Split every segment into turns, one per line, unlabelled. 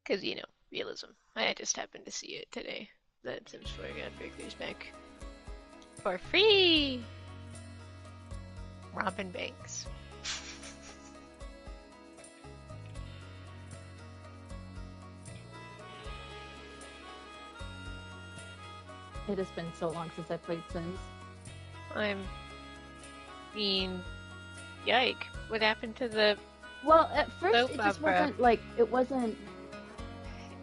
Because, you know, realism. I just happened to see it today. That Sims 4 got Breakthroughs back. For free! Robin Banks.
It has been so long since I played Sims.
Yike. What happened to the...
Well, at first
soap
it just
opera?
wasn't, like, it wasn't...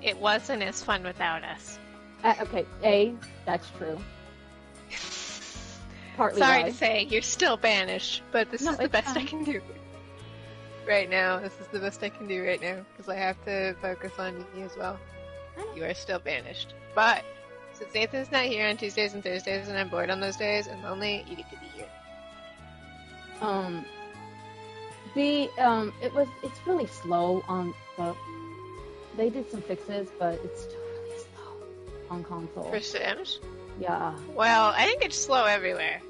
It wasn't as fun without us.
Okay, that's true. Partly
Sorry
why.
to say, you're still banished, but this is the best I can do. Right now, this is the best I can do right now, because I have to focus on you as well. You are still banished. But, since Nathan's not here on Tuesdays and Thursdays, and I'm bored on those days and lonely, you get to be here.
It's really slow on the... They did some fixes, but it's still really slow on console.
For Sims?
Yeah.
Well, I think it's slow everywhere.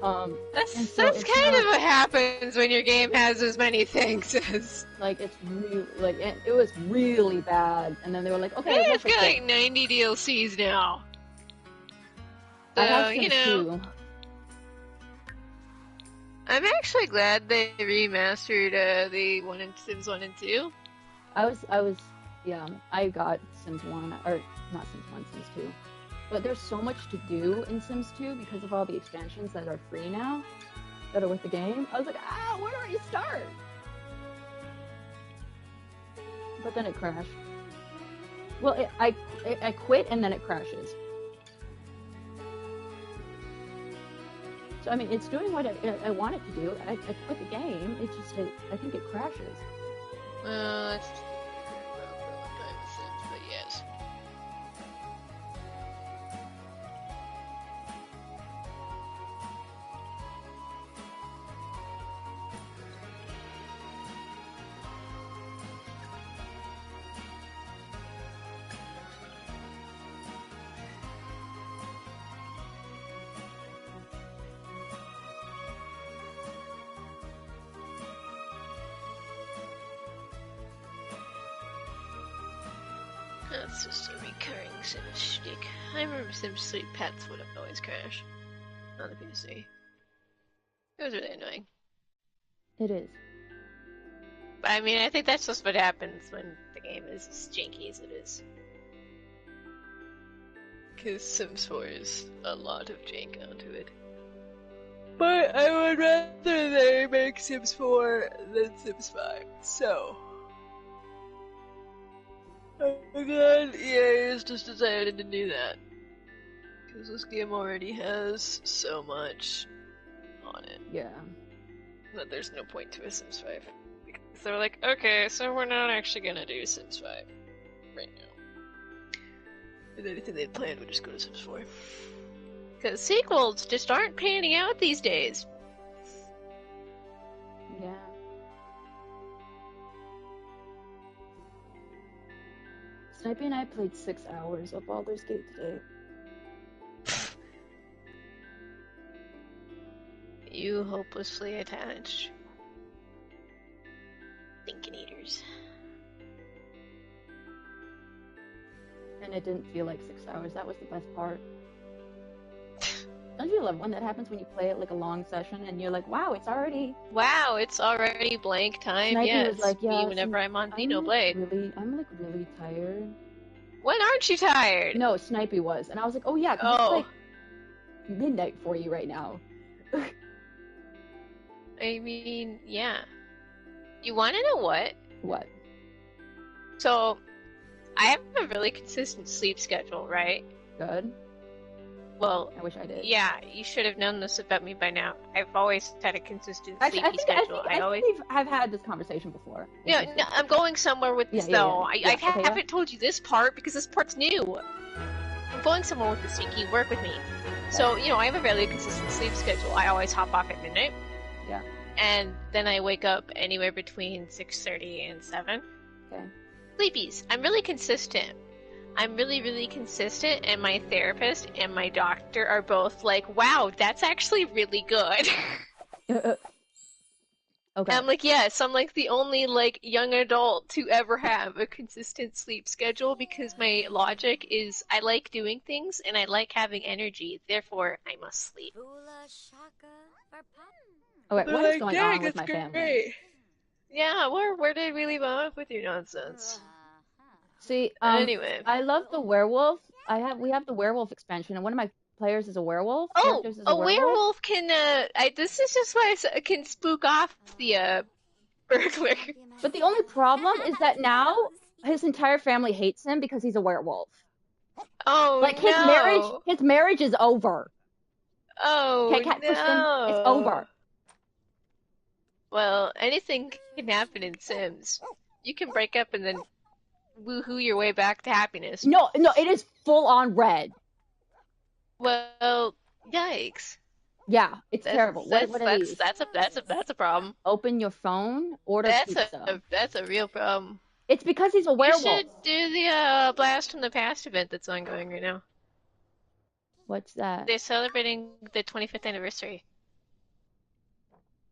That's
kind
of what happens when your game has as many things as...
Like, it's really, like, it was really bad, and then they were like, okay,
it's got like 90 DLCs now. So, you know... I'm actually glad they remastered the Sims 1 and 2.
I got Sims 1, or not Sims 1, Sims 2. But there's so much to do in Sims 2 because of all the expansions that are free now, that are with the game. I was like, where do I start? But then it crashed. Well, I quit and then it crashes. So, I mean, it's doing what I want it to do. I quit the game, it's just, I think it crashes.
That's... but yes. That's just a recurring Sims shtick. I remember Sims 3 pets would always crash on the PC. It was really annoying.
It is.
But I mean, I think that's just what happens when the game is as janky as it is. Because Sims 4 is a lot of jank onto it. But I would rather they make Sims 4 than Sims 5, so... I'm glad EA has just decided to do that. Because this game already has so much on it.
Yeah.
That there's no point to a Sims 5. Because they're like, okay, so we're not actually gonna do Sims 5 right now. And anything they'd planned would just go to Sims 4. Because sequels just aren't panning out these days.
Yeah. Snipey and I played 6 hours of Baldur's Gate today.
You hopelessly attached. Thinking eaters.
And it didn't feel like 6 hours. That was the best part. Don't you love when that happens when you play it like a long session and you're like, wow, it's already...
Wow, it's already blank time.
Snipey
yes,
was like, yeah,
me whenever I'm on Xenoblade.
I'm like really tired.
When aren't you tired?
No, Snipey was. And I was like, oh yeah, 'cause it's like midnight for you right now.
I mean, yeah. You want to know what?
What?
So, I have a really consistent sleep schedule, right?
Good.
Well,
I wish I did.
Yeah, you should have known this about me by now. I've always had a consistent sleepy schedule.
I think I've had this conversation before.
No, I'm going somewhere with this, though. I haven't told you this part because this part's new. I'm going somewhere with this, Sinky. Work with me. So, you know, I have a fairly consistent sleep schedule. I always hop off at midnight.
Yeah.
And then I wake up anywhere between 6:30 and 7.
Okay.
Sleepies. I'm really consistent. I'm really, really consistent, and my therapist and my doctor are both like, wow, that's actually really good.
Okay.
I'm like, yes, I'm like the only like young adult to ever have a consistent sleep schedule because my logic is I like doing things and I like having energy, therefore I must sleep.
Okay, what is going on with my family?
Great. Yeah, where did we leave off with your nonsense?
See,
anyway,
I love the werewolf. We have the werewolf expansion, and one of my players is a werewolf.
Oh, a werewolf can. This is just why I can spook off the burglar.
But the only problem is that now his entire family hates him because he's a werewolf.
Oh,
like
no.
His marriage is over.
Oh,
Cat
no.
Kristen, it's over.
Well, anything can happen in Sims. You can break up and then woohoo your way back to happiness.
No, it is full on red.
Well, yikes.
Yeah, it's terrible. What are these?
That's a problem.
Open your phone, order pizza.
That's a real problem.
It's because he's a werewolf.
You should do the Blast from the Past event that's ongoing right now.
What's that?
They're celebrating the 25th anniversary.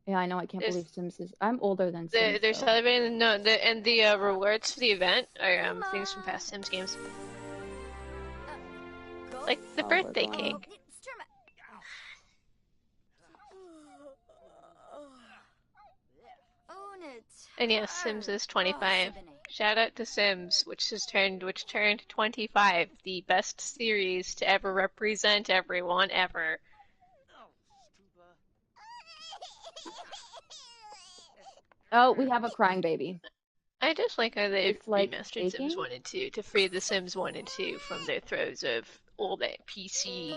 Yeah, I know. I can't believe Sims is. I'm older than Sims.
They're celebrating the rewards for the event are things from past Sims games, like the birthday cake. And yes, Sims is 25. Shout out to Sims, which turned 25, the best series to ever represent everyone ever.
Oh, we have a crying baby.
I just like how they've remastered Sims 1 and 2 to free the Sims 1 and 2 from their throes of all that PC.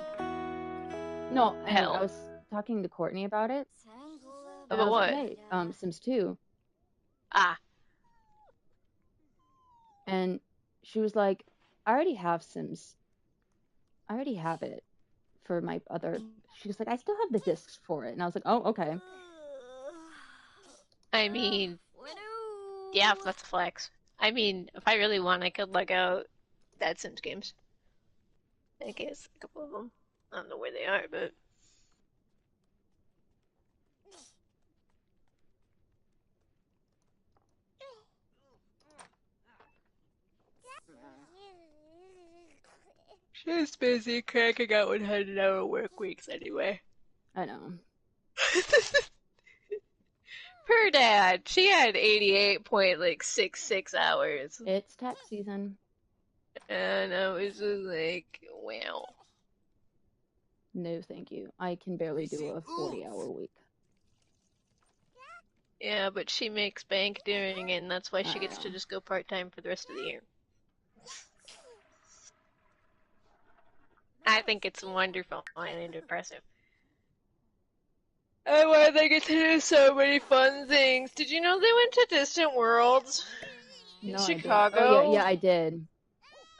No, hell. I was talking to Courtney about it.
About what?
Like, hey, Sims 2.
Ah.
And she was like, I already have Sims. I already have it for my other. She was like, I still have the discs for it. And I was like, oh, okay.
I mean, yeah, that's a flex. I mean, if I really want, I could lug out Bad Sims games. I guess a couple of them. I don't know where they are, but. She's busy cracking out 100-hour work weeks anyway.
I know.
Her dad, she had 88.66 hours.
It's tax season.
And I was just like, wow.
No, thank you. I can barely do a 40-hour week.
Yeah, but she makes bank doing it, and that's why she gets to just go part-time for the rest of the year. I think it's wonderful and impressive. Oh, why they get to do so many fun things. Did you know they went to Distant Worlds in Chicago?
Oh, yeah, I did.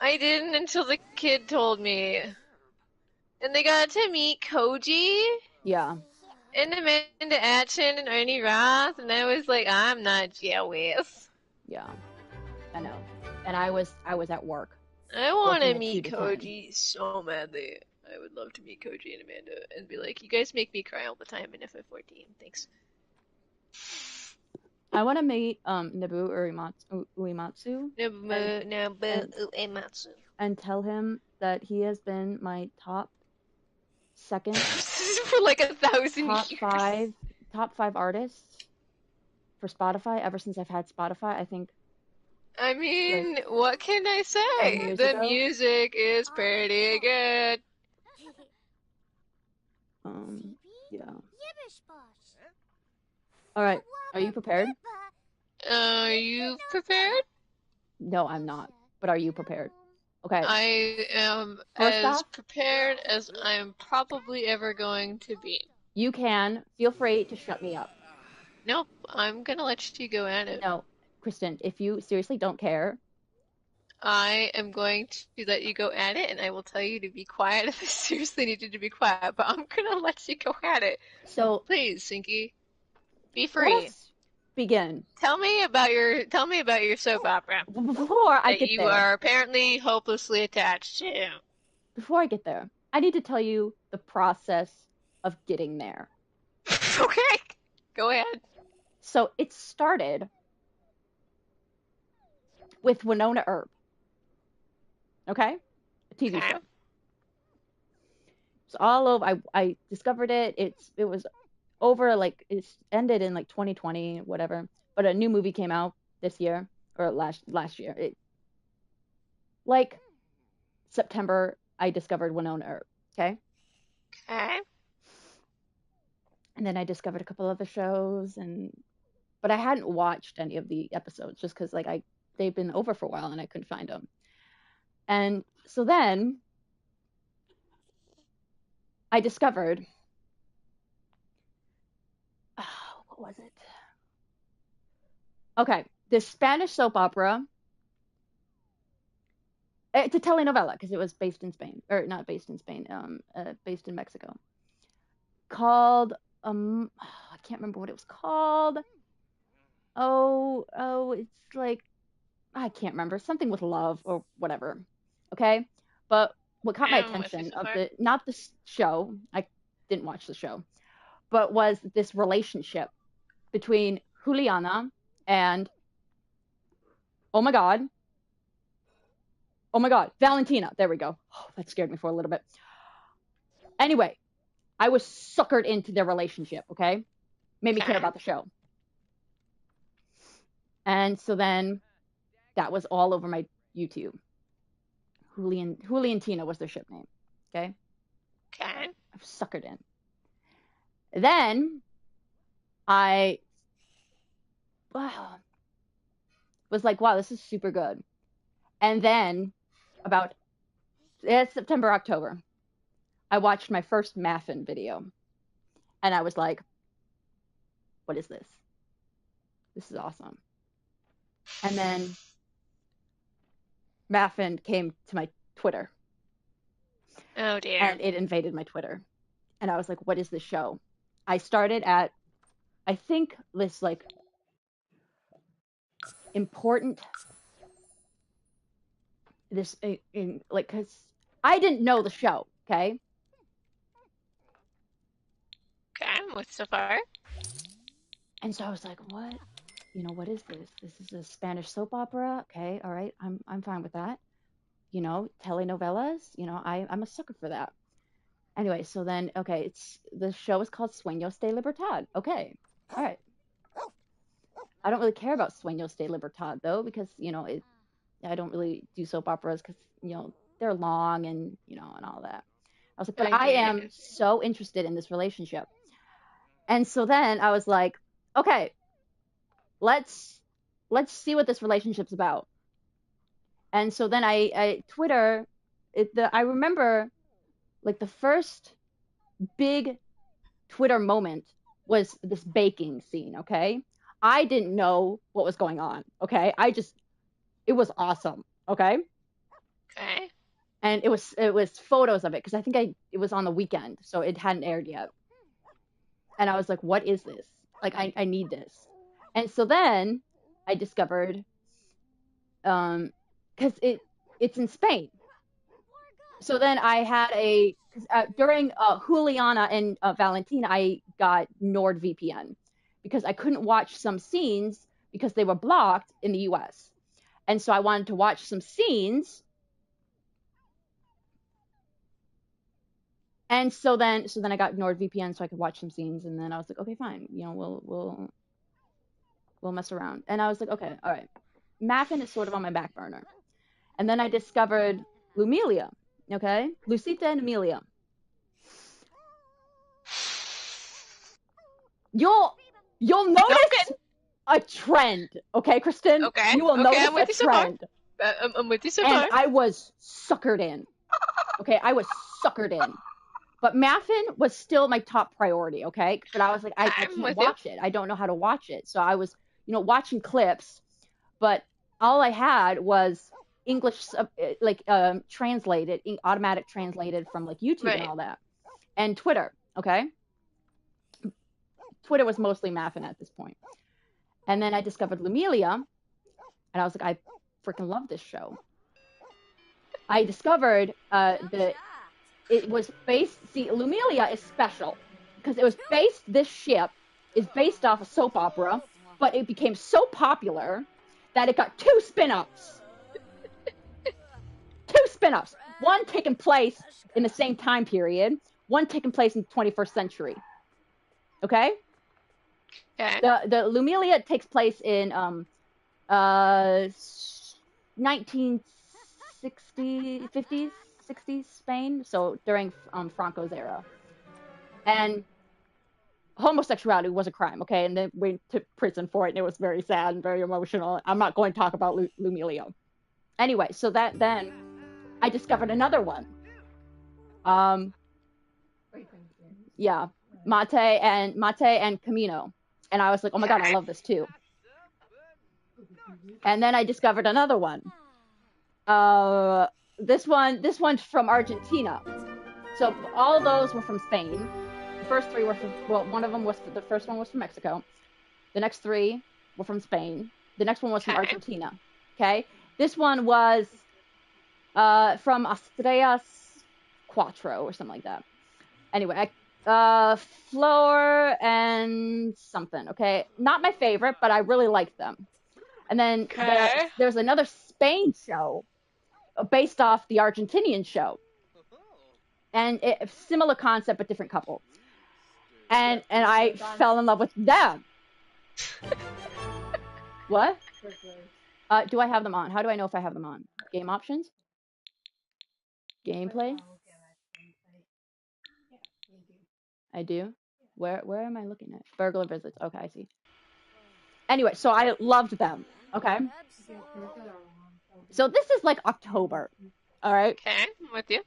I didn't until the kid told me. And they got to meet Koji.
Yeah.
And Amanda Atchen and Ernie Roth, and I was like, I'm not jealous.
Yeah, I know. And I was at work.
I want to meet Koji so badly. I would love to meet Koji and Amanda and be like, you guys make me cry all the time in FF14. Thanks.
I want to meet Nobu Uematsu.
Nobu Uematsu.
And tell him that he has been my top second
for like 1,000 years.
Top five artists for Spotify ever since I've had Spotify. I think.
I mean, like, what can I say? The music is pretty good.
Yeah. All right. Are you prepared?
Are you prepared?
No, I'm not. But are you prepared? Okay.
I am as prepared as I'm probably ever going to be.
You can. Feel free to shut me up.
Nope. I'm gonna let you go at it.
No. Kristen, if you seriously don't care,
I am going to let you go at it, and I will tell you to be quiet if I seriously need you to be quiet, but I'm gonna let you go at it.
So
please, Sinky, be free.
Let's begin.
Tell me about your soap opera.
Before I get there.
You are apparently hopelessly attached to.
Before I get there, I need to tell you the process of getting there.
Okay. Go ahead.
So it started with Winona Earp. Okay? A TV show. It's all over. I discovered it. It was over, like, it ended in like 2020, whatever. But a new movie came out this year, or last year. Like September, I discovered Winona Earp. Okay?
Okay.
And then I discovered a couple other shows, but I hadn't watched any of the episodes just because, like, they've been over for a while and I couldn't find them. And so then I discovered, what was it? Okay, this Spanish soap opera. It's a telenovela because it was based in Spain, or not based in Spain, based in Mexico. Called I can't remember what it was called. Oh, it's like, I can't remember, something with love or whatever. Okay, but what caught my attention not the show, I didn't watch the show, but was this relationship between Juliana and oh my god, Valentina. There we go. Oh, that scared me for a little bit. Anyway, I was suckered into their relationship. Okay, made me care about the show, and so then that was all over my YouTube. Juliantina was their ship name. Okay. I was suckered in. Then I was like, wow, this is super good. And then about September, October, I watched my first Maffin video. And I was like, what is this? This is awesome. And then Maffin came to my Twitter.
Oh dear.
And it invaded my Twitter. And I was like, what is this show? I started at, I think, this like important, this in like, because I didn't know the show. Okay.
What's so far?
And so I was like, what? You know, what is this? This is a Spanish soap opera. Okay, all right, I'm fine with that. You know, telenovelas. You know, I'm a sucker for that. Anyway, so then, okay, the show is called Sueños de Libertad. Okay, all right. I don't really care about Sueños de Libertad though, because you know I don't really do soap operas because you know they're long and you know and all that. I was like, but I am so interested in this relationship. And so then I was like, okay, let's see what this relationship's about. And so then I Twitter, I remember like the first big Twitter moment was this baking scene. Okay, I didn't know what was going on. Okay, it was awesome. Okay. And it was photos of it because I think it was on the weekend, so it hadn't aired yet. And I was like, what is this? Like, I need this. And so then I discovered, because it's in Spain. So then I had during Juliana and Valentina, I got NordVPN because I couldn't watch some scenes because they were blocked in the US. And so I wanted to watch some scenes. And so then I got NordVPN so I could watch some scenes, and then I was like, okay, fine, you know, we'll mess around. And I was like, okay, all right. Maffin is sort of on my back burner. And then I discovered Lumilia, okay? Lucita and Amelia. You'll notice a trend, okay, Kristen?
Okay.
You will notice a trend.
I'm with you so far.
And I was suckered in. Okay, I was suckered in. But Maffin was still my top priority, okay? But I was like, I can't watch it. I don't know how to watch it. So I was, you know, watching clips, but all I had was English, like translated, automatic translated from like YouTube and all that, and Twitter. Okay, Twitter was mostly Maffin at this point, and then I discovered Lumilia, and I was like, I freaking love this show. I discovered that it was based. See, Lumilia is special because it was based. This ship is based off a soap opera but it became so popular that it got 2 spin-offs. 2 spin-offs. One taking place in the same time period, one taking place in the 21st century. Okay?
Okay.
The Lumilia takes place in 1960s, 50s, 60s Spain, so during Franco's era. And homosexuality was a crime, okay? And then went to prison for it, and it was very sad and very emotional. I'm not going to talk about Lumilia. Anyway, so then I discovered another one. Yeah, Mate and Camino. And I was like, oh my god, I love this too. And then I discovered another one. This one's from Argentina. So all of those were from Spain. The first 3 were from, well, the first one was from Mexico. The next 3 were from Spain. The next one was from Argentina. Okay? This one was from Estrellas Cuatro or something like that. Anyway, Flor and something, okay? Not my favorite, but I really liked them. And then there's another Spain show based off the Argentinian show. And similar concept, but different couple. And I fell in love with them. What? Do I have them on? How do I know if I have them on? Game options? Gameplay? I do? Where am I looking at? Burglar visits. Okay, I see. Anyway, so I loved them. Okay? So this is like October. Alright?
Okay, I'm with you.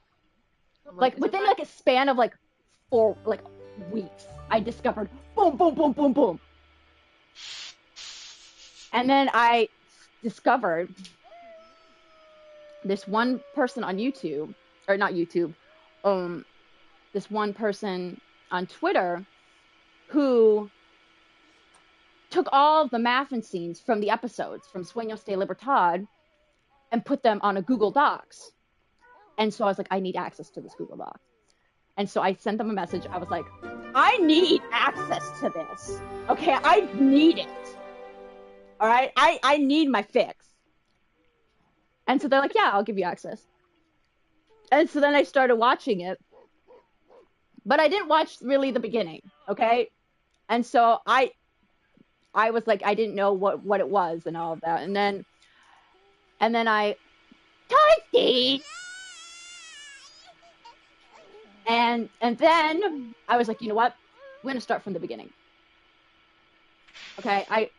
Like within like a span of like 4 weeks, I discovered boom, boom, boom, boom, boom. And then I discovered this one person on YouTube, or not YouTube, this one person on Twitter who took all of the Maffin scenes from the episodes from Sueños de Libertad and put them on a Google Docs. And so I was like, I need access to this Google Doc. And so I sent them a message. I was like, I need access to this. Okay, I need it. All right, I need my fix. And so they're like, yeah, I'll give you access. And so then I started watching it. But I didn't watch really the beginning, okay? And so I was like, I didn't know what it was and all of that. And then I Toasties! And then I was like, you know what? We're gonna start from the beginning. Okay,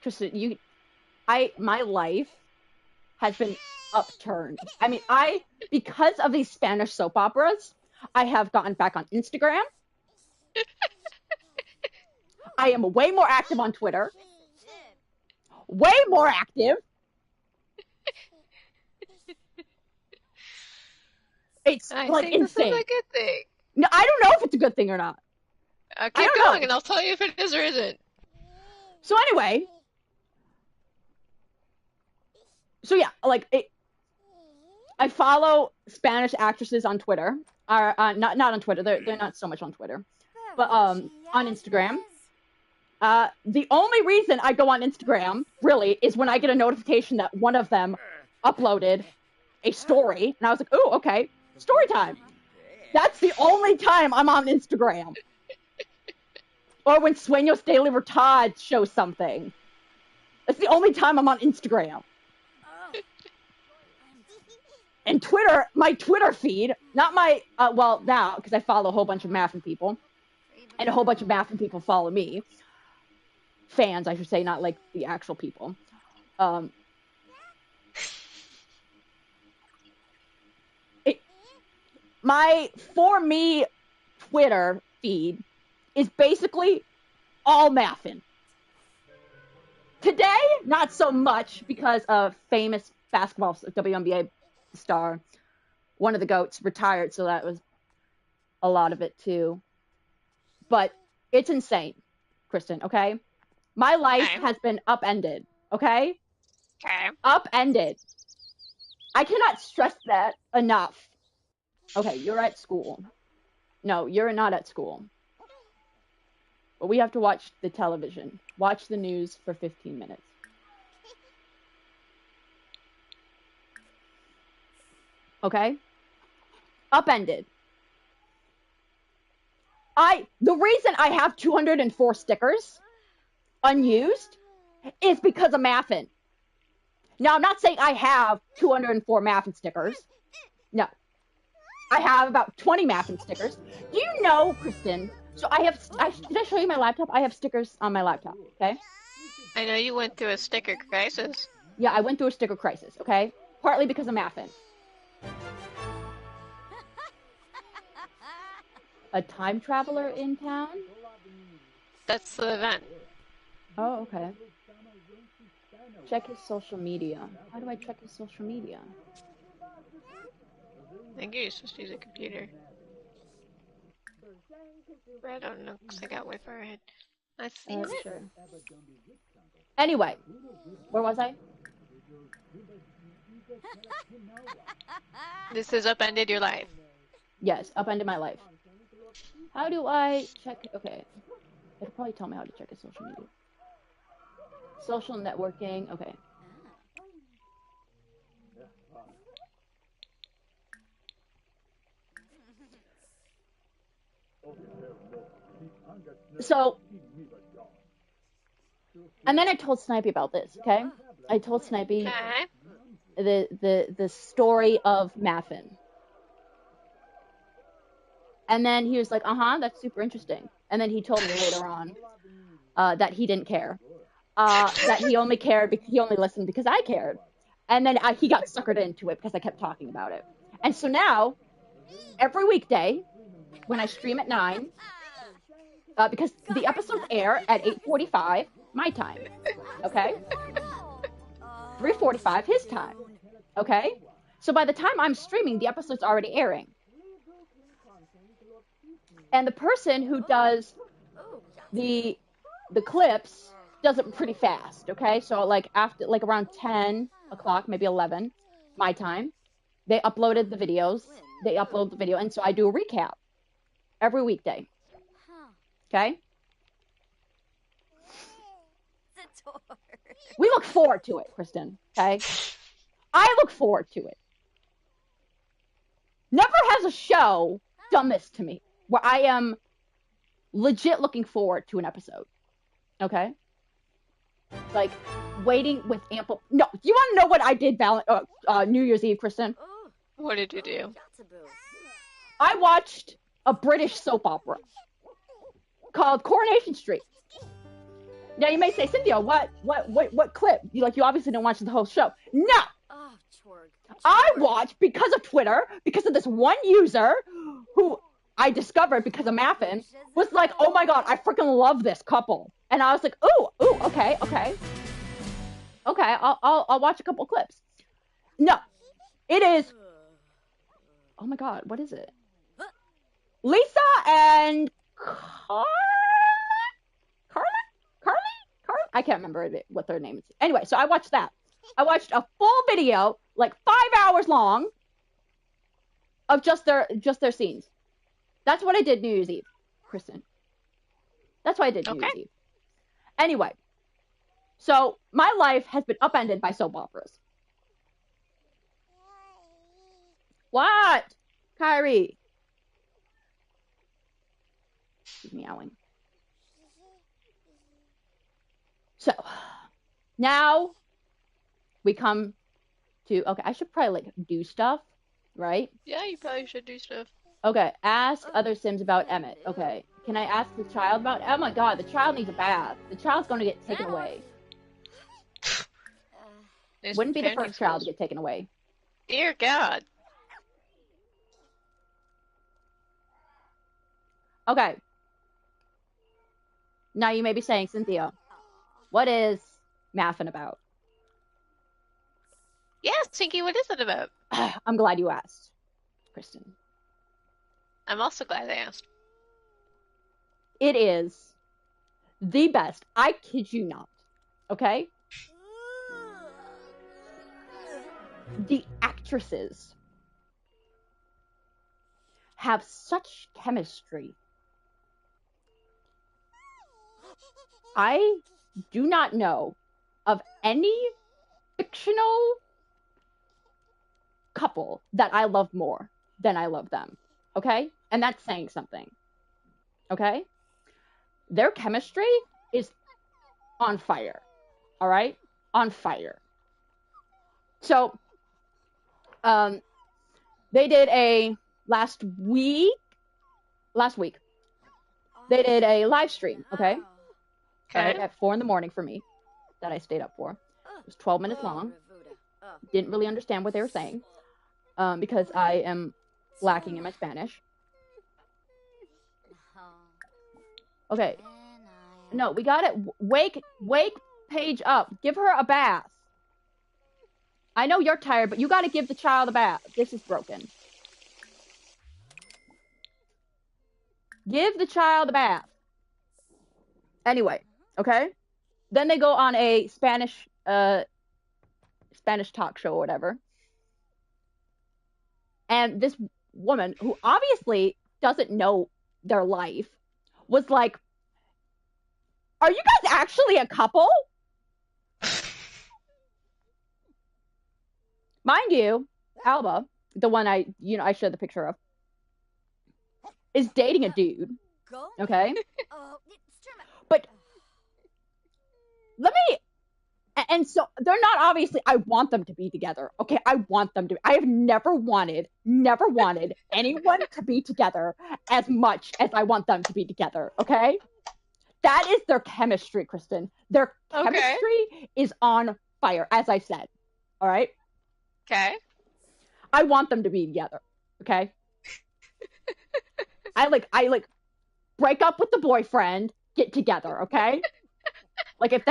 Tristan, my life has been upturned. I mean, because of these Spanish soap operas, I have gotten back on Instagram. I am way more active on Twitter. Way more active. It's like insane.
This is a good thing.
No, I don't know if it's a good thing or not.
Keep going, and I'll tell you if it is or isn't.
So anyway, I follow Spanish actresses on Twitter. Not on Twitter. They're not so much on Twitter, but on Instagram. The only reason I go on Instagram really is when I get a notification that one of them uploaded a story, and I was like, "Oh, okay, story time." That's the only time I'm on Instagram. Or when Sueños de Libertad shows something. That's the only time I'm on Instagram. And Twitter, my Twitter feed, not my, well, now, because I follow a whole bunch of Maffin people, and a whole bunch of Maffin people follow me. Fans, I should say, not like the actual people. My For Me Twitter feed is basically all Maffin. Today, not so much because of famous basketball WNBA star, one of the GOATs, retired, so that was a lot of it too. But it's insane, Kristen, okay? My life has been upended, okay?
Okay.
Upended. I cannot stress that enough. Okay, you're at school. No, you're not at school. But we have to watch the television. Watch the news for 15 minutes. Okay? Upended. The reason I have 204 stickers unused is because of Maffin. Now, I'm not saying I have 204 Maffin stickers. No. I have about 20 Maffin stickers. Do you know, Kristen? So did I show you my laptop? I have stickers on my laptop, okay?
I know you went through a sticker crisis.
Yeah, I went through a sticker crisis, okay? Partly because of Maffin. A time traveler in town?
That's the event.
Oh, okay. Check his social media. How do I check his social media?
I think you're supposed to use a computer. I don't know, because I got Wi-Fi ahead. I see it.
Sure. Anyway, where was I?
This has upended your life.
Yes, upended my life. How do I check? Okay. It'll probably tell me how to check his social media. Social networking. Okay. So, and then I told Snipey about this, okay? I told Snipey the story of Maffin. And then he was like, that's super interesting. And then he told me later on that he didn't care. That he only cared because he only listened because I cared. And then he got suckered into it because I kept talking about it. And so now, every weekday, when I stream at 9, because the episodes air at 8:45 my time, okay? 3:45 his time, okay? So by the time I'm streaming, the episode's already airing. And the person who does the clips does it pretty fast, okay? So after around 10 o'clock, maybe 11 my time, they uploaded the videos. They upload the video, and so I do a recap every weekday. Okay? We look forward to it, Kristen, okay? I look forward to it. Never has a show done this to me, where I am legit looking forward to an episode. Okay? Like, waiting with ample... No, do you want to know what I did New Year's Eve, Kristen?
What did you do?
I watched a British soap opera called Coronation Street. Now you may say, Cynthia, what clip? You obviously don't watch the whole show. No! I watched because of Twitter, because of this one user who I discovered because of Maffin, was like, oh my god, I freaking love this couple. And I was like, ooh, okay. Okay, I'll watch a couple clips. No, it is, oh my god, what is it? Lisa and Carly? I can't remember what their name is. Anyway, so I watched that. I watched a full video, 5 hours long, of just their scenes. That's what I did New Year's Eve, Kristen. That's what I did New Year's Eve. Anyway, so my life has been upended by soap operas. What? Kyrie. She's meowing. So, now we come to, okay, I should probably do stuff, right?
Yeah, you probably should do stuff.
Okay, ask other Sims about Emmett. Okay, can I ask the child about, oh my god, the child needs a bath. The child's going to get taken away. Wouldn't be the first child to get taken away.
Dear God.
Okay. Now you may be saying, Cynthia, what is Maffin about?
Yes, Sinky, what is it about?
I'm glad you asked, Kristen.
I'm also glad I asked.
It is the best. I kid you not. Okay? The actresses have such chemistry. I do not know of any fictional couple that I love more than I love them. Okay? And that's saying something. Okay? Their chemistry is on fire. All right? On fire. So, they did a last week, they did a live stream, okay? Right, at 4 a.m. for me, that I stayed up for. It was 12 minutes long. Didn't really understand what they were saying, because I am lacking in my Spanish. Okay. No, we got it. Wake Paige up. Give her a bath. I know you're tired, but you got to give the child a bath. This is broken. Give the child a bath. Anyway, okay? Then they go on a Spanish talk show or whatever. And this woman, who obviously doesn't know their life, was like, "Are you guys actually a couple?" Mind you, Alba, the one I showed the picture of, is dating a dude. Okay? But let me, and so they're not, obviously, I want them to be together. Okay? I want them to. I have never wanted anyone to be together as much as I want them to be together. Okay? That is their chemistry, Kristen. Their chemistry is on fire, as I said. All right?
Okay.
I want them to be together. Okay? I break up with the boyfriend, get together, okay? Like, if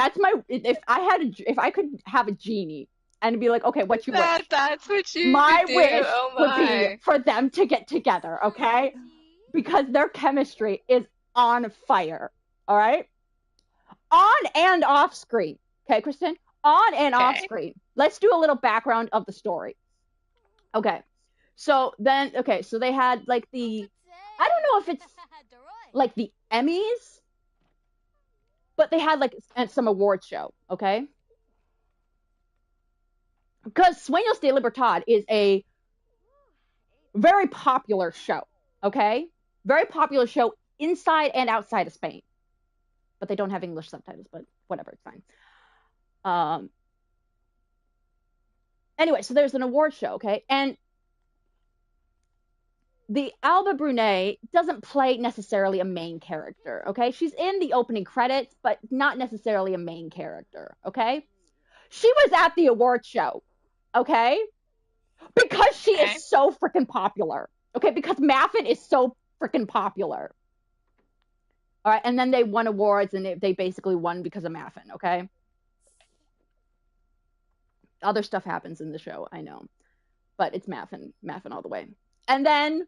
I could have a genie and be like, okay, what you wish?
That's what you
My
do.
wish would be for them to get together, okay? Because their chemistry is on fire, all right? On and off screen. Okay, Kristen? On and off screen. Let's do a little background of the story. Okay. So they had like I don't know if it's like the Emmys, but they had like some award show, okay? Because Sueños de Libertad is a very popular show, okay? Very popular show inside and outside of Spain. But they don't have English subtitles, but whatever, it's fine. Anyway, so there's an award show, okay? And the Alba Brunet doesn't play necessarily a main character, okay? She's in the opening credits, but not necessarily a main character, okay? She was at the award show, okay? Because she is so freaking popular, okay? Because Maffin is so freaking popular. All right, and then they won awards, and they basically won because of Maffin, okay? Other stuff happens in the show, I know. But it's Maffin all the way. And then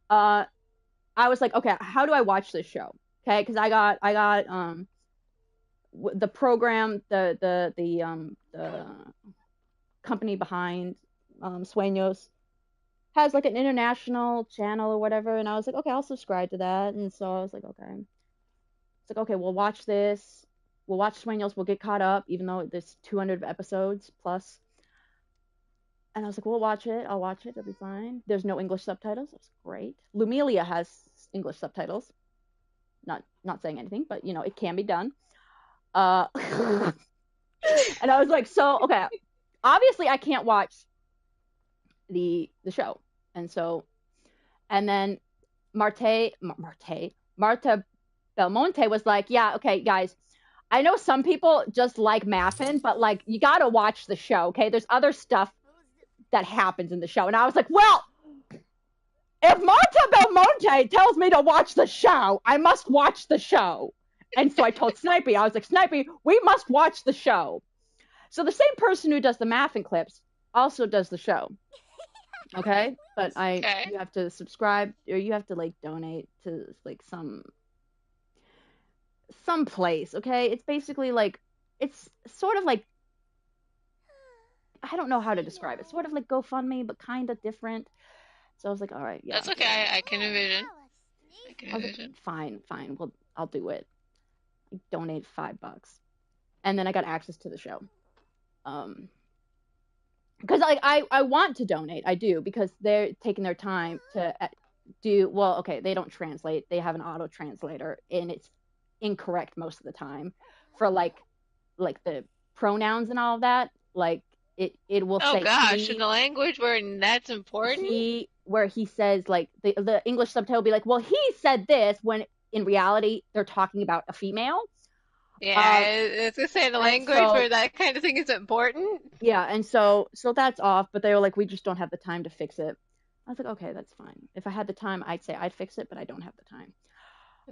I was like, okay, how do I watch this show? Okay, because I got the program, the company behind Sueños has like an international channel or whatever, and I was like, okay, I'll subscribe to that. And so I was like, okay. It's like, okay, we'll watch this. We'll watch Sueños. We'll get caught up, even though there's 200 episodes plus. And I was like, we'll watch it. I'll watch it. It'll be fine. There's no English subtitles. That's great. Lumilia has English subtitles. Not saying anything, but, it can be done. And I was like, so, okay. Obviously, I can't watch the show. And then Marta Belmonte was like, yeah, okay, guys, I know some people just like Maffin, but, like, you gotta watch the show, okay? There's other stuff that happens in the show. And I was like, well, if Marta Belmonte tells me to watch the show, I must watch the show. And so I told Snipey, I was like, Snipey, we must watch the show. So the same person who does the Maffin clips also does the show. Okay? But you have to subscribe, or you have to, like, donate to, like, some place, okay? It's basically like, it's sort of like, I don't know how to describe it. Sort of like GoFundMe, but kind of different. So I was like, all right, yeah.
That's okay. I can envision.
I was like, fine. Well, I'll do it. donate $5. And then I got access to the show. Because I want to donate. I do, because they're taking their time to do, well, okay, they don't translate. They have an auto translator, and it's incorrect most of the time for like the pronouns and all of that. Like it will say,
oh gosh, in the language where that's important,
where he says, like, the English subtitle will be like, well, he said this, when in reality they're talking about a female.
Yeah, it's to say the language where that kind of thing is important.
Yeah, and so that's off, but they were like, we just don't have the time to fix it. I was like, okay, that's fine. If I had the time, I'd say I'd fix it, but I don't have the time.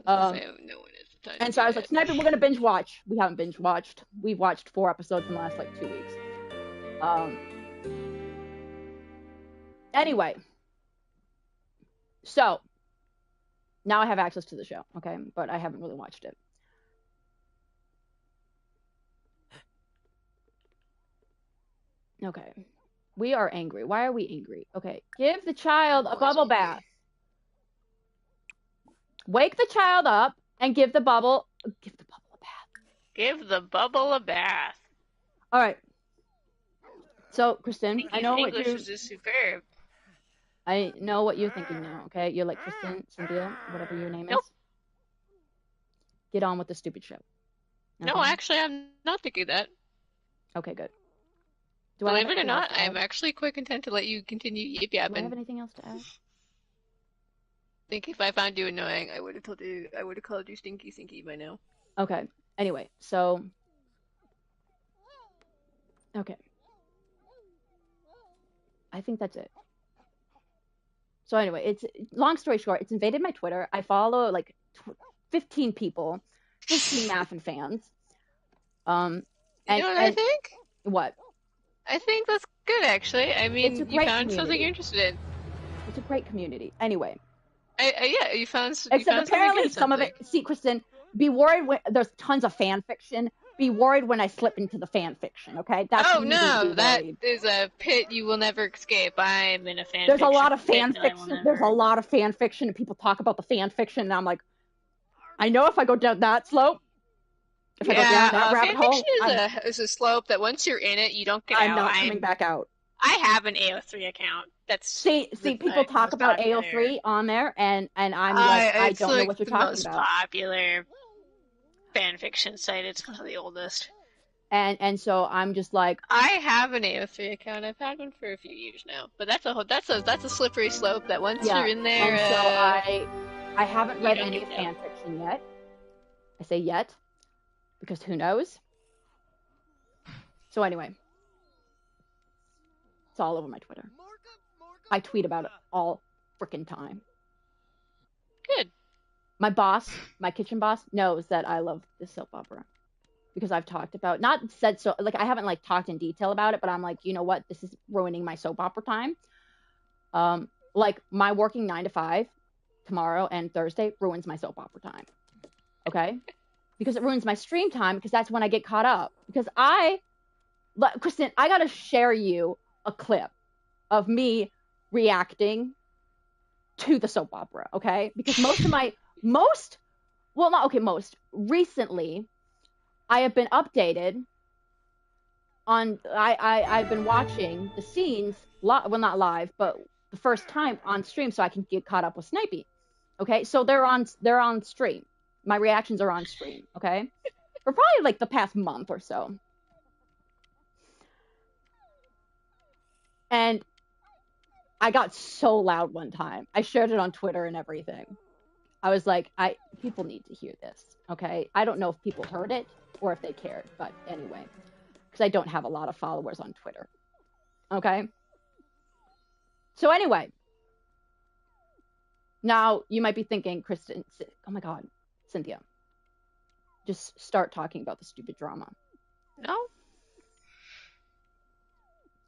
No one has the time.
And so I was like, Sniper, we're gonna binge watch. We haven't binge watched. We've watched 4 episodes in the last like 2 weeks. Anyway, so now I have access to the show, okay, but I haven't really watched it. Okay. We are angry. Why are we angry? Okay. Give the child a bubble bath. Wake the child up and give the bubble a bath.
Give the bubble a bath.
All right. So, Kristen, I know
English is superb.
I know what you're thinking now, okay? You're like, Kristen, Cynthia, whatever your name is. Get on with the stupid show.
Okay? No, actually, I'm not thinking that.
Okay, good.
Believe it or not, I'm actually quite content to let you continue yip-yapping.
Do I have anything else to add?
I think if I found you annoying, I would have called you Sinky by now.
Okay. Anyway, so okay. I think that's it. So anyway, it's long story short, it's invaded my Twitter. I follow like 15 people, 15 Maffin fans.
You know what I think?
What?
I think that's good, actually. I mean, you found
community.
something you're interested in.
It's a great community. Anyway.
Yeah, you found
apparently some of it. See, Kristen, be worried when there's tons of fan fiction. Be worried when I slip into the fan fiction. Okay? That's
no, that is a pit you will never escape. I'm in a fan.
There's a lot of fan fiction. There's a lot of fan fiction, and people talk about the fan fiction, and I'm like, I know if I go down that slope. If I go down that rabbit hole,
is a slope that once you're in it, you don't get out.
I'm not coming back out.
I have an AO3 account. See,
people talk about AO3 on there, and I'm like, I don't know what you're talking about. It's the most
popular fanfiction site. It's one of the oldest.
And so I'm just like,
I have an AO3 account. I've had one for a few years now, but that's a slippery slope that once you're in there.
And so I haven't read any fanfiction yet. I say yet because who knows. So anyway. It's all over my Twitter. I tweet about it all frickin' time.
Good.
My boss, my kitchen boss, knows that I love this soap opera. Because I've talked about, not said so, like I haven't like talked in detail about it, but I'm like, you know what? This is ruining my soap opera time. Like my working 9 to 5 tomorrow and Thursday ruins my soap opera time. Okay? Because it ruins my stream time because that's when I get caught up. Because Kristen, I gotta share you a clip of me reacting to the soap opera, okay? Because recently I have been updated on I've been watching the scenes well, not live, but the first time on stream so I can get caught up with Snipey. Okay? So they're on stream. My reactions are on stream, okay? For probably like the past month or so. And I got so loud one time. I shared it on Twitter and everything. I was like, people need to hear this, okay? I don't know if people heard it or if they cared, but anyway, because I don't have a lot of followers on Twitter, okay? So anyway, now you might be thinking, Kristen, oh my God, Cynthia, just start talking about the stupid drama.
No?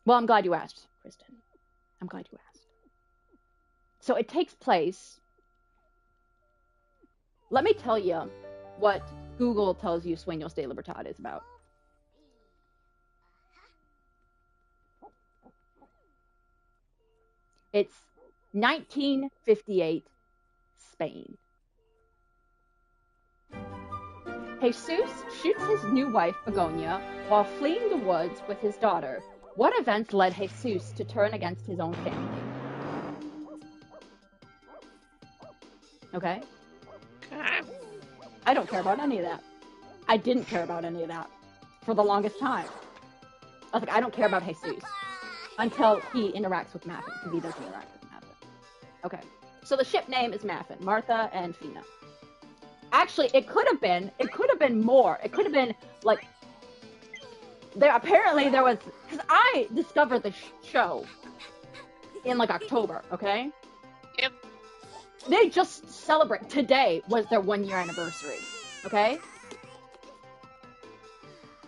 Well, I'm glad you asked, Kristen. I'm glad you asked. So it takes place. Let me tell you what Google tells you Sueños de Libertad is about. It's 1958 Spain. Jesus shoots his new wife, Begonia, while fleeing the woods with his daughter. What events led Jesus to turn against his own family? Okay? I don't care about any of that. I didn't care about any of that for the longest time. I was like, I don't care about Jesus until he interacts with Maffin, because he doesn't interact with Maffin. Okay. So the ship name is Maffin, Martha and Fina. Actually, it could have been more. It could have been, like, apparently there was, because I discovered the show in, like, October, okay?
Yep.
They just today was their 1-year anniversary, okay?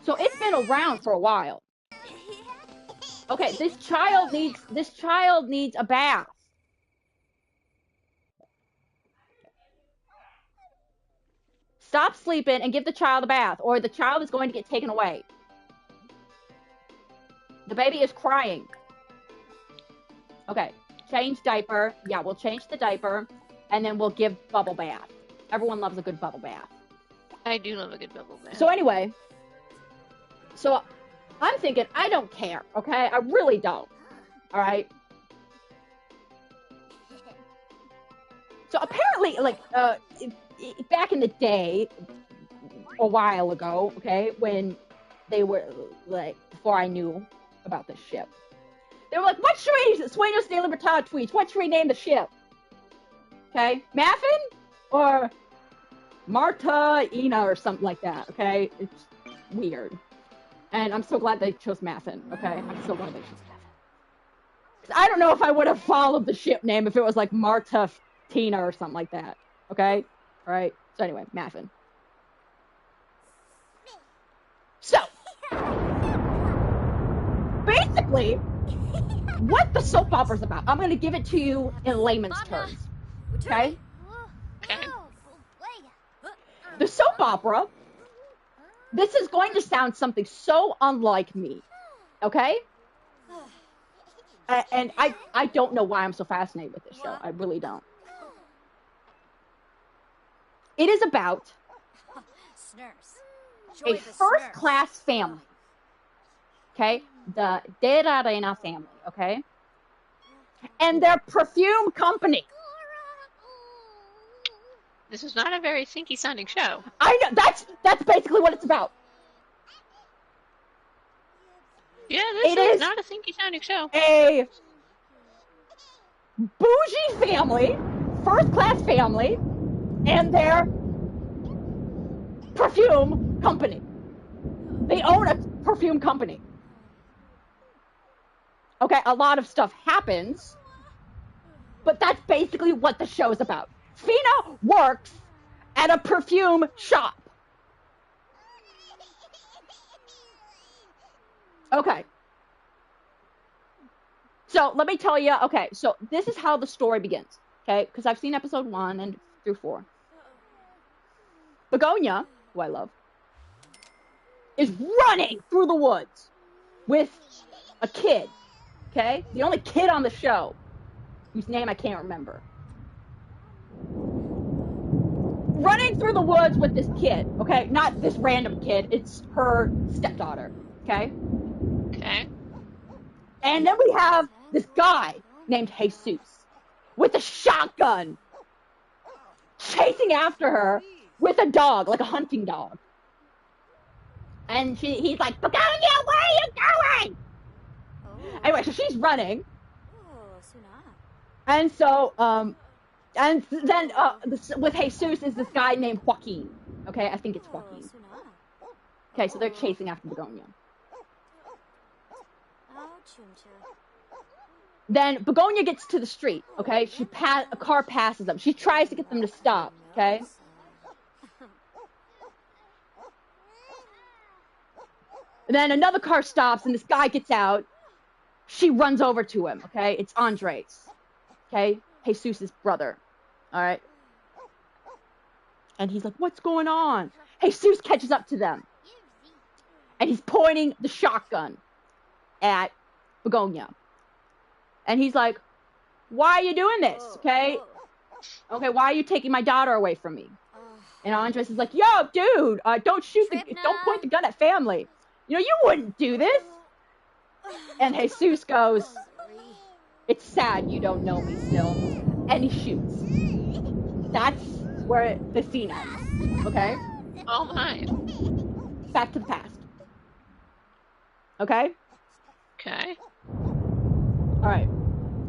So it's been around for a while. Okay, this child needs a bath. Stop sleeping and give the child a bath, or the child is going to get taken away. The baby is crying. Okay, change diaper. Yeah, we'll change the diaper, and then we'll give bubble bath. Everyone loves a good bubble bath.
I do love a good bubble bath.
So anyway, I'm thinking, I don't care, okay? I really don't, all right? So apparently, like, back in the day, a while ago, okay, when they were, like, before I knew about this ship, they were like, what should we, Sueños de Libertad tweets, what should we name the ship? Okay, Maffin? Or Marta, Ina, or something like that, okay? It's weird. And I'm so glad they chose Maffin, okay? I'm so glad they chose Maffin. 'Cause I don't know if I would have followed the ship name if it was like Marta Tina or something like that, okay? All right? So anyway, Maffin. So, basically, what the soap opera's about, I'm going to give it to you in layman's terms, okay? The soap opera, this is going to sound something so unlike me, okay? And I don't know why I'm so fascinated with this show. I really don't. It is about a first-class family, okay? The De La Reina family, okay? And their perfume company.
This is not a very Sinky sounding show.
I know, that's basically what it's about.
Yeah, this is not a Sinky sounding show.
A bougie family, first-class family, and their perfume company. They own a perfume company. Okay, a lot of stuff happens, but that's basically what the show is about. Fina works at a perfume shop. Okay. So let me tell you, okay, so this is how the story begins, okay? Because I've seen episode 1 and through 4. Begonia, who I love, is running through the woods with a kid, okay? The only kid on the show, whose name I can't remember. Running through the woods with this kid, okay? Not this random kid, it's her stepdaughter, okay?
Okay.
And then we have this guy named Jesus with a shotgun chasing after her with a dog, like a hunting dog. And he's like, Begonia, where are you going? Anyway, so she's running. And so, and then with Jesus is this guy named Joaquin. Okay, I think it's Joaquin. Okay, so they're chasing after Begonia. Then Begonia gets to the street, okay? A car passes them. She tries to get them to stop, okay? And then another car stops, and this guy gets out. She runs over to him, okay? It's Andres, okay? Jesus' brother, all right? And he's like, what's going on? Jesus catches up to them. And he's pointing the shotgun at Begonia. And he's like, why are you doing this, okay? Okay, why are you taking my daughter away from me? And Andres is like, yo, dude, don't point the gun at family. You know, you wouldn't do this. And Jesus goes, it's sad you don't know me still. And he shoots. That's where the scene ends. Okay?
Oh my.
Back to the past. Okay?
Okay.
Alright.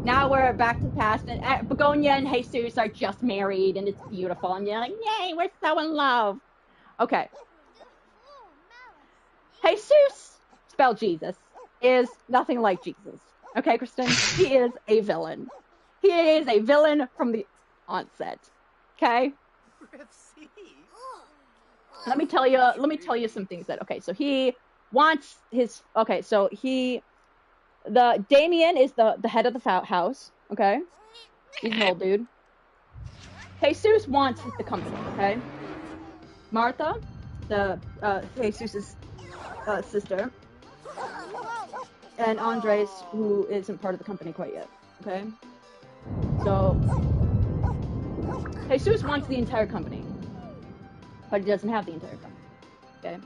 Now we're back to the past, and Begonia and Jesus are just married, and it's beautiful, and you're like, yay, we're so in love. Okay. Jesus, spelled Jesus, is nothing like Jesus. Okay, Kristen? He is a villain. He is a villain from the onset. Okay? Let me tell you some things that, okay, so he wants his, okay, so Damien is the head of the house, okay? He's an old dude. Jesus wants the company, okay? Martha, Jesus' sister, and Andres, who isn't part of the company quite yet, okay? So, Jesus wants the entire company, but he doesn't have the entire company, okay?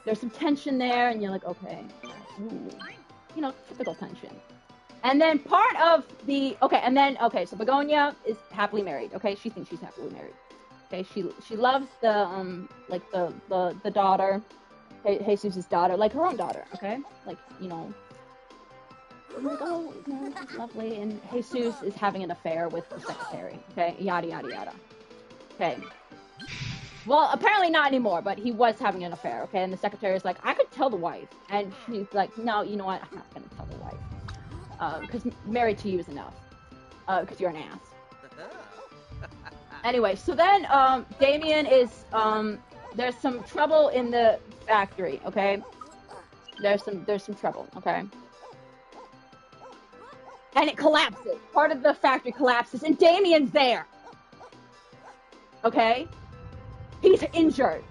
There's some tension there, and you're like, okay. Ooh. You know, typical tension. And then part of the, so Begonia is happily married, okay? She thinks she's happily married. Okay, she loves the daughter, Jesus' daughter, like her own daughter, okay? Like, you know, like, oh, you know, this is lovely. And Jesus is having an affair with the secretary, okay? Yada, yada, yada. Okay. Well, apparently not anymore, but he was having an affair, okay? And the secretary is like, I could tell the wife. And she's like, no, you know what? I'm not going to tell the wife. Because married to you is enough. Because you're an ass. Anyway, so then Damien is, there's some trouble in the factory, okay? There's some trouble, okay? And it collapses. Part of the factory collapses, and Damien's there. Okay? He's injured.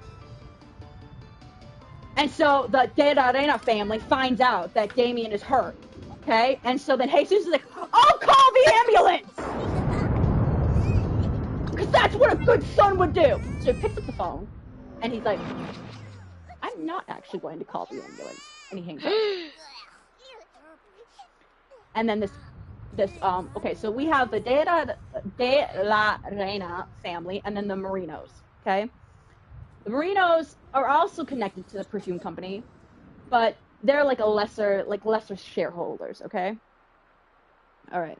And so the De La Arena family finds out that Damien is hurt. Okay? And so then Jesus is like, I'll call the ambulance! Because that's what a good son would do. So he picks up the phone, and he's like, I'm not actually going to call the ambulance. And he hangs up. And then okay, so we have the De La Arena family, and then the Marinos. Okay? The Marinos are also connected to the perfume company, but they're like lesser shareholders, okay? Alright.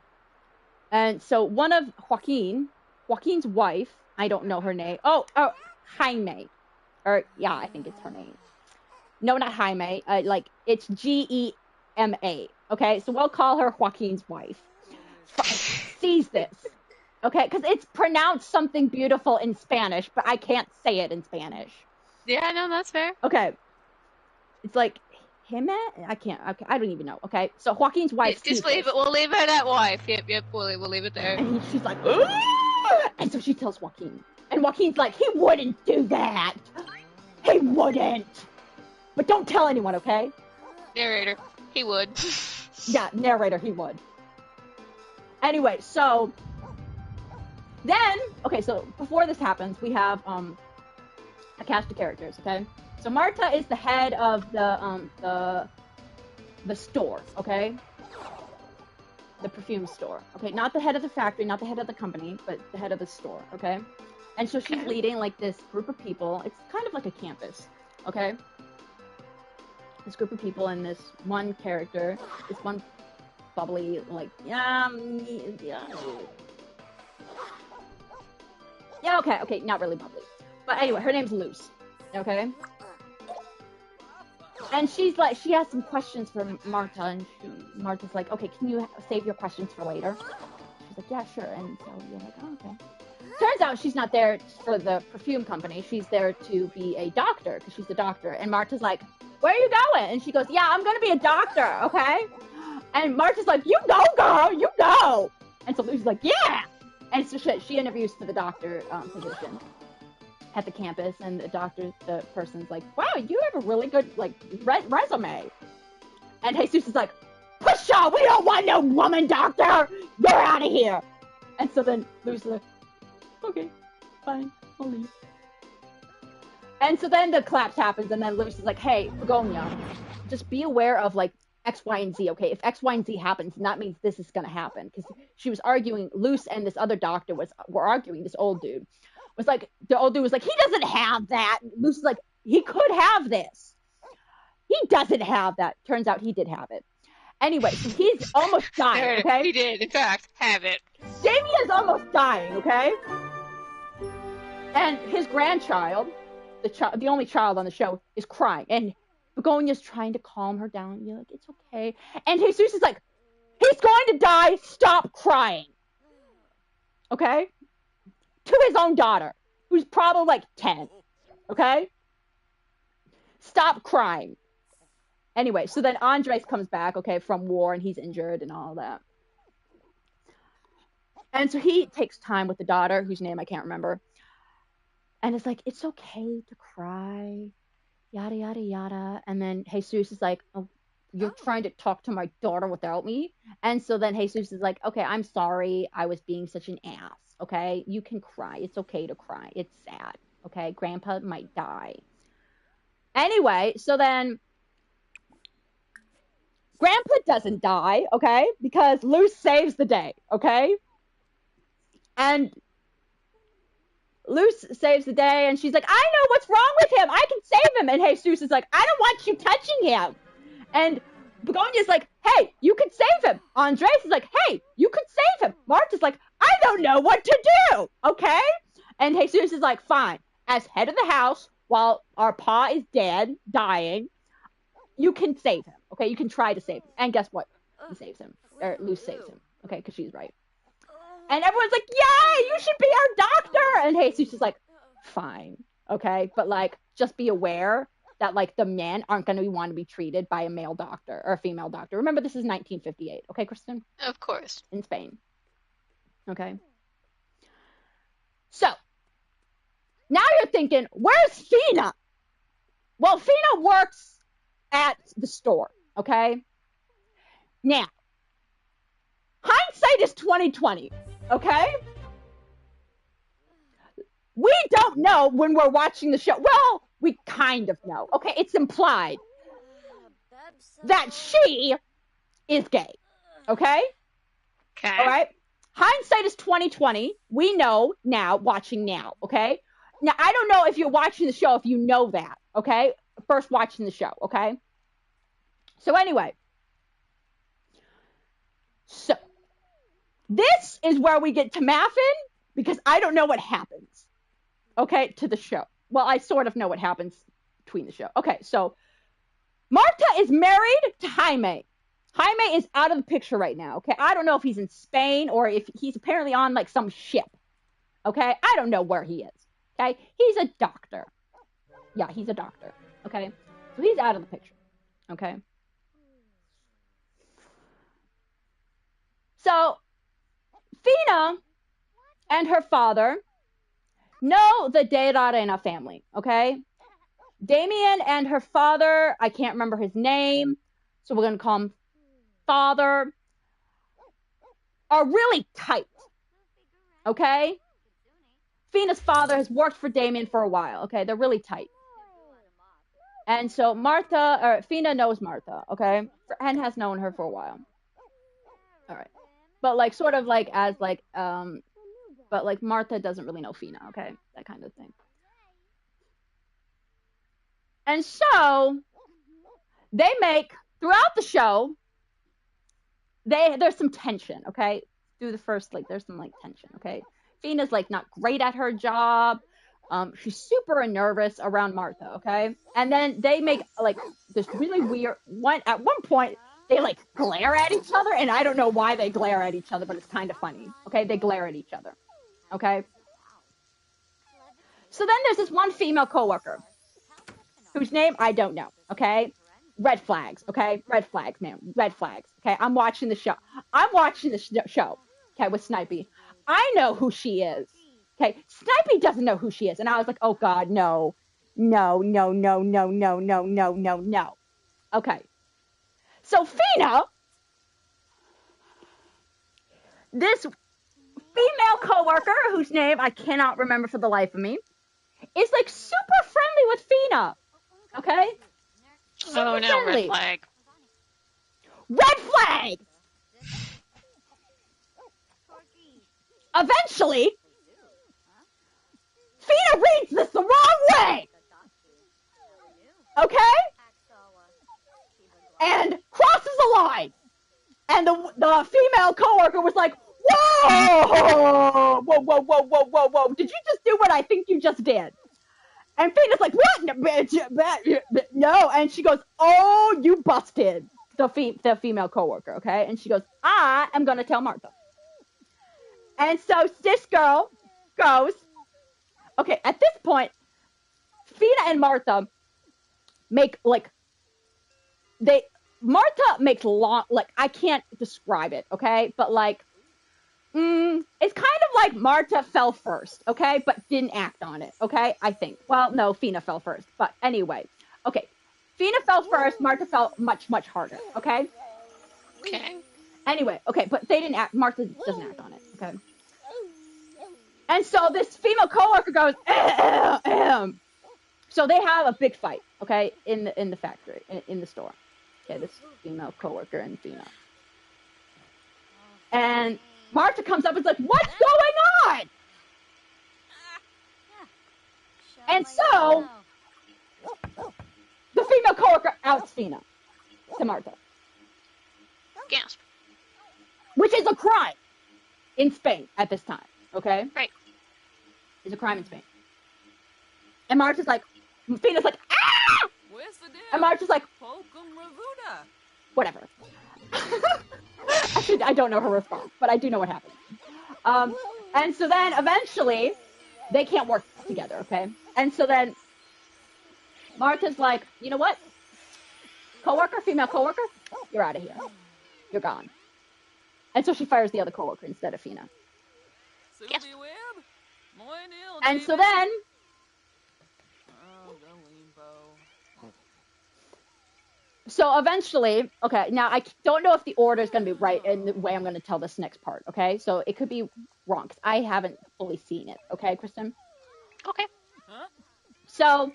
And so one of Joaquin's wife, I don't know her name. Oh, Jaime. Or, yeah, I think it's her name. No, not Jaime. It's Gema. Okay? So we'll call her Joaquin's wife. Sees this. Okay, because it's pronounced something beautiful in Spanish, but I can't say it in Spanish.
Yeah, no, that's fair.
Okay. It's like, him? I can't. Okay, I don't even know. Okay, so Joaquin's wife.
Just leave it. We'll leave it at wife. Yep. We'll leave it there.
And she's like, and so she tells Joaquin. And Joaquin's like, he wouldn't do that. He wouldn't. But don't tell anyone, okay?
Narrator, he would.
Yeah, narrator, he would. Anyway, so... Then, okay, so before this happens, we have a cast of characters, okay? So Marta is the head of the store, okay? The perfume store, okay? Not the head of the factory, not the head of the company, but the head of the store, okay? And so she's leading, like, this group of people. It's kind of like a campus, okay? This group of people and this one character, this one bubbly, like, yeah, okay, not really bubbly. But anyway, her name's Luz, okay? And she's like, she has some questions for Marta, and Marta's like, okay, can you save your questions for later? She's like, yeah, sure. And so you're like, oh, okay. Turns out she's not there for the perfume company. She's there to be a doctor, because she's a doctor. And Marta's like, where are you going? And she goes, yeah, I'm going to be a doctor, okay? And Marta's like, you know, girl, you know. And so Luz's like, yeah. And so she interviews for the doctor position at the campus, and the person's like, wow, you have a really good, like, resume. And Jesus is like, Pusha, we don't want no woman doctor! You're out of here! And so then Luz is like, okay, fine. I'll leave. And so then the collapse happens, and then Luce is like, hey, Begonia, just be aware of, like, X, Y, and Z, okay? If X, Y, and Z happens, then that means this is going to happen. Because she was arguing, Luce and this other doctor were arguing, this old dude. Was like, the old dude was like, he doesn't have that. Luce is like, he could have this. He doesn't have that. Turns out he did have it. Anyway, so he's almost dying, okay?
He did, in fact, have it.
Damien's almost dying, okay? And his grandchild, the only child on the show, is crying. And Begonia's trying to calm her down. You're like, it's okay. And Jesus is like, he's going to die. Stop crying. Okay? To his own daughter, who's probably like 10. Okay? Stop crying. Anyway, so then Andres comes back, okay, from war, and he's injured and all that. And so he takes time with the daughter, whose name I can't remember. And it's like, it's okay to cry, yada, yada, yada. And then Jesus is like, oh, you're trying to talk to my daughter without me? And so then Jesus is like, okay, I'm sorry. I was being such an ass, okay? You can cry. It's okay to cry. It's sad, okay? Grandpa might die. Anyway, so then Grandpa doesn't die, okay? Because Luce saves the day, okay? And Luce saves the day, and she's like, I know what's wrong with him. I can save him. And Jesus is like, I don't want you touching him. And Begonia's like, hey, you can save him. Andres is like, hey, you can save him. Marta's like, I don't know what to do, okay? And Jesus is like, fine. As head of the house, while our pa is dead, dying, you can save him, okay? You can try to save him. And guess what? He saves him. Or Luce saves him, okay? Because she's right. And everyone's like, yay, you should be our doctor. And Jesus is like, fine, okay? But, like, just be aware that, like, the men aren't going to want to be treated by a male doctor or a female doctor. Remember, this is 1958, okay, Kristen?
Of course.
In Spain. Okay? So, now you're thinking, where's Fina? Well, Fina works at the store, okay? Now, hindsight is 2020, okay? We don't know when we're watching the show. Well, we kind of know, okay? It's implied that she is gay, okay?
Okay.
All right? Hindsight is 2020. We know now, watching now, okay? Now, I don't know if you're watching the show, if you know that, okay? First watching the show, okay? So anyway. So, this is where we get to Maffin, because I don't know what happens, okay, to the show. Well, I sort of know what happens between the show. Okay, so, Marta is married to Jaime. Jaime is out of the picture right now, okay? I don't know if he's in Spain or if he's apparently on, like, some ship, okay? I don't know where he is, okay? He's a doctor. Yeah, he's a doctor, okay? So he's out of the picture, okay? So, Fina and her father know the De La Arena family, okay? Damien and her father, I can't remember his name, so we're going to call him Father, are really tight, okay? Fina's father has worked for Damien for a while, okay? They're really tight. And so Fina knows Marta, okay? And has known her for a while. All right. But, like, sort of, like, as, like, but, like, Marta doesn't really know Fina, okay? That kind of thing. And so, they make, throughout the show, there's some tension, okay? Through the first, like, there's some, like, tension, okay? Fina's, like, not great at her job. She's super nervous around Marta, okay? And then they make, like, this really weird, at one point, they, like, glare at each other, and I don't know why they glare at each other, but it's kind of funny, okay? They glare at each other, okay? So then there's this one female coworker, whose name I don't know, okay? Red flags, okay? Red flags, man. Red flags, okay? I'm watching the show. Okay, with Snipey. I know who she is, okay? Snipey doesn't know who she is, and I was like, oh, God, no. No, no, no, no, no, no, no, no, no. Okay. So Fina, this female coworker, whose name I cannot remember for the life of me, is like super friendly with Fina. Okay? Super
Oh no,
friendly.
red flag.
Red flag! Eventually, Fina reads this the wrong way! Okay? And crosses the line. And the female coworker was like, whoa! Whoa, whoa, whoa, whoa, whoa, whoa. Did you just do what I think you just did? And Fina's like, what? No. And she goes, oh, you busted. The female coworker, okay? And she goes, I am going to tell Martha. And so this girl goes, okay, at this point, Fina and Martha make, like, Martha makes long, like, I can't describe it, okay? But, like, it's kind of like Martha fell first, okay? But didn't act on it, okay? I think. Well, no, Fina fell first. But anyway, okay. Fina fell first, Martha fell much, much harder, okay?
Okay.
Anyway, okay, but they didn't act, Martha doesn't act on it, okay? And so this female coworker goes, So they have a big fight, okay, in the factory, in the store. Okay, this female coworker and Fina. And Martha comes up and is like, what's going on? And so the female coworker outs Fina to Martha.
Gasp.
Which is a crime in Spain at this time, okay?
Right.
It's a crime in Spain. And Martha's like, Fina's like, ah! And Martha's like, whatever. Actually, I don't know her response, but I do know what happened. And so then eventually, they can't work together, okay? And so then Martha's like, you know what? Coworker, female coworker, you're out of here. You're gone. And so she fires the other coworker instead of Fina.
Yes.
And so then so eventually, okay, now I don't know if the order is going to be right in the way I'm going to tell this next part, okay? So it could be wrong, because I haven't fully seen it, okay, Kristen?
Okay.
So,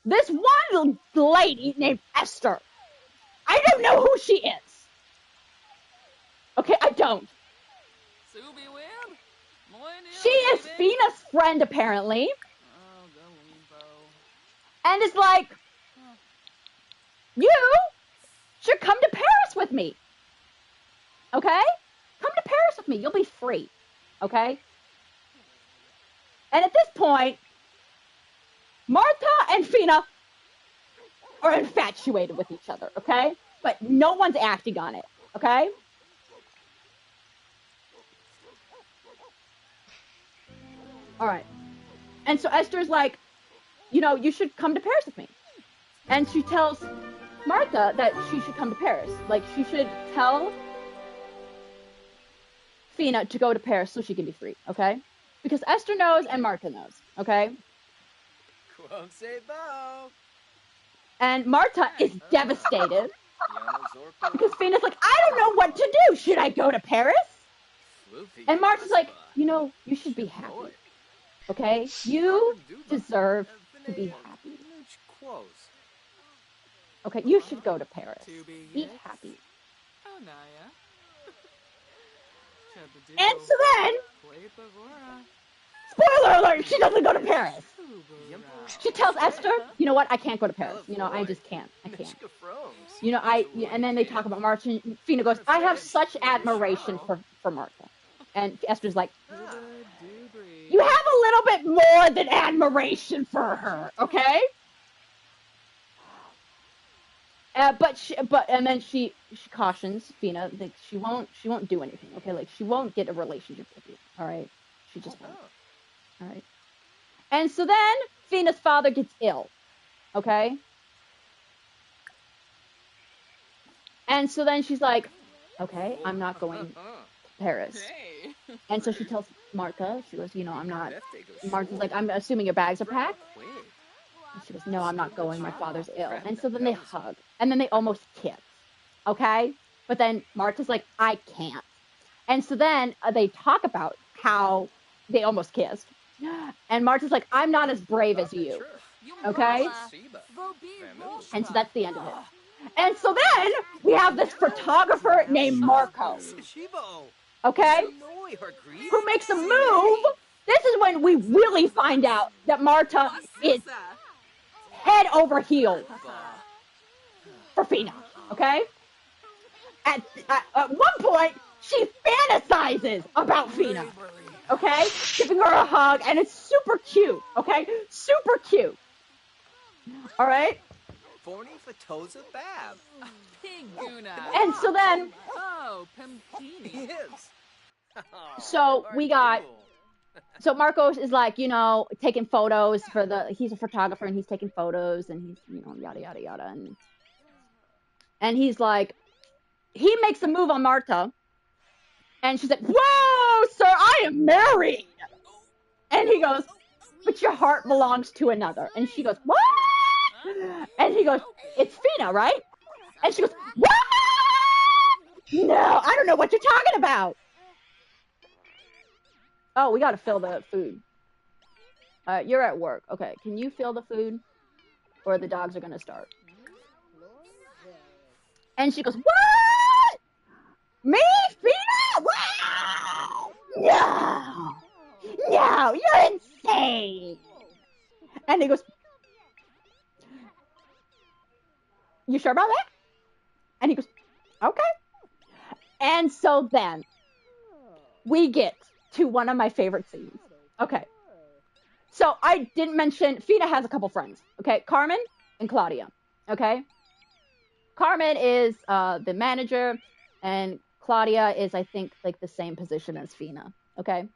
this one lady named Esther, I don't know who she is. Okay, I don't. She is Fina's friend, apparently. And is like, you should come to Paris with me. Okay? Come to Paris with me. You'll be free. Okay? And at this point, Martha and Fina are infatuated with each other. Okay? But no one's acting on it. Okay? All right. And so Esther's like, you know, you should come to Paris with me. And she tells Martha that she should come to Paris. Like, she should tell Fina to go to Paris so she can be free, okay? Because Esther knows and Martha knows, okay? And Martha is devastated because Fina's like, I don't know what to do. Should I go to Paris? And Martha's like, you know, you should be happy, okay? You deserve to be happy. Okay, you should go to Paris. Be happy. And so then, spoiler alert, she doesn't go to Paris. She tells Esther, you know what, I can't go to Paris. You know, I just can't. I can't. You know, and then they talk about Martha, and Fina goes, I have such admiration for Martha. And Esther's like, you have a little bit more than admiration for her, okay? And then she cautions Fina that she won't do anything, okay? Like, she won't get a relationship with you, all right? She just won't, all right? And so then Fina's father gets ill, okay? And so then she's like, okay, I'm not going to Paris. And so she tells Martha, she goes, you know, I'm not. Martha's like, I'm assuming your bags are packed? And she goes, no, I'm not going. My father's ill. And so then they hug. And then they almost kiss. Okay? But then Martha's like, I can't. And so then they talk about how they almost kissed. And Marta's like, I'm not as brave as you. Okay? And so that's the end of it. And so then we have this photographer named Marco. Okay? Who makes a move. This is when we really find out that Marta is head over heels for Fina. Okay? At one point, she fantasizes about Fina. Okay? Giving her a hug, and it's super cute. Okay? Super cute. All right? And so then, so we got, so Marcos is like, you know, taking photos for he's a photographer and he's taking photos and he's, you know, yada, yada, yada. And he's like, he makes a move on Marta and she's like, whoa, sir, I am married. And he goes, but your heart belongs to another. And she goes, what? And he goes, it's Fina, right? And she goes, what? No, I don't know what you're talking about. Oh, we got to fill the food. You're at work. Okay, can you fill the food? Or the dogs are going to start. And she goes, what? Me, Fina? Wow! No! No, you're insane! And he goes, you sure about that? And he goes, okay. And so then we get to one of my favorite scenes. Okay. So I didn't mention, Fina has a couple friends. Okay. Carmen and Claudia. Okay. Carmen is the manager and Claudia is, I think, like the same position as Fina. Okay.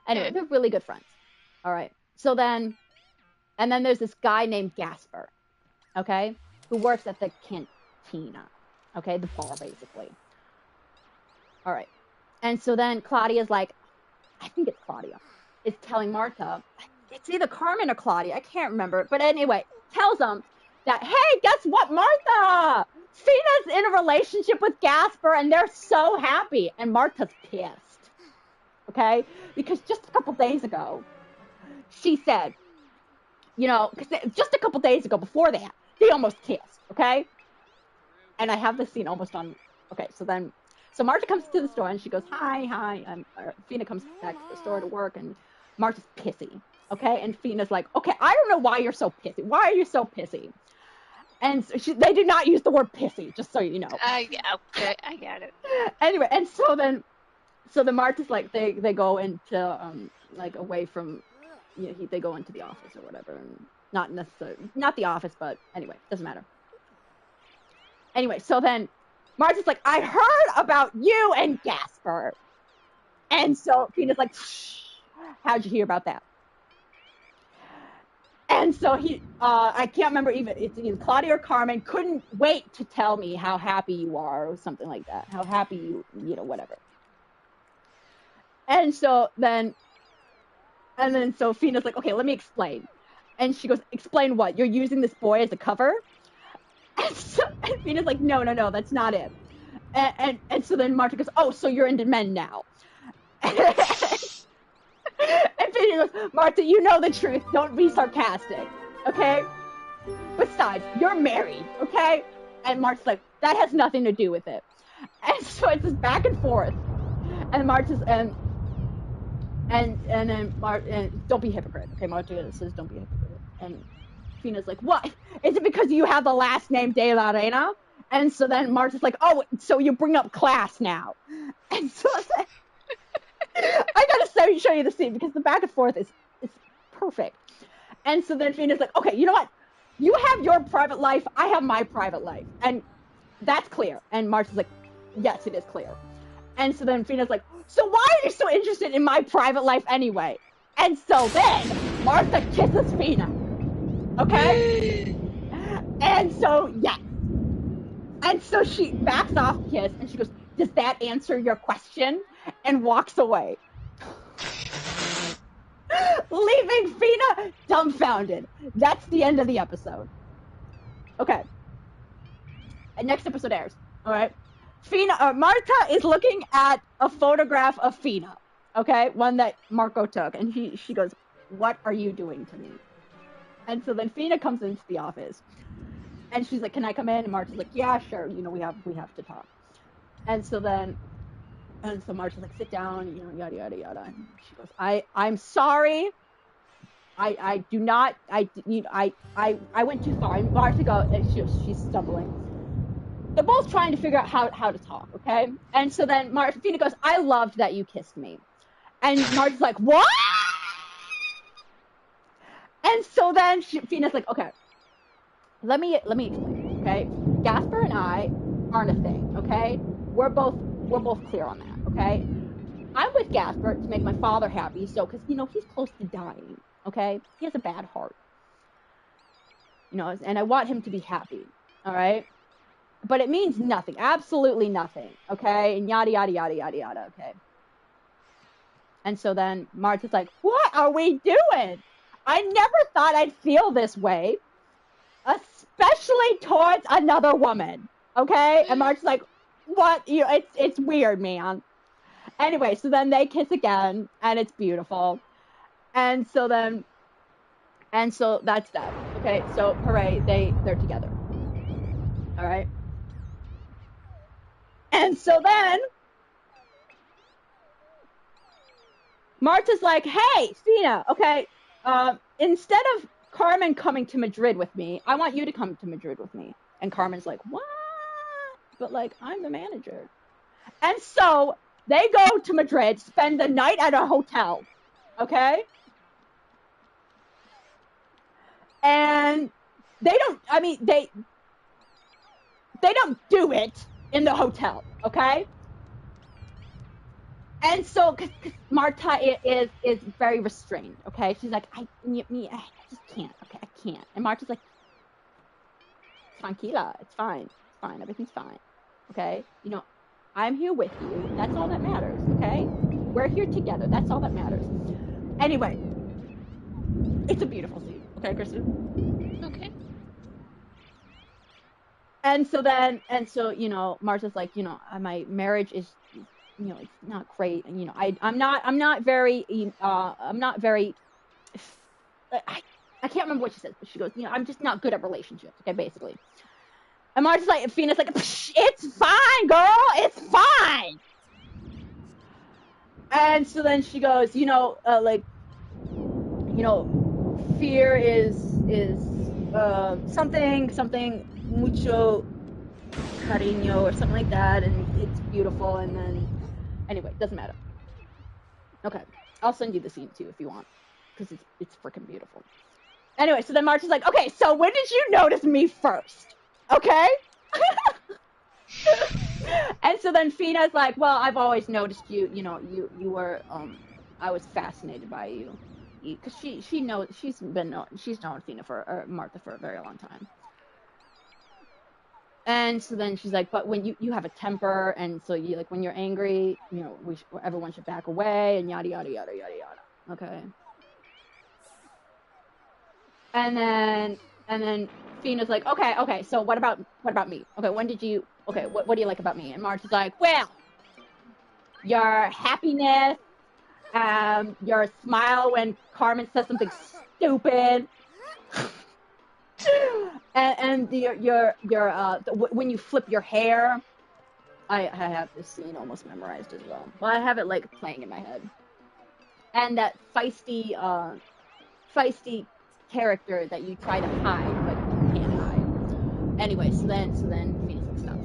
Anyway, they're really good friends. All right. So then, and then there's this guy named Gasper. Okay. Who works at the cantina. Okay. The bar, basically. All right. And so then Claudia's like, I think it's Claudia, is telling Marta, it's either Carmen or Claudia, I can't remember. But anyway, tells them that, hey, guess what, Marta? Fina's in a relationship with Gasper and they're so happy. And Marta's pissed. Okay? Because just a couple days ago, she said, you know, just a couple days ago before that, they almost kissed. Okay? And I have this scene almost on. Okay, so Marta comes to the store and she goes, hi. Fina comes back to the store to work and Marta's pissy. Okay? And Fina's like, okay, I don't know why you're so pissy. Why are you so pissy? And so they did not use the word pissy, just so you know.
Okay, I get it.
Anyway, and so then Marta's like, they go into, like, away from, you know, they go into the office or whatever. And not necessarily, not the office, but anyway, doesn't matter. Anyway, so then Marta's like, I heard about you and Gasper. And so Fina's like, shh, how'd you hear about that? And so I can't remember it's either Claudia or Carmen, couldn't wait to tell me how happy you are or something like that. How happy you know, whatever. And so then Fina's like, okay, let me explain. And she goes, explain what? You're using this boy as a cover? And Fina's like, no, that's not it. And so then Marta goes, oh, so you're into men now. And Fina goes, Marta, you know the truth. Don't be sarcastic, okay? Besides, you're married, okay? And Marta's like, that has nothing to do with it. And so it's this back and forth. And Marta's, and don't be a hypocrite, okay? Marta says, don't be a hypocrite. And Fina's like, what? Is it because you have the last name De La Reina? And so then Marta's like, oh, so you bring up class now. And so I gotta show you the scene because the back and forth is perfect. And so then Fina's like, okay, you know what? You have your private life, I have my private life. And that's clear. And Marta's like, yes, it is clear. And so then Fina's like, so why are you so interested in my private life anyway? And so then Marta kisses Fina. Okay? And so, yes. And so she backs off kiss and she goes, does that answer your question? And walks away. Leaving Fina dumbfounded. That's the end of the episode. Okay. And next episode airs. Alright? Marta is looking at a photograph of Fina, okay, one that Marco took, and she goes, "What are you doing to me?" And so then Fina comes into the office, and she's like, "Can I come in?" And Marta's like, "Yeah, sure. You know, we have to talk." And so Marta's like, "Sit down," you know, yada yada yada. And she goes, "I'm sorry. I do not. I went too far." And Marta goes, and she's stumbling. They're both trying to figure out how to talk, okay? And so then Fina goes, "I loved that you kissed me." And Marta's like, "What?" And so then Fina's like, "Okay, let me explain, okay? Gasper and I aren't a thing, okay? We're both clear on that, okay? I'm with Gasper to make my father happy, so, because, you know, he's close to dying, okay? He has a bad heart. You know, and I want him to be happy, all right? But it means nothing, absolutely nothing, okay? And yada, yada, yada, yada, yada, okay? And so then Marta's like, "What are we doing? I never thought I'd feel this way, especially towards another woman, okay?" And Marta's like, "What? You know, it's weird, man." Anyway, so then they kiss again, and it's beautiful. And so that's that. Okay, so hooray, they're together. All right. And so then Marta's like, "Hey, Fina, okay, instead of Carmen coming to Madrid with me, I want you to come to Madrid with me." And Carmen's like, "What? But, like, I'm the manager." And so they go to Madrid, spend the night at a hotel, okay? And they don't do it in the hotel, okay? And so, cause Marta is very restrained, okay? She's like, I just can't, okay? I can't. And Marta's like, "Tranquila, it's fine, everything's fine, okay? You know, I'm here with you. That's all that matters, okay? We're here together. That's all that matters." Anyway, it's a beautiful scene, okay, Kristen?
Okay.
And so, you know, Marta's like, "You know, my marriage is, you know, it's not great. And, you know, I'm not very, I can't remember what she says, but she goes, you know, I'm just not good at relationships," okay, basically. And Marta's like, Fina's like, "It's fine, girl, it's fine." And so then she goes, you know, like, you know, fear is something mucho cariño or something like that, and it's beautiful. And then, anyway, doesn't matter. Okay, I'll send you the scene too if you want, because it's freaking beautiful. Anyway, so then Marta's like, "Okay, so when did you notice me first? Okay?" And so then Fina's like, "Well, I've always noticed you. You know, you were I was fascinated by you, because she knows she's known Fina Marta for a very long time." And so then she's like, "But when you have a temper, and so you, like, when you're angry, you know, everyone should back away, and yada yada yada yada yada." Okay. And then Fina's like, okay, so what about me? Okay, what do you like about me? And Marta's like, "Well, your happiness, your smile when Carmen says something stupid, and when you flip your hair." I have this scene almost memorized as well. Well, I have it, like, playing in my head. And that feisty character that you try to hide, but you can't hide. Anyway, so then Fina's like, "Stop.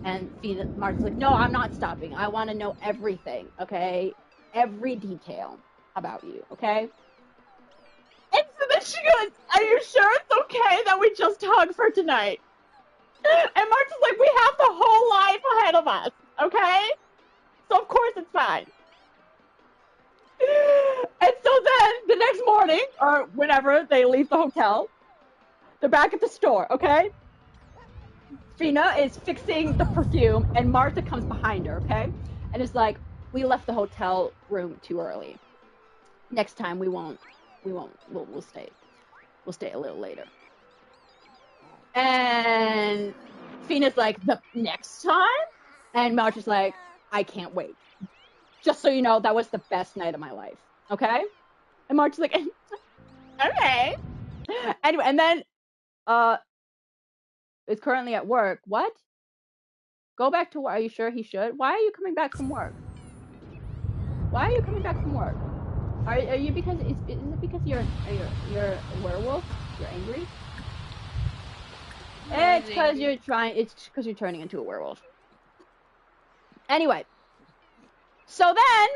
And Marta's like, "No, I'm not stopping. I want to know everything, okay? Every detail about you, okay?" And so then she goes, "Are you sure it's okay that we just hug for tonight?" And Marta's like, "We have the whole life ahead of us, okay? So of course it's fine." And so then the next morning, or whenever they leave the hotel, they're back at the store, okay? Fina is fixing the perfume, and Marta comes behind her, okay? And is like, "We left the hotel room too early. Next time we won't. We'll stay a little later." And Fina's like, the next time? And March is like, I can't wait. Just so you know, that was the best night of my life. Okay? And March is like, okay. Anyway, and then, is currently at work. What? Go back to work. Are you sure he should? Why are you coming back from work? Why are you coming back from work? Are you because is it because you're a werewolf? You're angry? It's because you're trying. It's because you're turning into a werewolf. Anyway, so then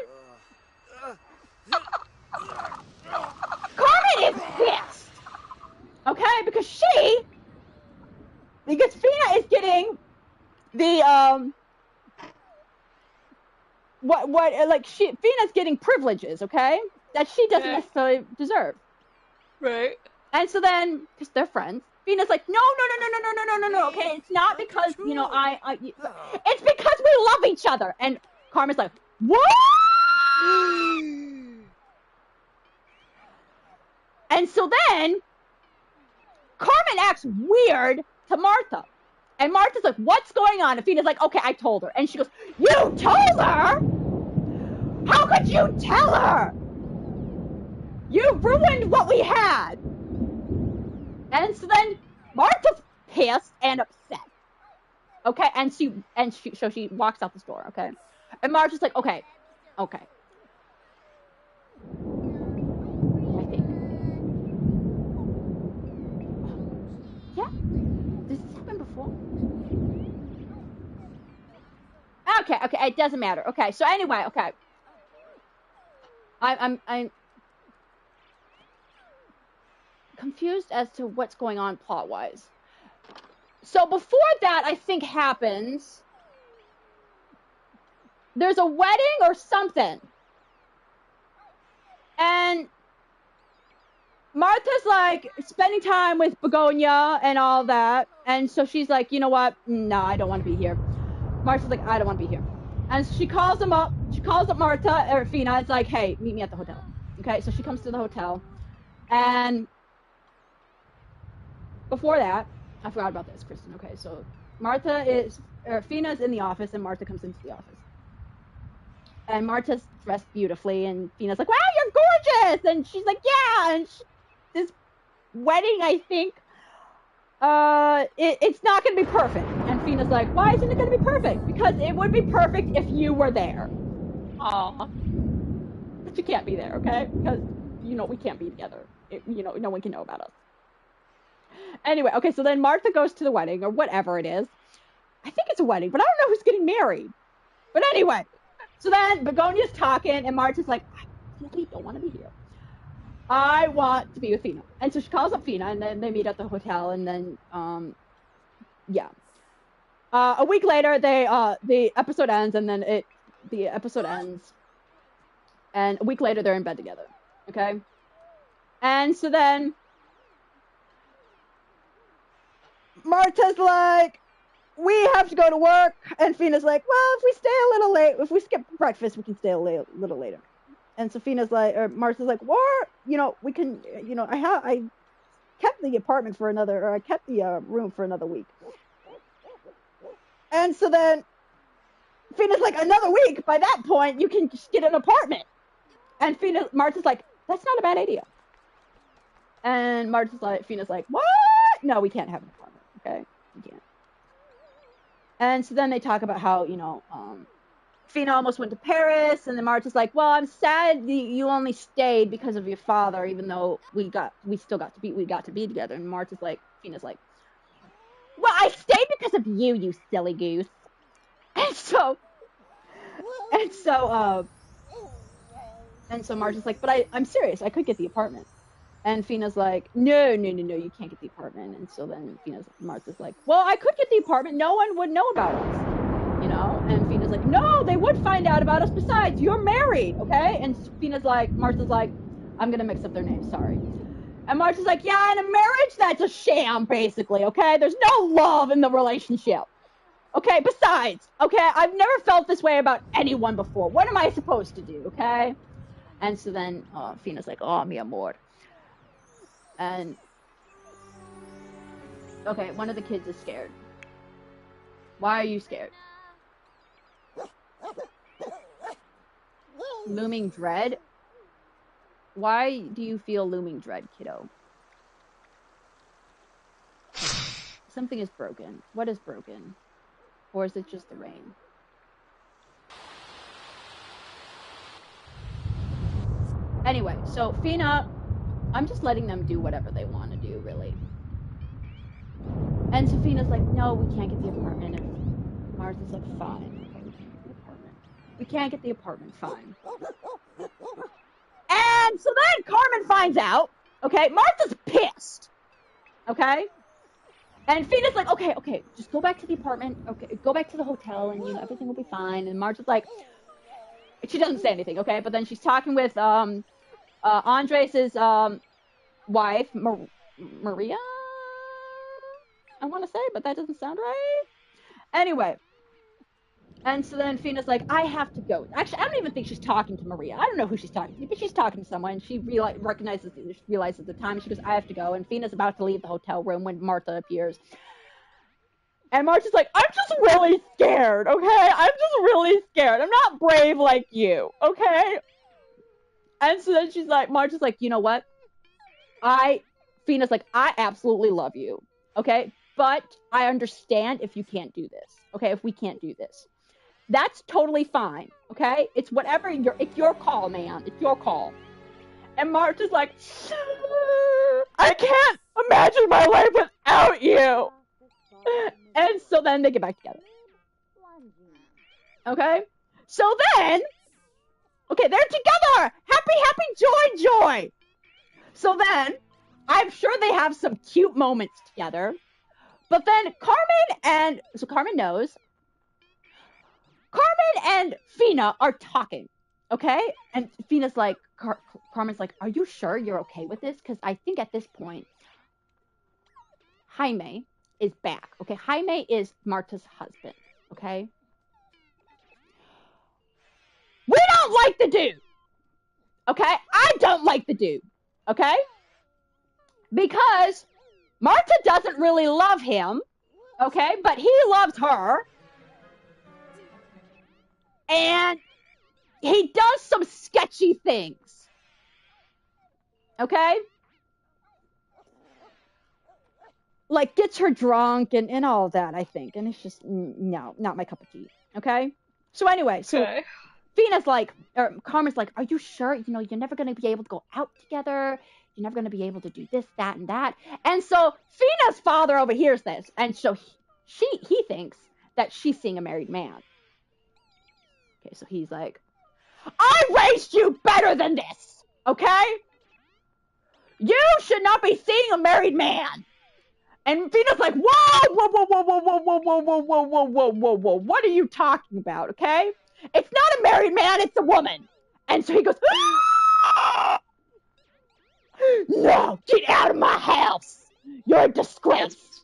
Carmen is pissed. Okay, because Fina is getting the Fina's getting privileges, okay, that she doesn't necessarily deserve.
Right.
And so then, because they're friends, Fina's like, no, okay, it's not because, you know, it's because we love each other. And Carmen's like, what? And so then, Carmen acts weird to Martha. And Martha's like, what's going on? And Fina's like, okay, I told her. And she goes, you told her? How could you tell her? You ruined what we had. And so then Martha's pissed and upset. Okay, so she walks out the store, okay? And Martha's like, okay. I think. Yeah. Does this happen before? Okay, it doesn't matter. Okay, so anyway, okay. I'm confused as to what's going on plot-wise. So before that, I think happens, there's a wedding or something. And Martha's like spending time with Begonia and all that. And so she's like, you know what? No, I don't want to be here. Martha's like, I don't want to be here. And she calls up Martha or Fina. It's like, hey, meet me at the hotel. Okay, so she comes to the hotel. And before that, I forgot about this, Kristen. Okay, so Fina's in the office and Martha comes into the office. And Martha's dressed beautifully and Fina's like, wow, you're gorgeous! And she's like, yeah! And this wedding, I think, it's not going to be perfect. And Fina's like, why isn't it going to be perfect? Because it would be perfect if you were there.
Aww.
But you can't be there, okay? Because, you know, we can't be together. No one can know about us. Anyway, okay, so then Martha goes to the wedding, or whatever it is. I think it's a wedding, but I don't know who's getting married. But anyway, so then Begonia's talking, and Martha's like, I really don't want to be here. I want to be with Fina. And so she calls up Fina, and then they meet at the hotel, and then, yeah. A week later, the episode ends, and then the episode ends. And a week later, they're in bed together, okay? And so then Martha's like, we have to go to work. And Fina's like, well, if we stay a little late, if we skip breakfast, we can stay a little later. And so Fina's like, or Martha's like, what? You know, we can, you know, I kept the apartment for another, or I kept the room for another week. And so then Fina's like, another week? By that point, you can just get an apartment. And Martha's like, that's not a bad idea. And Fina's like, what? No, we can't have an apartment, okay? We can't. And so then they talk about how, you know, Fina almost went to Paris, and then Martha's like, well, I'm sad you only stayed because of your father, even though we got to be together. And Fina's like, well, I stayed because of you, you silly goose. And so Martha's like, but I'm serious, I could get the apartment. And Fina's like, no, you can't get the apartment. And so then Martha's like, well, I could get the apartment. No one would know about us, you know? And Fina's like, no, they would find out about us. Besides, you're married, okay? And Martha's like, I'm going to mix up their names, sorry. And Martha's like, yeah, in a marriage, that's a sham, basically, okay? There's no love in the relationship. Okay, besides, okay, I've never felt this way about anyone before. What am I supposed to do, okay? And so then Fina's like, oh, mi amor. And, okay, one of the kids is scared. Why are you scared? Looming dread? Why do you feel looming dread, kiddo? Something is broken. What is broken? Or is it just the rain? Anyway, so Fina, I'm just letting them do whatever they want to do, really. And so Fina's like, no, we can't get the apartment. And Mars is like, fine. We can't get the apartment, fine. And so then Carmen finds out, okay, Martha's pissed, okay? And Fina's like, okay, just go back to the apartment, okay, go back to the hotel, and, you know, everything will be fine. And Martha's like, she doesn't say anything, okay? But then she's talking with, Andres' wife, Maria, I want to say, but that doesn't sound right. Anyway. And so then Fina's like, I have to go. Actually, I don't even think she's talking to Maria. I don't know who she's talking to, but she's talking to someone. She realizes the time. She goes, I have to go. And Fina's about to leave the hotel room when Martha appears. And Martha's like, I'm just really scared, okay? I'm just really scared. I'm not brave like you, okay? And so then she's like, Martha's like, you know what? Fina's like, I absolutely love you, okay? But I understand if you can't do this, okay? If we can't do this. That's totally fine, okay? It's whatever it's your call, man. It's your call. And Martha's like, I can't imagine my life without you. And so then they get back together. Okay? So then, okay, they're together! Happy, joy! So then, I'm sure they have some cute moments together. But then Carmen knows, Carmen and Fina are talking, okay? And Fina's like, Carmen's like, are you sure you're okay with this? Because I think at this point, Jaime is back, okay? Jaime is Marta's husband, okay? We don't like the dude, okay? I don't like the dude, okay? Because Marta doesn't really love him, okay? But he loves her. And he does some sketchy things. Okay? Like, gets her drunk and all that, I think. And it's just, no, not my cup of tea. Okay? So anyway, Fina's like, or Carmen's like, are you sure? You know, you're never going to be able to go out together. You're never going to be able to do this, that, and that. And so Fina's father overhears this. And so he thinks that she's seeing a married man. Okay, so he's like, I raised you better than this, okay? You should not be seeing a married man. And Fina's like, whoa, what are you talking about, okay? It's not a married man, it's a woman. And so he goes, ah! No, get out of my house. You're a disgrace.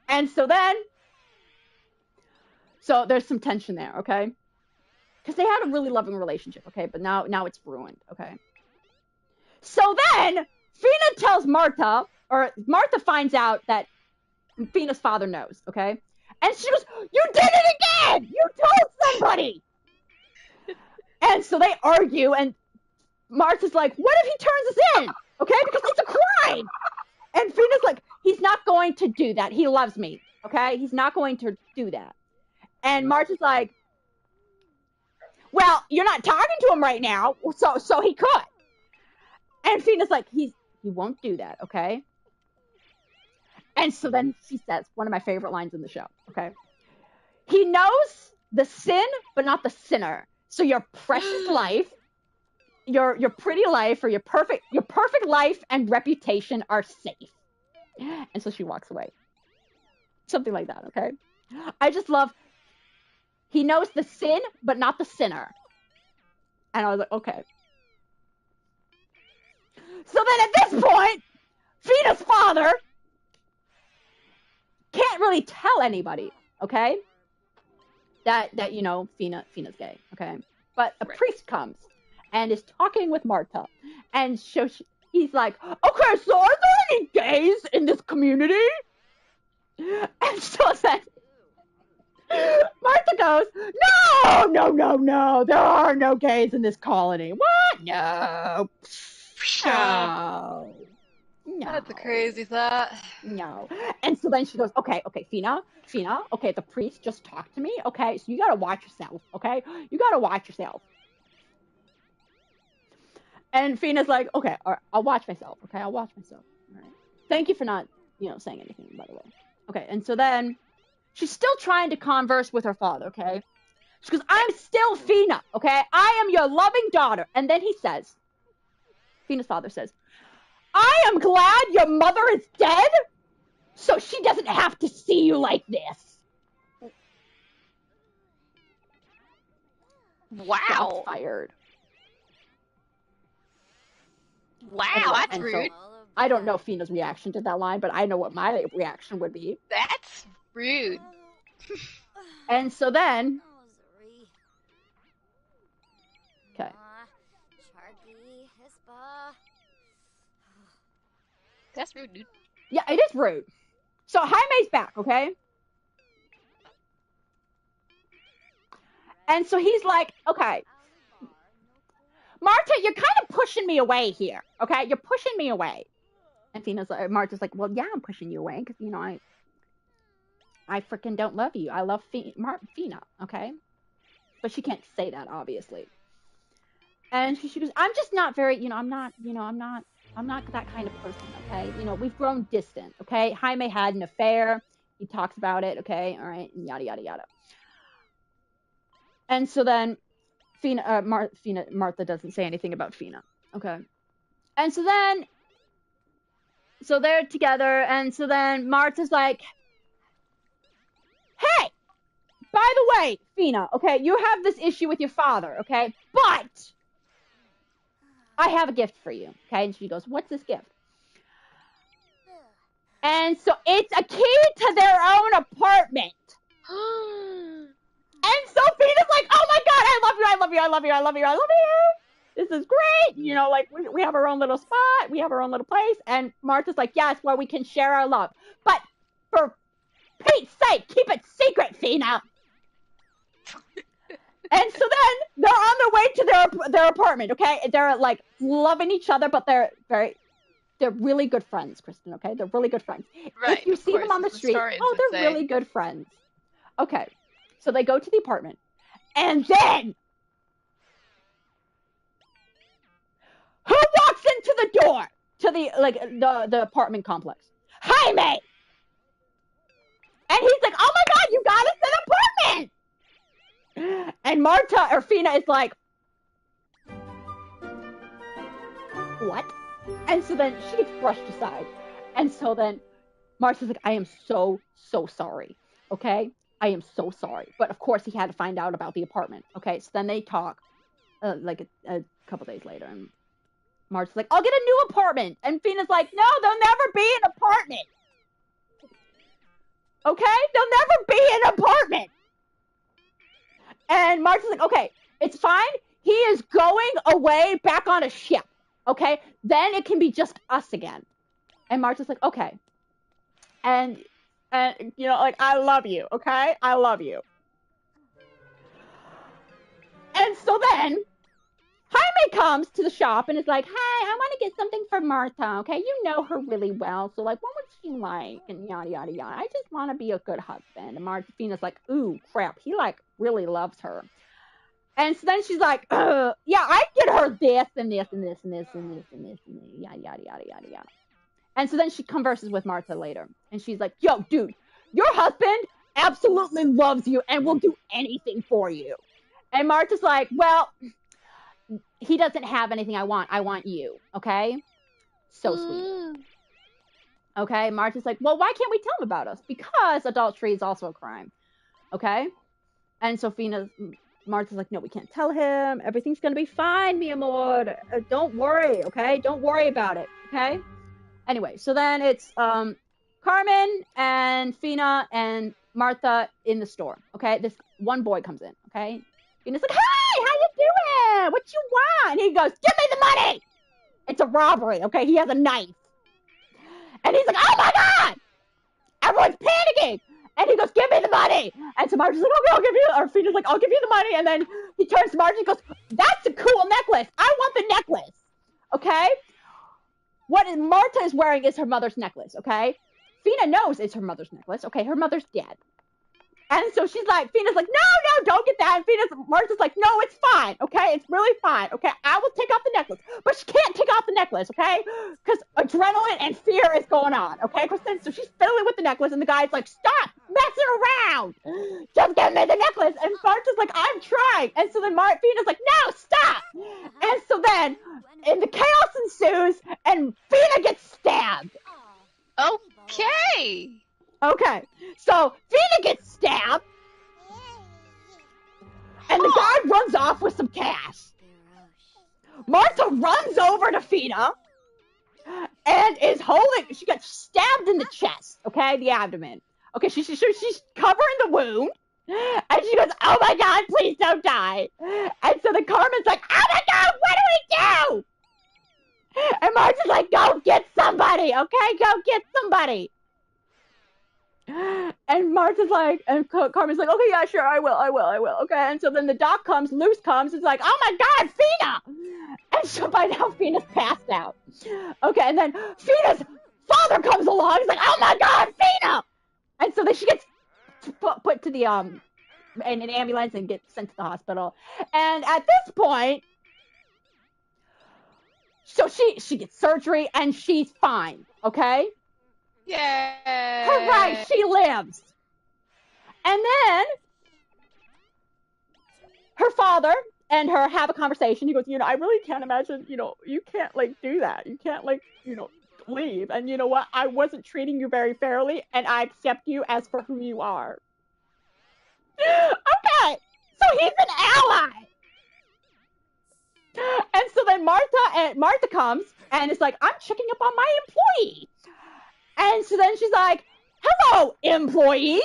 And so then, so there's some tension there, okay? Because they had a really loving relationship, okay? But now it's ruined, okay? So then, Fina tells Marta, or Marta finds out that Fina's father knows, okay? And she goes, you did it again! You told somebody! And so they argue, and Marta's like, what if he turns us in? Okay? Because it's a crime! And Fina's like, he's not going to do that. He loves me, okay? He's not going to do that. And Marta's like, well, you're not talking to him right now, so he could. And Fina's like, he won't do that, okay? And so then she says, one of my favorite lines in the show, okay? He knows the sin, but not the sinner. So your precious life, your pretty life, or your perfect life and reputation are safe. And so she walks away. Something like that, okay? I just love, he knows the sin, but not the sinner. And I was like, okay. So then at this point, Fina's father can't really tell anybody, okay? That you know, Fina's gay, okay? But a priest comes and is talking with Marta. And so he's like, okay, so are there any gays in this community? And so then Martha goes, no, no, no, no, there are no gays in this colony. What? No. No. No.
That's a crazy thought.
No. And so then she goes, okay, Fina, okay, the priest just talked to me, okay, so you gotta watch yourself, okay? You gotta watch yourself. And Fina's like, okay, all right, I'll watch myself, okay? I'll watch myself. All right. Thank you for not, saying anything, by the way. Okay, and so then she's still trying to converse with her father, okay? She goes, I'm still Fina, okay? I am your loving daughter. And then he says, Fina's father says, I am glad your mother is dead, so she doesn't have to see you like this.
Wow.
Shots fired.
Wow,
Anyway,
that's rude.
So, I don't know Fina's reaction to that line, but I know what my reaction would be.
That's rude.
And so then... Okay.
That's rude, dude.
Yeah, it is rude. So Jaime's back, okay? And so he's like, okay, Marta, you're kind of pushing me away here, okay? You're pushing me away. And Marta's like, well, yeah, I'm pushing you away because, I freaking don't love you. I love Fina, okay? But she can't say that, obviously. And she goes, I'm just not very, I'm not that kind of person, okay? We've grown distant, okay? Jaime had an affair. He talks about it, okay? All right, and yada, yada, yada. And so then Martha doesn't say anything about Fina, okay? And so then, so they're together, and so then Martha's like, hey, by the way, Fina, okay, you have this issue with your father, okay? But I have a gift for you, okay? And she goes, what's this gift? And so it's a key to their own apartment. And so Fina's like, oh my God, I love you, I love you, I love you, I love you, I love you. This is great. Like we have our own little spot. We have our own little place. And Martha's like, yes, where we can share our love. But for Pete's sake, keep it secret, Fina. And so then they're on their way to their apartment, okay? They're like loving each other, but they're really good friends, Kristen, okay? They're really good friends.
Right,
if you see them on the street, they're really good friends. Okay, so they go to the apartment, and then who walks into the door to the apartment complex? Jaime! And he's like, oh my God, you got us an apartment! And Marta or Fina is like, what? And so then she gets brushed aside. And so then Marta's like, I am so sorry. Okay? I am so sorry. But of course he had to find out about the apartment. Okay? So then they talk like a couple days later. And Marta's like, I'll get a new apartment. And Fina's like, no, there'll never be an apartment. Okay? There'll never be an apartment. And Marta's like, okay, it's fine. He is going away back on a ship. Okay? Then it can be just us again. And Marta's like, okay. And like, I love you, okay? I love you. And so then Jaime comes to the shop and is like, hey, I want to get something for Martha, okay? You know her really well, so, like, what would she like? And yada, yada, yada. I just want to be a good husband. And Fina's like, ooh, crap. He, like, really loves her. And so then she's like, yeah, I get her this and this and this and this and this and this and this, yada, yada, yada, yada, yada. And so then she converses with Martha later. And she's like, yo, dude, your husband absolutely loves you and will do anything for you. And Martha's like, well, he doesn't have anything I want. I want you, okay? So sweet. Okay, Martha's like, well, why can't we tell him about us? Because adultery is also a crime, okay? And so Martha's like, no, we can't tell him. Everything's going to be fine, mi amor. Don't worry, okay? Don't worry about it, okay? Anyway, so then it's Carmen and Fina and Martha in the store, okay? This one boy comes in, okay? Fina's like, hey, how you doing? What you want? And he goes, give me the money! It's a robbery, okay? He has a knife. And he's like, oh my God! A everyone's panicking. And he goes, give me the money. And so Marge's like, okay, I'll give you, or Fina's like, I'll give you the money. And then he turns to Marge and goes, that's a cool necklace. I want the necklace. Okay? What Marta is wearing is her mother's necklace, okay? Fina knows it's her mother's necklace, okay? Her mother's dead. And so she's like, Fina's like, no, don't get that. And Marta's like, no, it's fine, okay? It's really fine, okay? I will take off the necklace. But she can't take off the necklace, okay? Because adrenaline and fear is going on, okay? So she's fiddling with the necklace, and the guy's like, stop messing around. Just give me the necklace. And Marta's like, I'm trying. And so then Fina's like, no, stop. And so then, and the chaos ensues, and Fina gets stabbed.
Okay.
Okay, so Fina gets stabbed, and the guy runs off with some cash. Marta runs over to Fina, and is holding, she got stabbed in the chest, okay, the abdomen. Okay, she's covering the wound, and she goes, oh my God, please don't die. And so the Carmen's like, oh my God, what do we do? And Marta's like, go get somebody, okay, go get somebody. And Marta's like, and Carmen's like, okay, yeah, sure, I will, okay. And so then the doc comes, Luce comes, it's like, oh my God, Fina! And so by now, Fina's passed out. Okay, and then Fina's father comes along, he's like, oh my God, Fina! And so then she gets put to the, in an ambulance and gets sent to the hospital. And at this point, so she gets surgery and she's fine, okay?
Yay!
Hooray, she lives. And then her father and her have a conversation. He goes, I really can't imagine, you can't, like, do that. You can't, like, leave. And you know what? I wasn't treating you very fairly, and I accept you as for who you are. Okay, so he's an ally. And so then Marta comes, and it's like, I'm checking up on my employee. And so then she's like, hello, employee.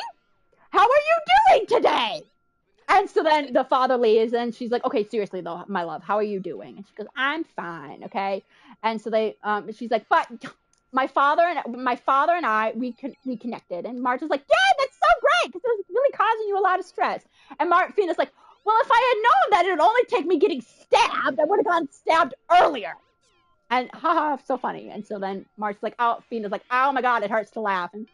How are you doing today? And so then the father leaves, and she's like, okay, seriously though, my love, how are you doing? And she goes, I'm fine, okay. And so she's like, but my father and I, we connected. And Marta's like, yeah, that's so great, because it was really causing you a lot of stress. And Fina's like, well, if I had known that it would only take me getting stabbed, I would have gotten stabbed earlier. And haha, so funny. And so then Marta's like, Fina's like, oh my God, it hurts to laugh. And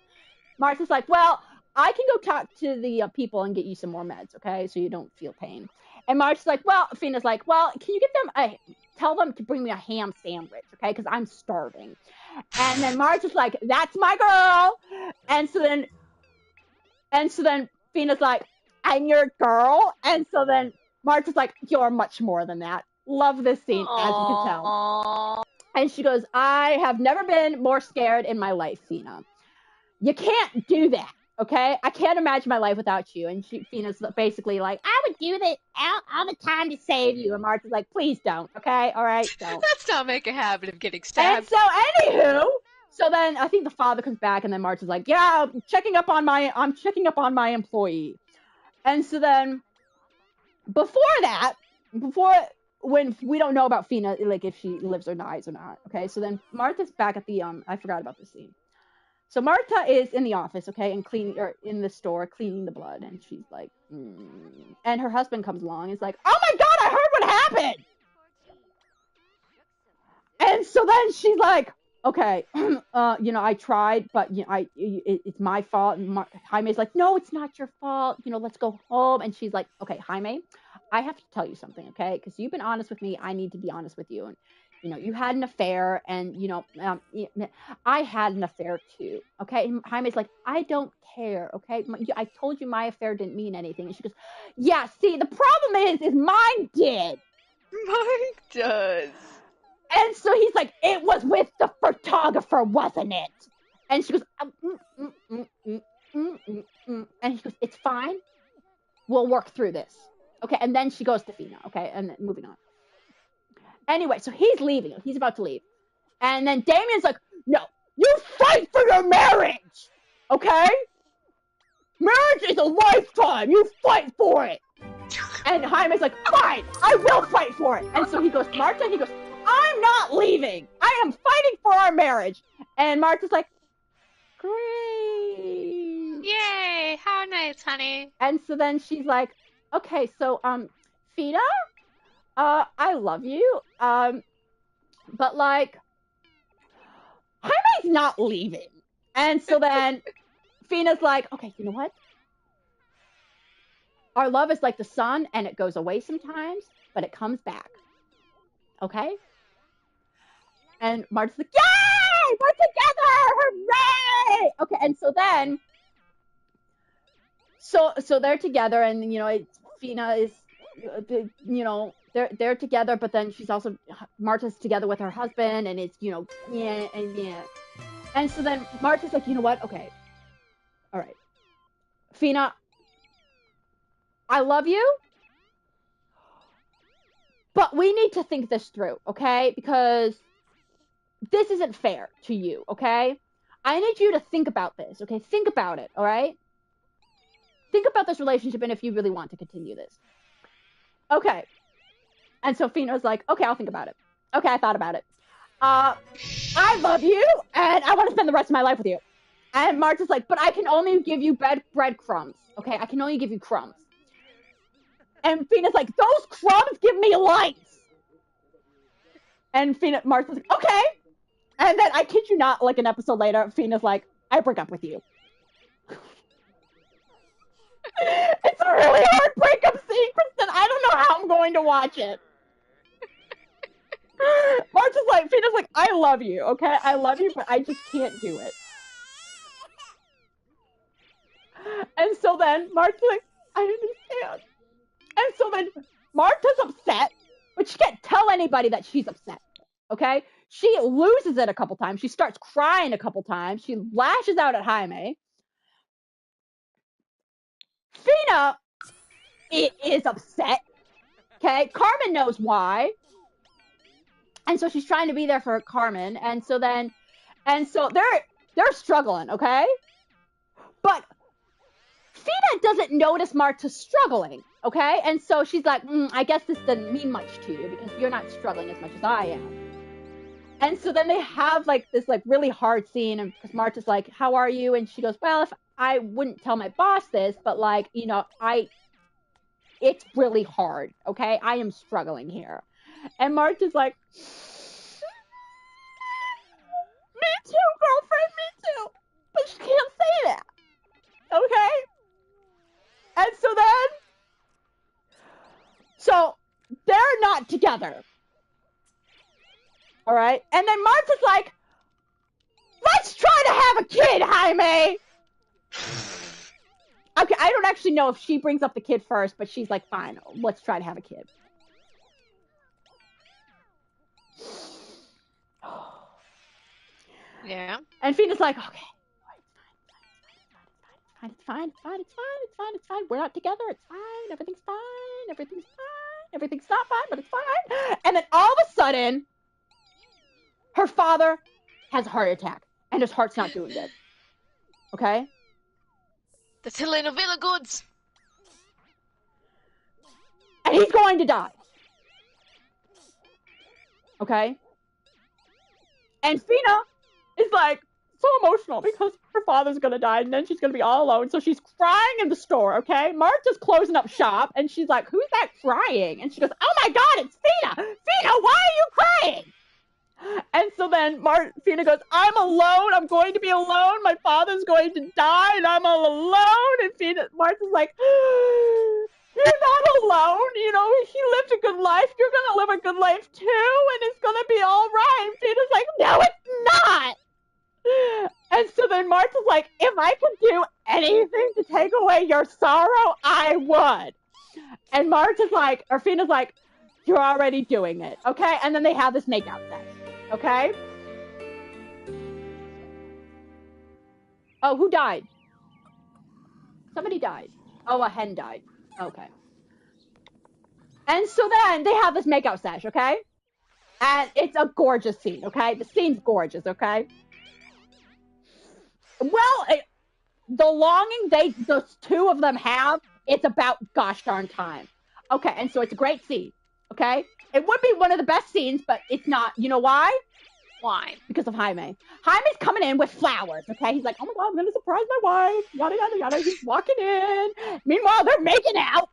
Marta's like, well, I can go talk to the people and get you some more meds, okay? So you don't feel pain. And Marta's like, Fina's like, well, can you get them, tell them to bring me a ham sandwich, okay? Because I'm starving. And then Marta's like, that's my girl. And so then Fina's like, I'm your girl. And so then Marta's like, you're much more than that. Love this scene, as you can tell. And she goes, I have never been more scared in my life, Fina. You can't do that, okay? I can't imagine my life without you. And Fina's basically like, I would do that all the time to save you. And Marta's like, please don't, okay? All right, don't.
Let's not make a habit of getting stabbed.
And so, anywho, so then I think the father comes back, and then Marta's like, yeah, I'm checking up on my employee. And so then, when we don't know about Fina, like if she lives or dies or not, okay? So then Marta's back at the, I forgot about this scene. So Marta is in the office, okay, and in the store, cleaning the blood, and she's like, and her husband comes along and is like, oh my God, I heard what happened! And so then she's like, okay, I tried, but, it's my fault. And Jaime's like, no, it's not your fault. Let's go home. And she's like, okay, Jaime, I have to tell you something, okay? Because you've been honest with me. I need to be honest with you. And, you had an affair, and, I had an affair too, okay? And Jaime's like, I don't care, okay? I told you my affair didn't mean anything. And she goes, yeah, see, the problem is mine did.
Mine does.
And so he's like, it was with the photographer, wasn't it? And she goes, and he goes, it's fine. We'll work through this. Okay, and then she goes to Fina, okay, and then moving on. Anyway, so he's leaving. He's about to leave. And then Damien's like, no, you fight for your marriage, okay? Marriage is a lifetime. You fight for it. And Jaime's like, fine, I will fight for it. And so he goes to Marta, and he goes, I'm not leaving. I am fighting for our marriage. And Marta's like, great.
Yay! How nice, honey.
And so then she's like, okay, so Fina, I love you, but like, Jaime's not leaving. And so then Fina's like, okay, you know what? Our love is like the sun, and it goes away sometimes, but it comes back. Okay? And Marta's like, yay! We're together! Hooray! Okay, and so then, so they're together, and you know, Fina is, you know, they're together, but then she's also, Marta's together with her husband, and it's, you know, yeah, and yeah. And so then Marta's like, you know what? Okay. All right. Fina, I love you, but we need to think this through, okay? Because this isn't fair to you, okay? I need you to think about this, okay? Think about it, all right? Think about this relationship and if you really want to continue this. Okay. And so Fina's like, okay, I'll think about it. Okay, I thought about it. I love you, and I want to spend the rest of my life with you. And Marta's like, but I can only give you breadcrumbs, okay? I can only give you crumbs. And Fina's like, those crumbs give me life. And Marta's like, okay. And then, I kid you not, like an episode later, Fina's like, I break up with you. It's a really hard breakup scene, Kristen. I don't know how I'm going to watch it. Marta's like, Fina's like, I love you, okay? I love you, but I just can't do it. And so then Marta's like, I understand. And so then Marta's upset, but she can't tell anybody that she's upset, okay? She loses it a couple times. She starts crying a couple times. She lashes out at Jaime. Fina is upset, okay? Carmen knows why. And so she's trying to be there for Carmen. And so they're struggling, okay? But Fina doesn't notice Marta's struggling, okay? And so she's like, I guess this doesn't mean much to you because you're not struggling as much as I am. And so then they have like this like really hard scene, and because Marta's like, how are you? And she goes, well, if I wouldn't tell my boss this, but like, you know, it's really hard, okay? I am struggling here. And Marta's like, me too, girlfriend, me too. But she can't say that, okay? And so they're not together. All right? And then Marta's like, let's try to have a kid, Jaime. Okay, I don't actually know if she brings up the kid first, but she's like, fine, let's try to have a kid.
Yeah.
And Fina's like, okay, it's fine. We're not together. It's fine. Everything's fine. Everything's not fine, but it's fine. And then all of a sudden, her father has a heart attack, and his heart's not doing good. Okay?
The telenovela goods.
And he's going to die. Okay? And Fina is like so emotional because her father's gonna die and then she's gonna be all alone. So she's crying in the store, okay? Marta's closing up shop and she's like, who's that crying? And she goes, oh my god, it's Fina! Fina, why are you crying? And so then Fina goes, I'm alone, I'm going to be alone, my father's going to die and I'm all alone. And Marta's like, you're not alone, you know, he lived a good life, you're gonna live a good life too, and it's gonna be alright. Fina's like, no it's not! And so then Marta's like, if I could do anything to take away your sorrow, I would. And Fina's like, you're already doing it, okay? And then they have this makeout sex, okay? Oh, who died? Somebody died. Oh, a hen died. Okay. And so then they have this makeout sesh, okay? And it's a gorgeous scene, okay? The scene's gorgeous, okay? Well, the longing the two of them have, it's about gosh darn time. Okay, and so it's a great scene, okay? It would be one of the best scenes, but it's not. You know why?
Why?
Because of Jaime. Jaime's coming in with flowers, okay? He's like, oh my God, I'm going to surprise my wife. Yada, yada, yada. He's walking in. Meanwhile, they're making out.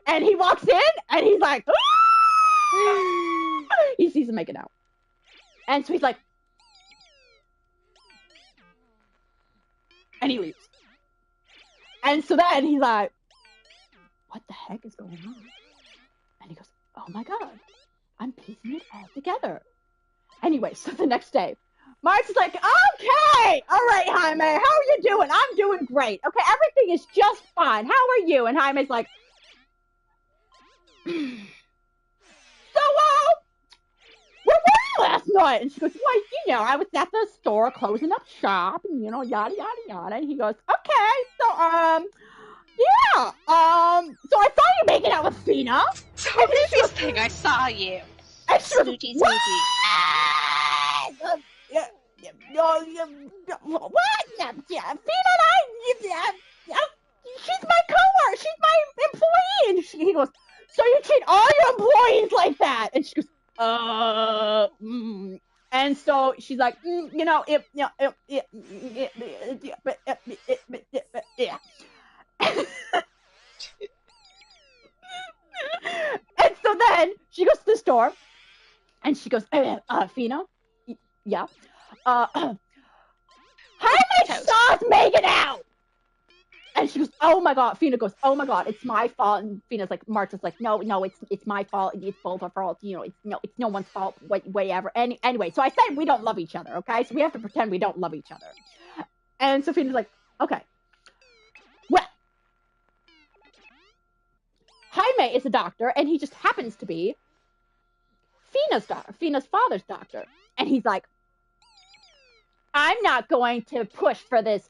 And he walks in, and he's like, he sees them making out. And so he's like, and he leaves. And so then he's like, what the heck is going on? And he goes, oh my God, I'm piecing it all together. Anyway, so the next day, Mark's like, okay, all right, Jaime, how are you doing? I'm doing great. Okay, everything is just fine. How are you? And Jaime's like, so, where were you last night? And she goes, well, you know, I was at the store closing up shop and, you know, yada, yada, yada. And he goes, okay, so, yeah, so I saw you making out with Fina.
So this thing, I saw you.
And she goes,
Snooty,
what? What? Fina and I, she's my coworker, she's my employee. And he goes, so you treat all your employees like that? And she goes, And so she's like, you know, yeah. And so then she goes to the store, and she goes, Fina, yeah, Jaime saw us making out. And she goes, oh my God. Fina goes, oh my God, it's my fault. And Fina's like, Marta's like, no, it's my fault. It's both our fault. You know, it's no one's fault. Whatever. Anyway, so I said we don't love each other. Okay, so we have to pretend we don't love each other. And so Fina's like, okay, well, Jaime is a doctor, and he just happens to be Fina's father's doctor. And he's like, I'm not going to push for this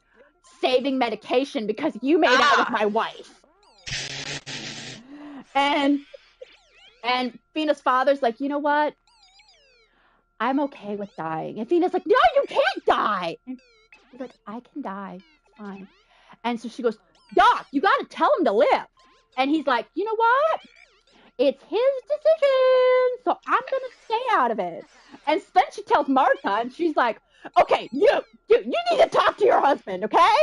saving medication because you made out with my wife. And Fina's father's like, you know what? I'm okay with dying. And Fina's like, no, you can't die. And he's like, I can die. It's fine. And so she goes, Doc, you got to tell him to live. And he's like, you know what? It's his decision, so I'm going to stay out of it. And then she tells Marta, and she's like, okay, you need to talk to your husband, okay?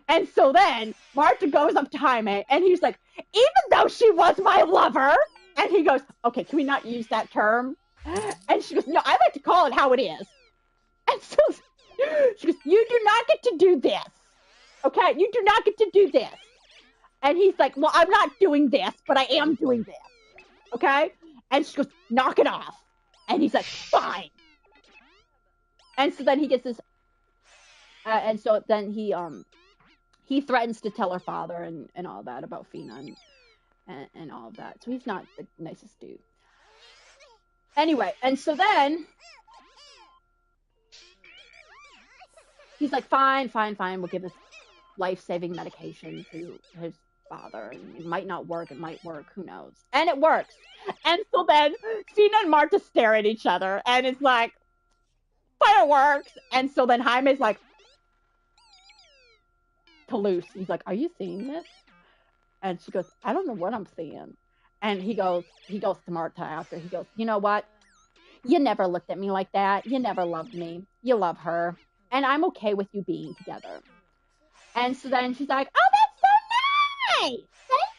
And so then Marta goes up to Jaime, and he's like, even though she was my lover, and he goes, okay, can we not use that term? And she goes, no, I like to call it how it is. And so she goes, you do not get to do this, okay? You do not get to do this. And he's like, well, I'm not doing this, but I am doing this, okay? And she goes, knock it off. And he's like, fine. And so then he gets this, and so then he threatens to tell her father and all that about Fina and all of that. So he's not the nicest dude. Anyway, and so then he's like, fine, we'll give this life-saving medication to his father, and it might not work, it might work, who knows? And it works. And so then Fina and Marta stare at each other, and it's like, fireworks. And so then Jaime's like, Toulouse, he's like, are you seeing this? And she goes, I don't know what I'm seeing. And he goes to Marta after, he goes, you know what? You never looked at me like that. You never loved me. You love her. And I'm okay with you being together. And so then she's like, oh, that's so nice. Thank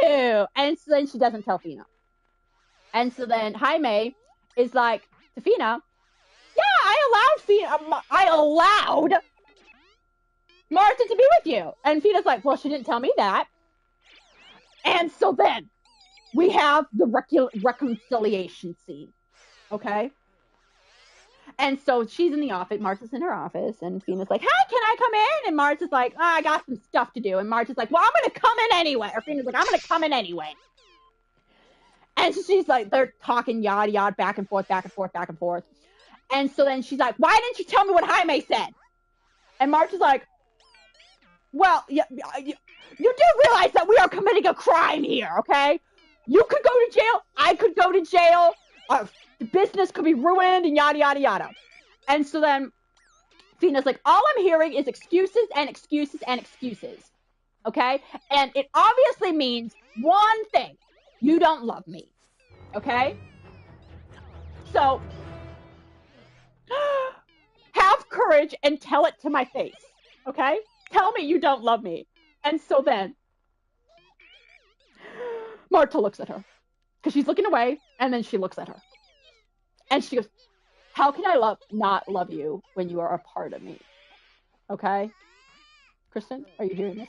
you. And so then she doesn't tell Fina. And so then Jaime is like to Fina, yeah, I allowed Marta to be with you. And Fina's like, well, she didn't tell me that. And so then we have the reconciliation scene. Okay? And so she's in the office, Marta's in her office, and Fina's like, hey, can I come in? And Marta's like, oh, I got some stuff to do. And Marta's like, well, I'm going to come in anyway. Or Fina's like, I'm going to come in anyway. And she's like, they're talking yada yada, back and forth. And so then she's like, why didn't you tell me what Jaime said? And Marta's like, well, you do realize that we are committing a crime here, okay? You could go to jail. I could go to jail. The business could be ruined and yada, yada, yada. And so then Fina's like, all I'm hearing is excuses and excuses and excuses, okay? And it obviously means one thing. You don't love me, okay? So courage and tell it to my face. Okay? Tell me you don't love me. And so then Marta looks at her because she's looking away, and then she looks at her. And she goes, how can I not love you when you are a part of me? Okay? Kristen, are you hearing this?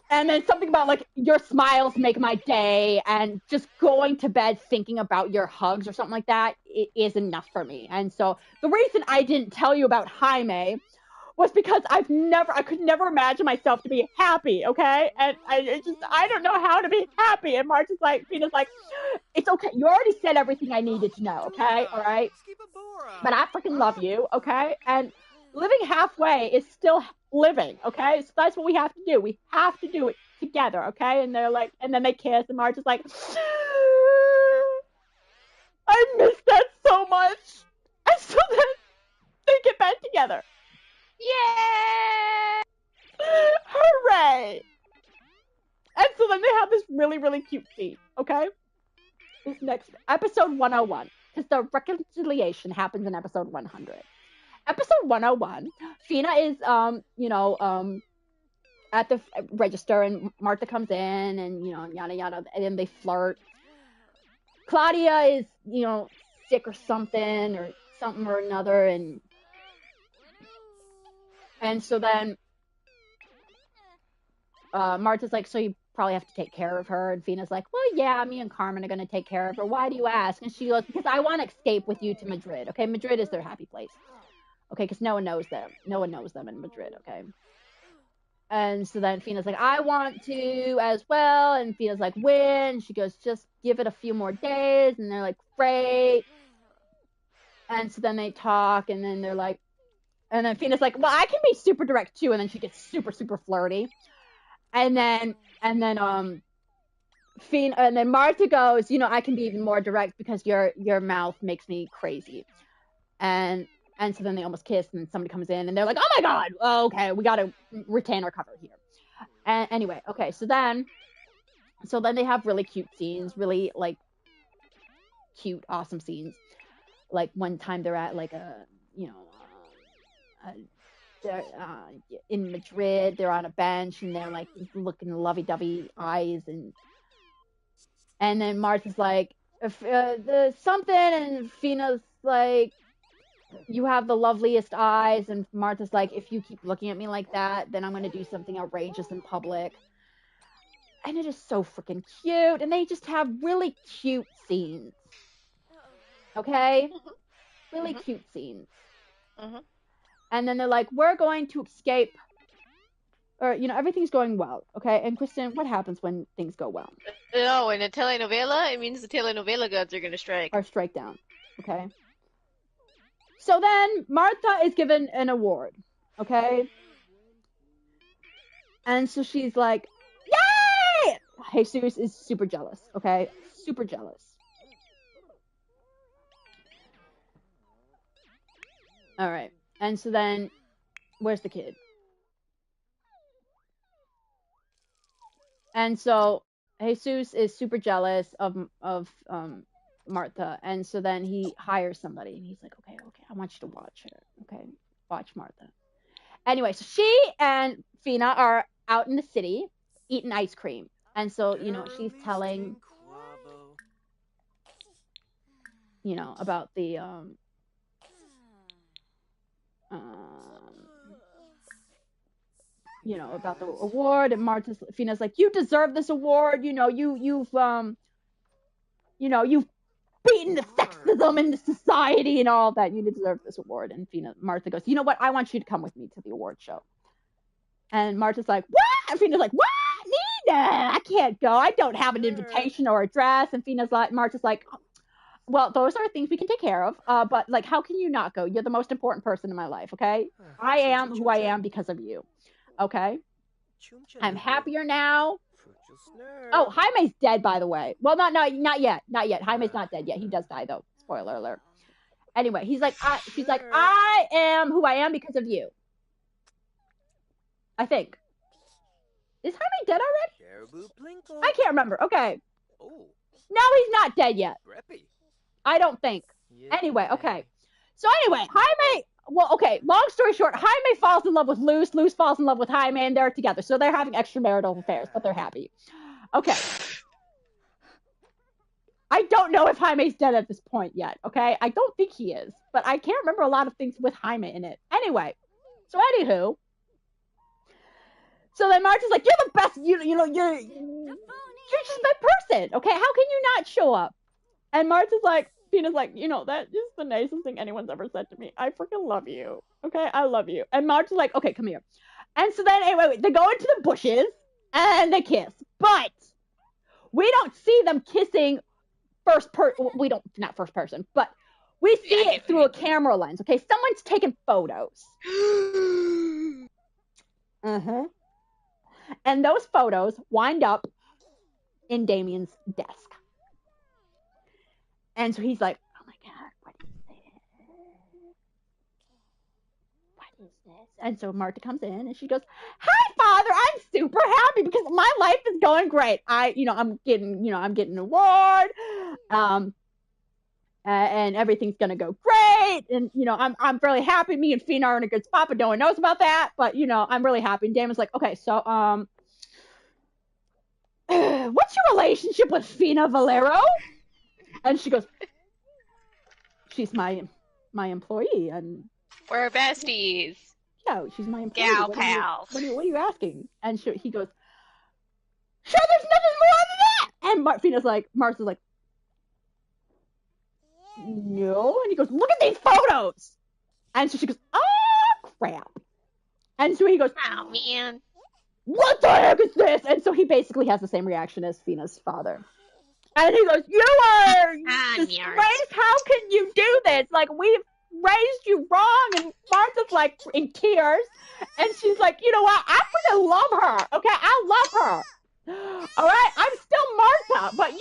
And then something about, like, your smiles make my day, and just going to bed thinking about your hugs or something like that, it is enough for me. And so the reason I didn't tell you about Jaime was because I could never imagine myself to be happy, okay? And I don't know how to be happy. And March is like, Fina's like, it's okay. You already said everything I needed to know, okay? All right? But I freaking love you, okay? And living halfway is still living, okay? So that's what we have to do. We have to do it together, okay? And they're like, and then they kiss, and March is like, I miss that so much. And so then they get back together.
Yay!
Hooray! And so then they have this really, really cute scene, okay? This next episode 101, because the reconciliation happens in episode 100. Episode 101, Fina is, at the register, and Martha comes in, and, yada, yada, and then they flirt. Claudia is, sick or something or another, and so then Martha's like, so you probably have to take care of her. And Fina's like, well, yeah, me and Carmen are going to take care of her. Why do you ask? And she goes, because I want to escape with you to Madrid. Okay, Madrid is their happy place. Okay, because no one knows them. No one knows them in Madrid, okay? And so then Fina's like, I want to as well. And Fina's like, when? She goes, just give it a few more days. And they're like, great. And so then they talk, and then they're like, and then Fina's like, well, I can be super direct too. And then she gets super, super flirty. And then Martha goes, I can be even more direct because your mouth makes me crazy. And so then they almost kiss, and then somebody comes in, and they're like, oh my God, oh, okay, we got to retain our cover here. And anyway, okay, so then they have really cute scenes, really, like, cute, awesome scenes. Like, one time they're at, like, they're in Madrid, they're on a bench, and they're, like, looking lovey-dovey eyes, and then Martha's like, there's something, and Fina's like, you have the loveliest eyes, and Martha's like, if you keep looking at me like that, then I'm going to do something outrageous in public. And it is so freaking cute, and they just have really cute scenes. Okay? Really cute scenes. And then they're like, we're going to escape, or, everything's going well, okay? And Kristen, what happens when things go well?
No, in a telenovela, it means the telenovela gods are going to strike.
Or strike down, okay? So then Martha is given an award, okay? And so she's like, yay! Jesus is super jealous, okay? Super jealous. All right. And so then, where's the kid? And so Jesus is super jealous of Martha, and so then he hires somebody, and he's like, okay, I want you to watch her, okay? Watch Martha. Anyway, so she and Fina are out in the city eating ice cream, and so, she's telling, about the, about the award, and Fina's like, you deserve this award, you've beaten the sexism in the society and all that, you deserve this award. And Martha goes, you know what, I want you to come with me to the award show. And Martha's like, what? And Fina's like, what? Nina, I can't go, I don't have an invitation or a dress. And Martha's like, well, those are things we can take care of, but, like, how can you not go? You're the most important person in my life, okay? I am who I am because of you, okay? I'm happier now. Oh, Jaime's dead, by the way. Well, not yet. Jaime's not dead yet. He does die, though. Spoiler alert. Anyway, she's like, I am who I am because of you. I think. Is Jaime dead already? I can't remember. Okay. No, he's not dead yet. I don't think. Anyway, okay. So anyway, Jaime, well, okay, long story short, Jaime falls in love with Luz, Luz falls in love with Jaime, and they're together. So they're having extramarital affairs, but they're happy. Okay. I don't know if Jaime's dead at this point yet, okay? I don't think he is, but I can't remember a lot of things with Jaime in it. Anyway, so anywho, so then Marge is like, you're the best, you're just my person, okay? How can you not show up? And Marge is like, Fina's like, that is the nicest thing anyone's ever said to me. I freaking love you, okay? I love you. And Marge is like, okay, come here. And so then, anyway, they go into the bushes, and they kiss. But we don't see them kissing not first person, but we see it through a camera lens, okay? Someone's taking photos. And those photos wind up in Damien's desk. And so he's like, oh my God, what is this? What is this? And so Marta comes in and she goes, hi, Father, I'm super happy because my life is going great. I'm getting an award. And everything's gonna go great. And, I'm really happy. Me and Fina are in a good spot, but no one knows about that. But, I'm really happy. And Damien's like, okay, so, what's your relationship with Fina Valero? And she goes, she's my employee, and
we're besties.
No, she's my employee.
Gal pals.
What are you asking? And he goes, sure, there's nothing more than that. And Martha's like, no. And he goes, look at these photos. And so she goes, oh crap. And so he goes,
oh man,
what the heck is this? And so he basically has the same reaction as Fina's father. And he goes, you are disgraced. How can you do this? Like, we've raised you wrong. And Martha's like in tears. And she's like, you know what? I freaking love her. Okay, I love her. All right, I'm still Martha, but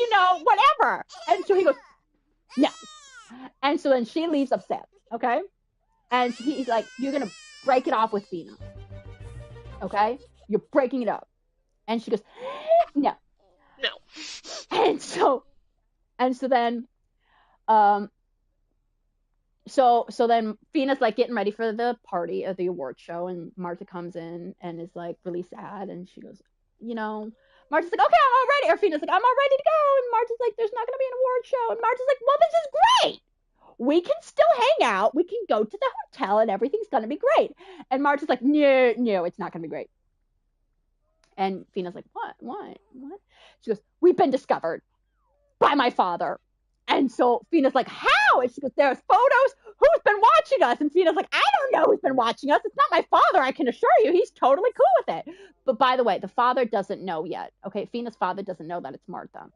whatever. And so he goes, no. And so then she leaves upset. Okay, and he's like, you're gonna break it off with Fina. Okay, you're breaking it up. And she goes, no. And so then, so then Fina's like getting ready for the party or the award show, and Martha comes in and is like really sad, and she goes, Martha's like, okay, I'm all ready. Or Fina's like, I'm all ready to go. And Martha's like, there's not gonna be an award show. And Martha's like, well, this is great. We can still hang out. We can go to the hotel, and everything's gonna be great. And Martha's like, no, it's not gonna be great. And Fina's like, what? She goes, we've been discovered by my father. And so Fina's like, how? And she goes, there's photos. Who's been watching us? And Fina's like, I don't know who's been watching us. It's not my father, I can assure you. He's totally cool with it. But by the way, the father doesn't know yet. Okay, Fina's father doesn't know that it's Martha.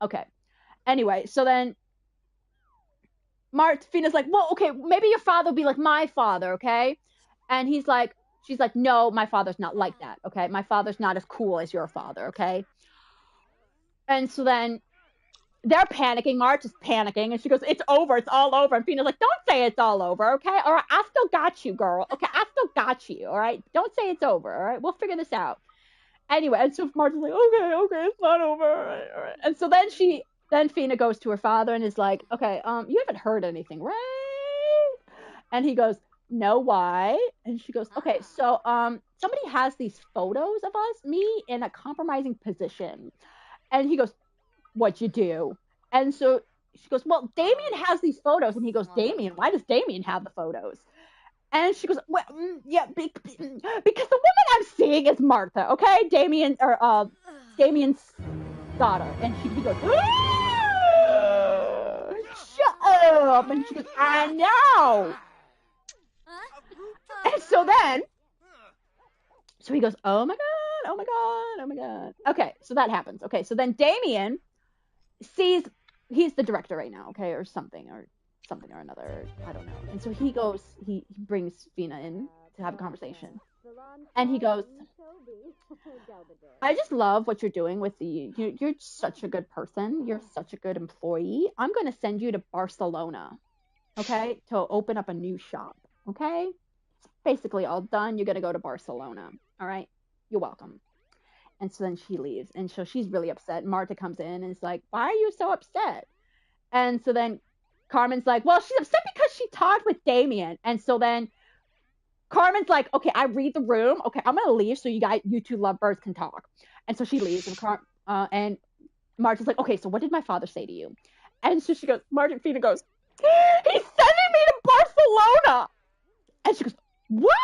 Okay. Anyway, so then Fina's like, well, okay, maybe your father will be like my father, okay? And she's like, no, my father's not like that, okay? My father's not as cool as your father, okay? And so then they're panicking. Marge is panicking, and she goes, it's over. It's all over. And Fina's like, don't say it's all over, okay? All right, I still got you, girl. Okay, I still got you, all right? Don't say it's over, all right? We'll figure this out. Anyway, and so Marge is like, okay, it's not over, all right. And so then Fina goes to her father and is like, okay, you haven't heard anything, right? And he goes, no, why? And she goes, okay, so somebody has these photos of me in a compromising position. And he goes, what'd you do? And so she goes, well, Damien has these photos. And he goes, Damien? Why does Damien have the photos? And she goes, well, yeah, because the woman I'm seeing is Martha, okay? Damien's daughter. And he goes, shut up. And she goes, I know. And so he goes, oh my God. Okay, so that happens. Okay, so then Damien sees, he's the director right now, okay, or something or another, I don't know. And so he brings Fina in to have a conversation. And he goes, I just love what you're doing with you're such a good person. You're such a good employee. I'm going to send you to Barcelona, okay, to open up a new shop, okay? It's basically all done. You're going to go to Barcelona, all right? You're welcome. And so then she leaves. And so she's really upset. Marta comes in and is like, why are you so upset? And so then Carmen's like, well, she's upset because she talked with Damien. And so then Carmen's like, okay, I read the room. Okay, I'm gonna leave so you two lovebirds can talk. And so she leaves, and Marge's like, okay, so what did my father say to you? And so she goes, Fina goes, he's sending me to Barcelona. And she goes, what?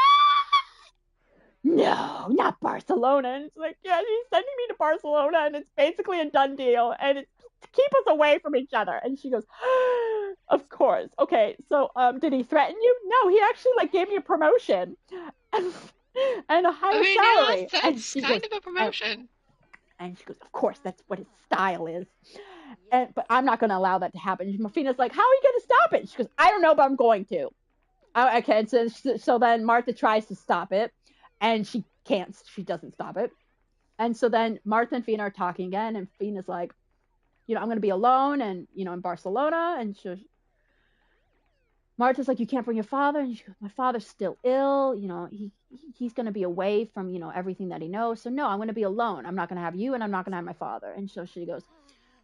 No, not Barcelona. And it's like, yeah, she's sending me to Barcelona, and it's basically a done deal, and it's to keep us away from each other. And she goes, of course. Okay, so did he threaten you? No, he actually like gave me a promotion and a higher salary.
Yeah, that's kind of a promotion.
And she goes, of course, that's what his style is. But I'm not going to allow that to happen. Fina's like, how are you going to stop it? She goes, I don't know, but I'm going to. Okay, so then Martha tries to stop it, and she can't. She doesn't stop it. And so then Martha and Fina are talking again, and Fina's like, I'm going to be alone, and, in Barcelona. And Martha's like, you can't bring your father. And she goes, my father's still ill. He's going to be away from, everything that he knows. So no, I'm going to be alone. I'm not going to have you, and I'm not going to have my father. And so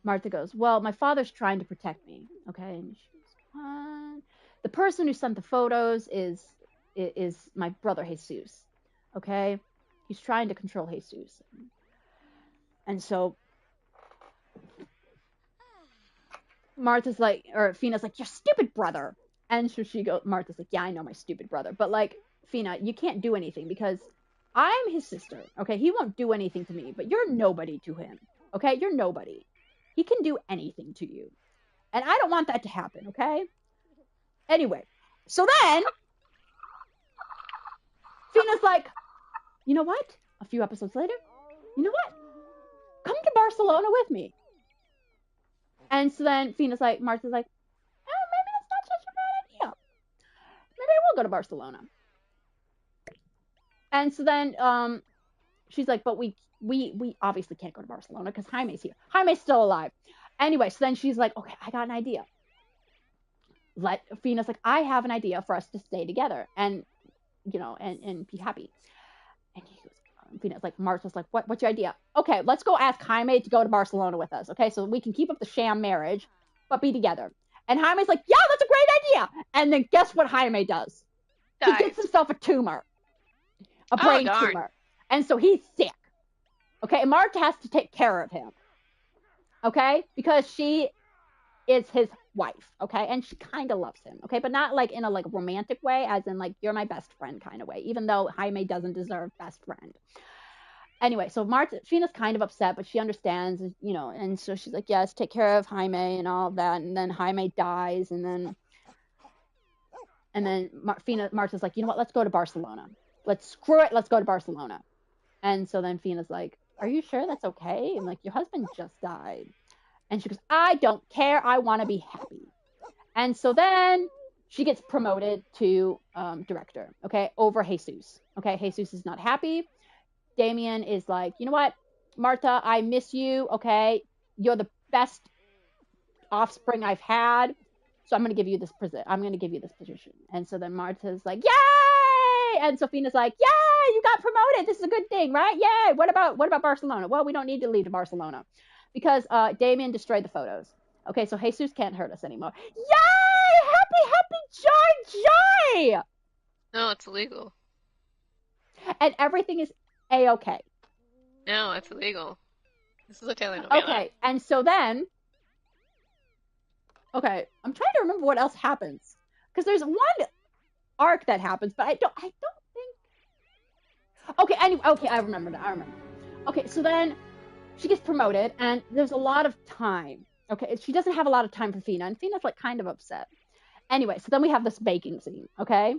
Martha goes, well, my father's trying to protect me. Okay. And she goes, what? The person who sent the photos is my brother Jesus. Okay. He's trying to control Jesus. And so Fina's like, your stupid brother. And so Martha's like, yeah, I know my stupid brother. But like, Fina, you can't do anything because I'm his sister. Okay. He won't do anything to me, but you're nobody to him. Okay. You're nobody. He can do anything to you. And I don't want that to happen. Okay. Anyway. So then Fina's like, you know what? A few episodes later, you know what? Come to Barcelona with me. And so then Martha's like, oh, maybe that's not such a bad idea. Maybe I will go to Barcelona. And so then she's like, but we obviously can't go to Barcelona because Jaime's here. Jaime's still alive. Anyway, so then she's like, okay, I got an idea. Fina's like, I have an idea for us to stay together and, and be happy. And he goes, Fina's like, Martha's like, what's your idea? Okay, let's go ask Jaime to go to Barcelona with us. Okay, so we can keep up the sham marriage, but be together. And Jaime's like, yeah, that's a great idea. And then guess what Jaime does? He gets himself a tumor, a brain tumor. And so he's sick. Okay, and Martha has to take care of him. Okay, because she is his wife. Okay, and she kind of loves him. Okay, but not like in a like romantic way, as in like you're my best friend kind of way. Even though Jaime doesn't deserve best friend. Anyway, so Fina's kind of upset, but she understands, and so she's like, yes, take care of Jaime and all of that. And then Jaime dies, and then Martha's like, you know what? Let's go to Barcelona. Screw it. Let's go to Barcelona. And so then Fina's like, are you sure that's okay? I'm like, your husband just died. And she goes, I don't care. I want to be happy. And so then she gets promoted to director, okay, over Jesus. Okay, Jesus is not happy. Damien is like, you know what, Martha, I miss you. Okay, you're the best offspring I've had. So I'm going to give you this position. And so then Martha's like, yay! And Fina's like, yay, you got promoted. This is a good thing, right? Yay. What about Barcelona? Well, we don't need to leave to Barcelona because Damien destroyed the photos. Okay, so Jesus can't hurt us anymore. Yay! Happy, joy!
No, it's illegal.
And everything is A-okay.
No, it's illegal. This is a telenovela.
Okay, and so then... Okay, I'm trying to remember what else happens. Because there's one arc that happens, but I don't think... Okay, anyway, I remember that. Okay, so then she gets promoted, and there's a lot of time. Okay, she doesn't have a lot of time for Fina, and Fina's like kind of upset. Anyway, so then we have this baking scene, okay?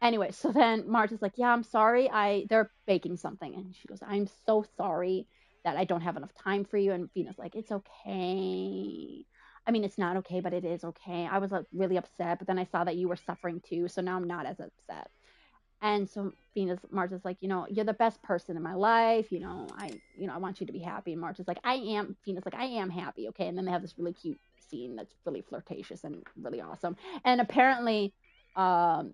Anyway, so then Martha's like, yeah, I'm sorry, they're baking something. And she goes, I'm so sorry that I don't have enough time for you. And Fina's like, it's okay. I mean, it's not okay, but it is okay. I was like really upset, but then I saw that you were suffering too, so now I'm not as upset. And so Martha's like, you're the best person in my life. I want you to be happy. And Martha's like, I am. Fina's like, I am happy. Okay. And then they have this really cute scene that's really flirtatious and really awesome. And apparently, not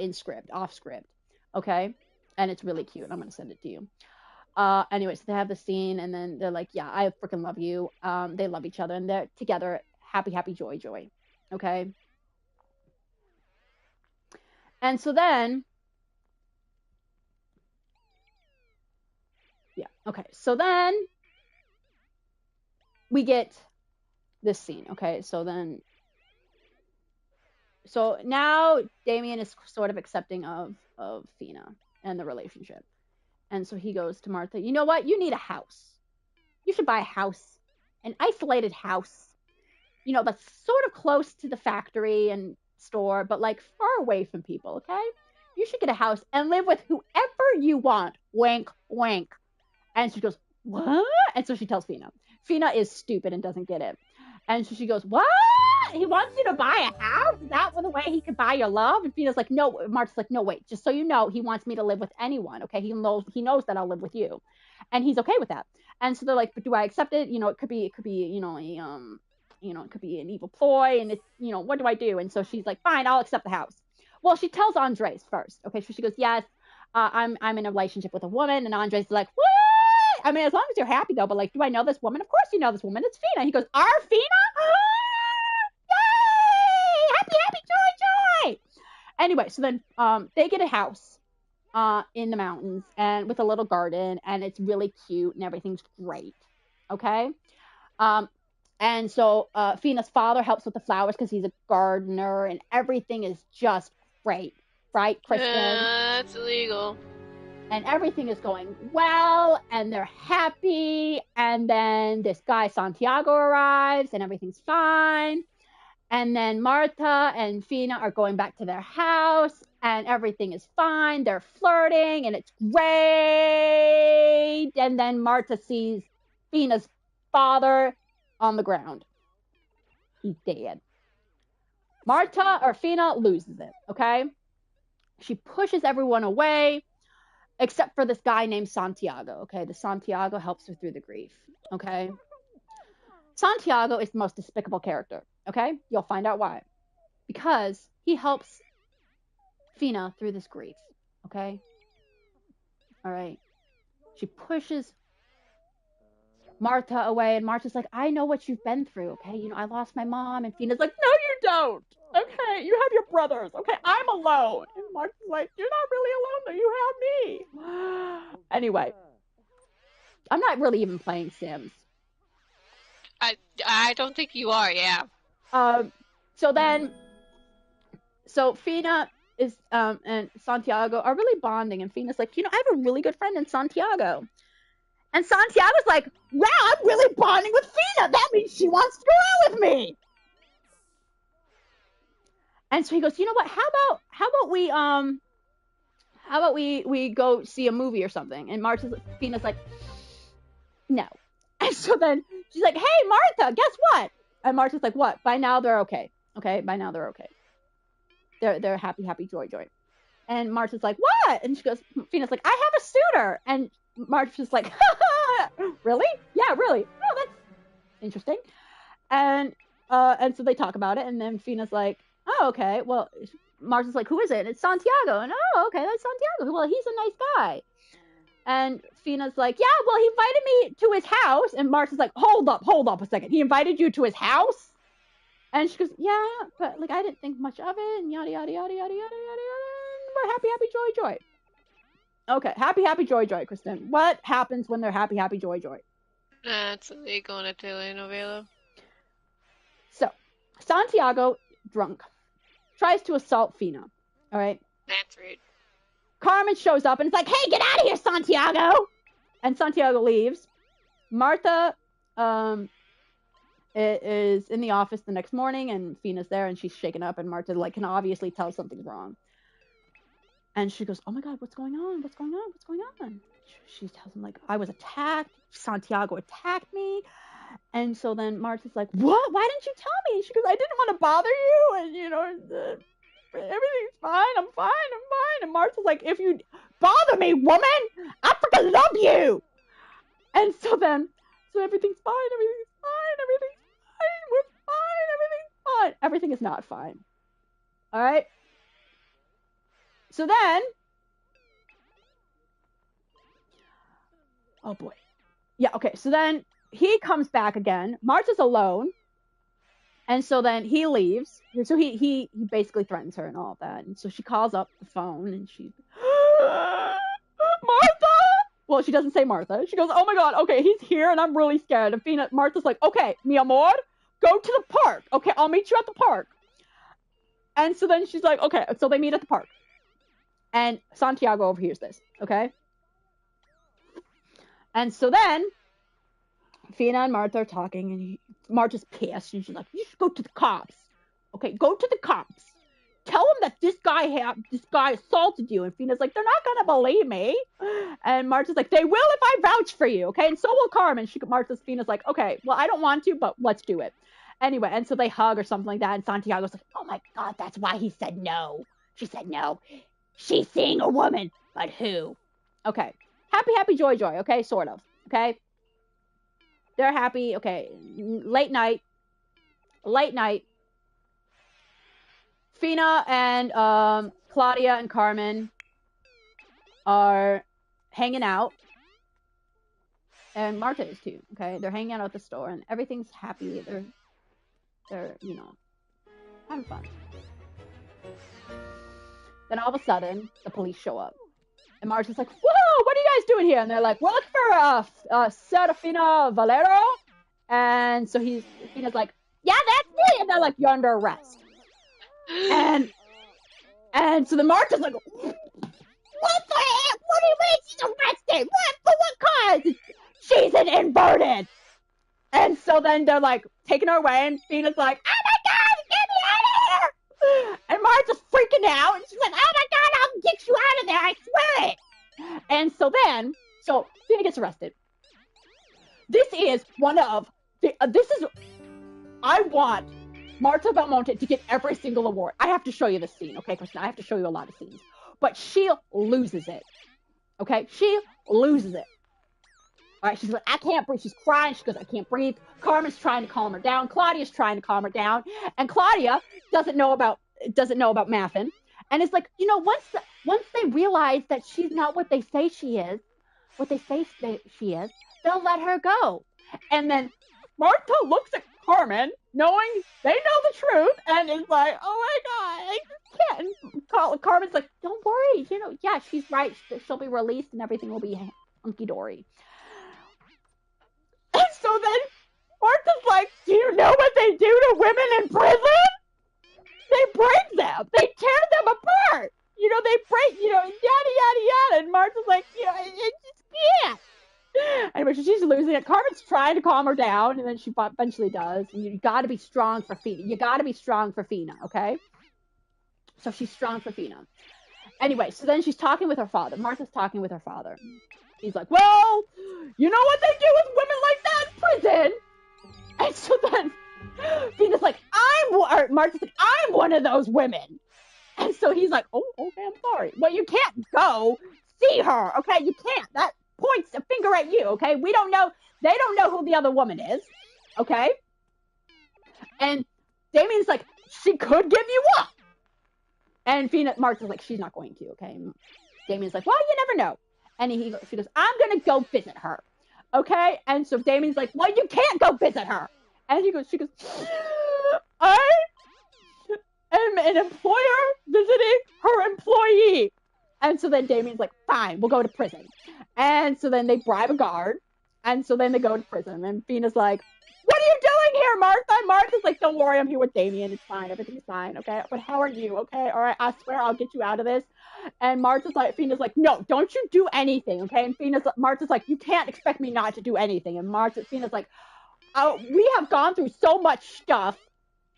in script, off script. Okay. And it's really cute. I'm going to send it to you. Anyway, so they have the scene, and then they're like, yeah, I freaking love you. They love each other, and they're together. Happy, happy, joy, joy. Okay. And so then, yeah, okay. So then we get this scene. Okay. So now Damien is sort of accepting of Fina and the relationship. And so he goes to Martha, you know what? You need a house. You should buy a house, an isolated house, you know, that's sort of close to the factory and store, but like far away from people, okay? You should get a house and live with whoever you want. Wink, wink. And she goes, what? And so she tells Fina. Fina is stupid and doesn't get it. And so she goes, what? He wants you to buy a house? Is that the way he could buy your love? And Fina's like, no. Martha's like, no, wait. Just so you know, he wants me to live with anyone, okay? He knows that I'll live with you. And he's okay with that. And so they're like, but do I accept it? You know, it could be, you know, it could be an evil ploy, and it's, you know, what do I do? And so she's like, fine, I'll accept the house. Well, she tells Andres first, okay? So she goes, yes, I'm in a relationship with a woman, and Andres is like, what? I mean, as long as you're happy though, but like, do I know this woman? Of course you know this woman. It's Fina. He goes, our Fina? Yay! Happy, happy, joy, joy! Anyway, so then they get a house in the mountains and with a little garden, and it's really cute and everything's great. Okay? And so Fina's father helps with the flowers because he's a gardener, and everything is just great. Right, Kristen?
That's illegal.
And everything is going well, and they're happy. And then this guy, Santiago, arrives, and everything's fine. And then Martha and Fina are going back to their house, and everything is fine. They're flirting, and it's great. And then Martha sees Fina's father on the ground. He's dead. Martha or Fina loses it, okay? She pushes everyone away, except for this guy named Santiago, okay? The Santiago helps her through the grief, okay? Santiago is the most despicable character, okay? You'll find out why. Because he helps Fina through this grief, okay? All right. She pushes Martha away, and Martha's like, I know what you've been through, okay? You know, I lost my mom, and Fina's like, no, you don't, okay? You have your brothers, okay? I'm alone. And Martha's like, you're not really alone, though. You have me. Anyway, I'm not really even playing Sims.
I don't think you are, yeah.
So Fina is and Santiago are really bonding, and Fina's like, you know, I have a really good friend in Santiago. And Santiago's like, wow, I'm really bonding with Fina. That means she wants to go out with me. And so he goes, you know what? How about we go see a movie or something? And Fina's like, no. And so then she's like, hey, Martha, guess what? And Martha's like, what? By now they're okay. Okay, by now they're okay. They're happy, happy, joy, joy. And Martha's like, what? And she goes, Fina's like, I have a suitor. And Martha's like, really? Yeah, really. Oh, that's interesting. And so they talk about it, and then Fina's like, oh, okay. Well, Martha's like, who is it? And it's Santiago. And oh, okay, that's Santiago. Well, he's a nice guy. And Fina's like, yeah, well, he invited me to his house. And Martha's like, hold up a second. He invited you to his house? And she goes, yeah, but like I didn't think much of it, and yada yada yada yada yada yada yada. We're happy, happy, joy, joy. Okay, happy, happy, joy, joy, Kristen. What happens when they're happy, happy, joy, joy?
That's illegal in a telenovela.
So, Santiago, drunk, tries to assault Fina. All right.
That's rude.
Carmen shows up and it's like, hey, get out of here, Santiago! And Santiago leaves. Martha is in the office the next morning, and Fina's there, and she's shaken up, and Martha like can obviously tell something's wrong. And she goes, oh my God, what's going on? What's going on? What's going on? She tells him, like, I was attacked. Santiago attacked me. And so then Martha's like, what? Why didn't you tell me? And she goes, I didn't want to bother you. And, you know, everything's fine. I'm fine. And Martha's like, if you bother me, woman, I freaking love you. And so everything's fine. Everything's fine. Everything's fine. We're fine. Everything's fine. Everything is not fine. All right. So then, oh boy. Yeah, okay. So then he comes back again. Martha's alone. And so then he leaves. So he basically threatens her and all of that. And so she calls up the phone and she's Martha. Well, she doesn't say Martha. She goes, oh my God, okay, he's here and I'm really scared. And Martha's like, okay, mi amor, go to the park. Okay, I'll meet you at the park. And so then she's like, okay, so they meet at the park. And Santiago overhears this, okay? And so then Fina and Martha are talking, and Martha's pissed, and she's like, you should go to the cops. Okay, go to the cops. Tell them that this guy assaulted you. And Fina's like, they're not going to believe me. And Martha's like, they will if I vouch for you, okay? And so will Carmen. Fina's like, okay, well, I don't want to, but let's do it. Anyway, and so they hug or something like that, and Santiago's like, oh my God, that's why he said no. She said no. She's seeing a woman, but who? Okay. Happy, happy, joy, joy, okay? Sort of, okay? They're happy, okay. Late night. Fina and Claudia and Carmen are hanging out. And Marta is too, okay? They're hanging out at the store, and everything's happy. They're having fun. Then all of a sudden, the police show up. And Marta's like, whoa, what are you guys doing here? And they're like, we're looking for Serafina Valero. And so Fina's like, yeah, that's me. And they're like, you're under arrest. And so the Marta's like, what the heck? What do you mean she's arrested? What? For what cause? She's an inverted. And so then they're like taking her away, and Fina's like, oh my God, get me out of here. And Martha's freaking out, and she's like, oh my God, I'll get you out of there, I swear it. And so Fina gets arrested. I want Marta Belmonte to get every single award. I have to show you this scene, okay, Kristen? I have to show you a lot of scenes. But she loses it, okay? She loses it. All right, she's like, I can't breathe. She's crying. She goes, I can't breathe. Carmen's trying to calm her down. Claudia's trying to calm her down. And Claudia doesn't know about Maffin. And it's like, once they realize that she's not what they say she is, they'll let her go. And then Marta looks at Carmen, knowing they know the truth, and is like, oh my God, I just can't. And Carmen's like, don't worry. Yeah, she's right. She'll be released and everything will be hunky-dory. And so then Martha's like, do you know what they do to women in prison? They break them. They tear them apart. They break, yada, yada, yada. And Martha's like, it just can't. Anyway, so she's losing it. Carmen's trying to calm her down, and then she eventually does. And you got to be strong for Fina. You got to be strong for Fina, okay? So she's strong for Fina. Anyway, so then she's talking with her father. Martha's talking with her father. He's like, well, you know what they do with women like that in prison? And so then Fina's like, Martha's like, I'm one of those women. And so he's like, oh, okay, I'm sorry. Well, you can't go see her, okay? You can't. That points a finger at you, okay? They don't know who the other woman is, okay? And Damien's like, she could give you up. And Martha's like, she's not going to, okay? And Damien's like, well, you never know. And she goes, I'm going to go visit her, okay? And so Damien's like, well, you can't go visit her. And she goes, I am an employer visiting her employee. And so then Damien's like, fine, we'll go to prison. And so then they bribe a guard. And so then they go to prison. And Fina's like, what are you doing here, Martha? And Martha's like, don't worry, I'm here with Damien. It's fine. Everything's fine, okay? But how are you, okay? All right, I swear I'll get you out of this. And Fina's like, no, don't you do anything, okay? And Martha's like, you can't expect me not to do anything. And Fina's like, we have gone through so much stuff.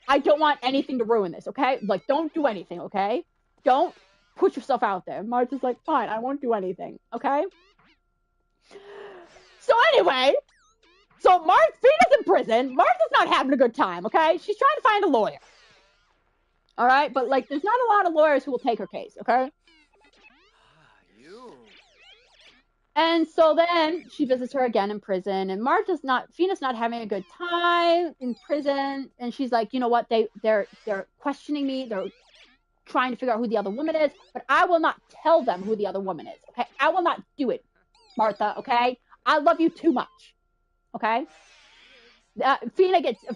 I don't want anything to ruin this, okay? Like, don't do anything, okay? Don't put yourself out there. Martha's like, fine, I won't do anything, okay? So anyway, Fina's in prison. Martha's not having a good time, okay? She's trying to find a lawyer. All right? But, there's not a lot of lawyers who will take her case, okay? And so then she visits her again in prison, and Fina's not having a good time in prison, and she's like, you know what? They're questioning me. They're trying to figure out who the other woman is, but I will not tell them who the other woman is, okay? I will not do it, Martha, okay? I love you too much, okay?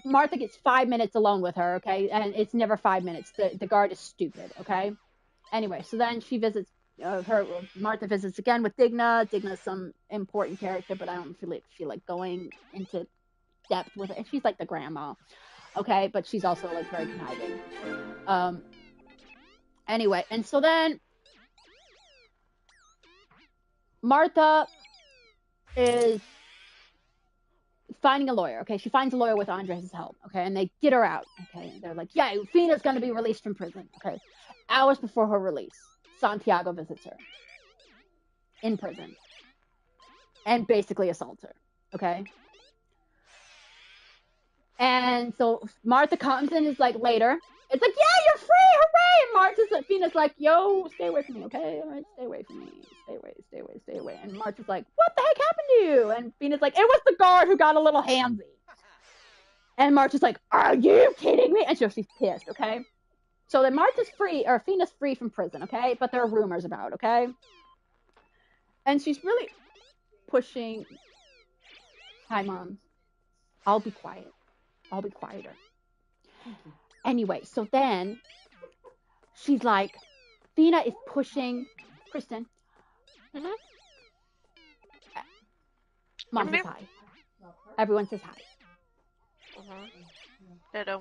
Martha gets 5 minutes alone with her, okay? And it's never 5 minutes. The guard is stupid, okay? Anyway, so then she visits Martha visits again with Digna. Digna's some important character, but I don't feel like going into depth with it. She's like the grandma, okay? But she's also like very conniving. Anyway, and so then Martha is finding a lawyer, okay? She finds a lawyer with Andres' help, okay? And they get her out, okay? They're like, yeah, Fina's gonna be released from prison, okay? Hours before her release, Santiago visits her in prison and basically assaults her, okay? And so Martha comes in, is like later. It's like, yeah, you're free, hooray! And Fina's like, yo, stay away from me, okay? All right, stay away from me. Stay away. And Martha's like, what the heck happened to you? And Fina's like, it was the guard who got a little handsy. And Martha's like, are you kidding me? And so she's pissed, okay? So then Fina's free from prison, okay? But there are rumors about, okay? And she's really pushing. Hi, Mom. I'll be quiet. I'll be quieter. Anyway, so then she's like, Fina is pushing Kristen.
Mm-hmm.
Mom says hi. Everyone says hi.
Mm-hmm. Ditto.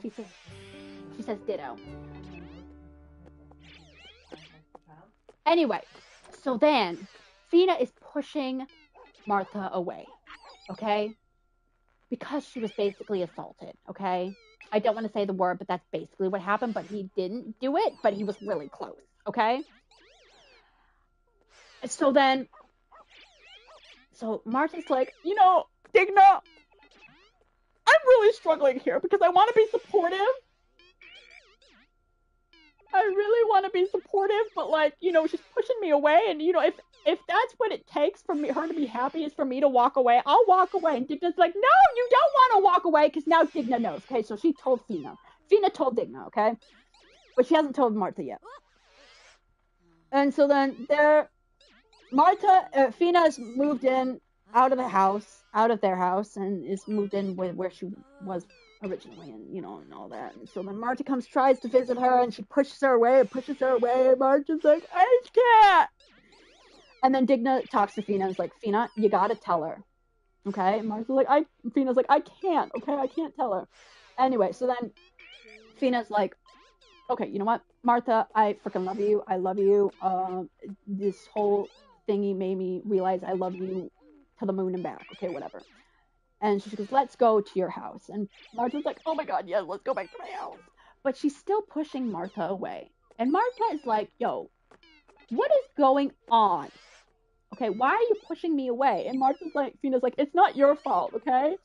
She says ditto. Anyway, so then Fina is pushing Martha away, okay? Because she was basically assaulted, okay? I don't want to say the word, but that's basically what happened, but he didn't do it, but he was really close, okay? So Martha's like, Digna, I'm really struggling here because I want to be supportive. I really want to be supportive, but she's pushing me away, and if that's what it takes for her to be happy is for me to walk away, I'll walk away. And Digna's like, no, you don't want to walk away, because now Digna knows, okay? So she told Fina. Fina told Digna, okay? But she hasn't told Martha yet. And so then Fina's moved in out of their house, and is moved in with where she was originally, and all that. And so then Martha tries to visit her, and she pushes her away. Martha's like, I can't. And then Digna talks to Fina and is like, Fina, you gotta tell her, okay? And Fina's like, I can't, okay? I can't tell her. Anyway, so then Fina's like, okay, you know what, Martha, I freaking love you. I love you. This whole thingy made me realize I love you to the moon and back. Okay, whatever. And she goes, let's go to your house. And Martha's like, oh my god, yeah, let's go back to my house. But she's still pushing Martha away. And Martha is like, yo, what is going on? Okay, why are you pushing me away? And Fina's like, it's not your fault, okay?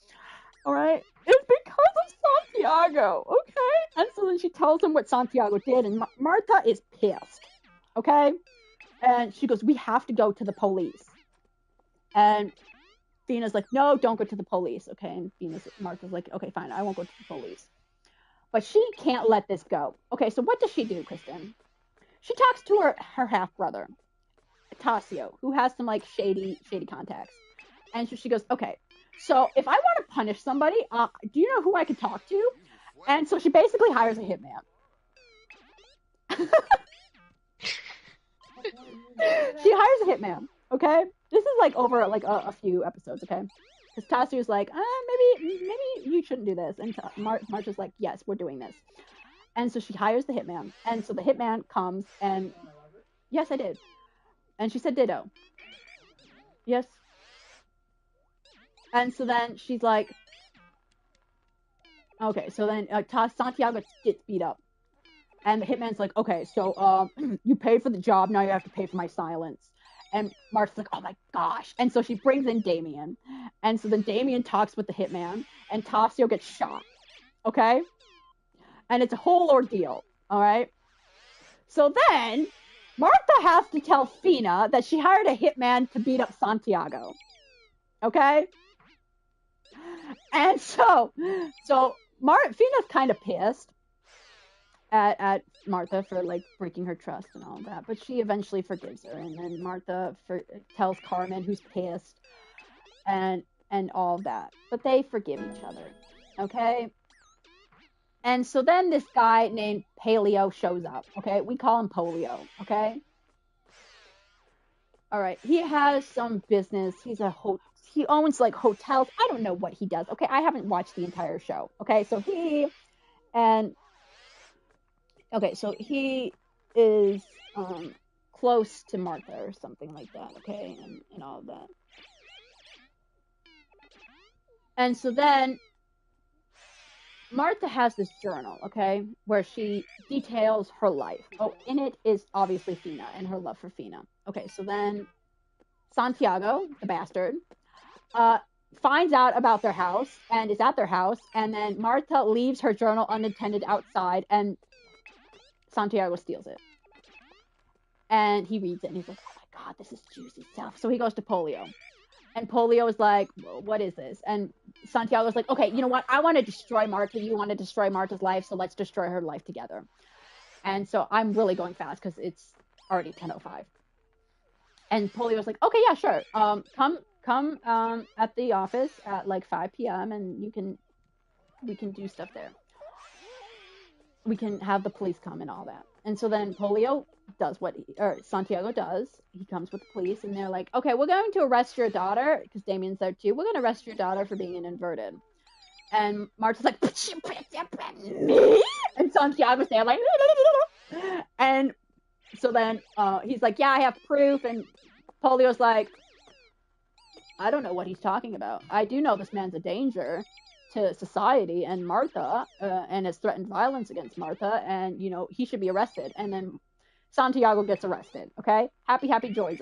All right? It's because of Santiago, okay? And so then she tells him what Santiago did, and Martha is pissed, okay? And she goes, we have to go to the police. And Fina's like, no, don't go to the police, okay? And Martha's like, okay, fine, I won't go to the police. But she can't let this go. Okay, so what does she do, Kristen? She talks to her half-brother, Tasio, who has some shady contacts. And so she goes, okay, so if I want to punish somebody, do you know who I can talk to? And so she basically hires a hitman. She hires a hitman, okay? This is over a few episodes, okay? Because Tasio's like, maybe you shouldn't do this. And Martha's like, yes, we're doing this. And so she hires the hitman. And so the hitman comes and, yes, I did. And she said ditto. Yes. And so then she's like, okay, so then Santiago gets beat up. And the hitman's like, okay, so you paid for the job, now you have to pay for my silence. And Martha's like, oh my gosh. And so she brings in Damien. And so then Damien talks with the hitman, and Tasio gets shot. Okay? And it's a whole ordeal. All right? So then Martha has to tell Fina that she hired a hitman to beat up Santiago. Okay? And so Fina's kind of pissed at Martha for breaking her trust and all that, but she eventually forgives her, and then Martha tells Carmen, who's pissed, and all that, but they forgive each other. Okay. And so then this guy named Paleo shows up. Okay. We call him Polio. Okay. All right. He has some business. He owns like hotels. I don't know what he does. Okay. I haven't watched the entire show. Okay. So he is close to Martha or something like that. Okay. And all of that. And so then Martha has this journal, okay, where she details her life. Oh, in it is obviously Fina and her love for Fina. Okay, so then Santiago, the bastard, finds out about their house and is at their house, and then Martha leaves her journal unattended outside, and Santiago steals it. And he reads it, and he's like, oh my god, this is juicy stuff. So he goes to Polio. And Polio is like, well, what is this? And Santiago's like, okay, you know what? I want to destroy Martha. You want to destroy Martha's life, so let's destroy her life together. And so I'm really going fast because it's already 10:05. And Polio's like, okay, yeah, sure. Come at the office at like 5 p.m. and we can do stuff there. We can have the police come and all that. And so then Polio does Santiago does. He comes with the police, and they're like, okay, we're going to arrest your daughter, because Damien's there too. We're going to arrest your daughter for being an inverted. And Marta's like, me? And Santiago's there like, and so then he's like, yeah, I have proof. And Polio's like, I don't know what he's talking about. I do know this man's a danger to society and Martha, and has threatened violence against Martha, and he should be arrested. And then Santiago gets arrested. Okay, happy joy.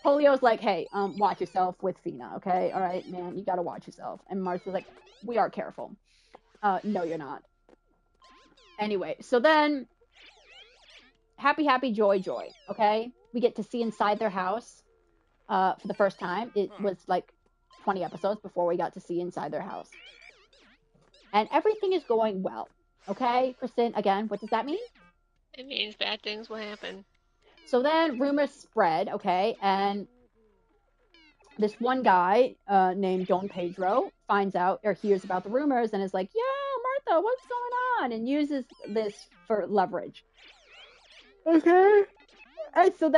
Polio's like, hey, watch yourself with Fina. Okay, all right, man, you gotta watch yourself. And Martha's like, we are careful. No, you're not. Anyway, so then happy joy. Okay, we get to see inside their house for the first time. It was like 20 episodes before we got to see inside their house. And everything is going well. Okay, Kristen, again, what does that mean?
It means bad things will happen.
So then rumors spread, okay, and this one guy named Don Pedro finds out or hears about the rumors and is like, yeah, Martha, what's going on? And uses this for leverage. Okay. And so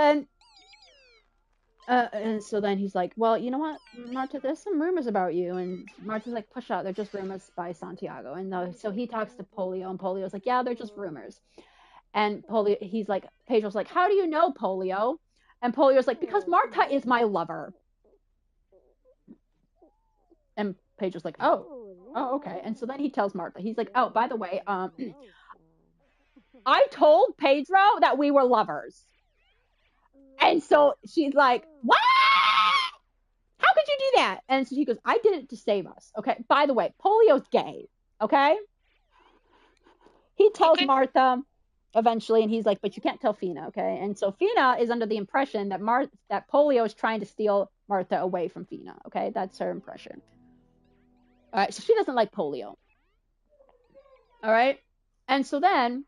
then he's like, well, you know what, Martha, there's some rumors about you. And Martha's like, push out, they're just rumors by Santiago. And so he talks to Polio, and Polio's like, yeah, they're just rumors. And Pedro's like, how do you know, Polio? And Polio's like, because Martha is my lover. And Pedro's like, oh, okay. And so then he tells Martha, he's like, oh, by the way, I told Pedro that we were lovers. And so she's like, what? How could you do that? And so she goes, I did it to save us. Okay. By the way, Polio's gay. Okay. He tells Martha eventually, and he's like, but you can't tell Fina. Okay. And so Fina is under the impression that Polio is trying to steal Martha away from Fina. Okay. That's her impression. All right. So she doesn't like Polio. All right. And so then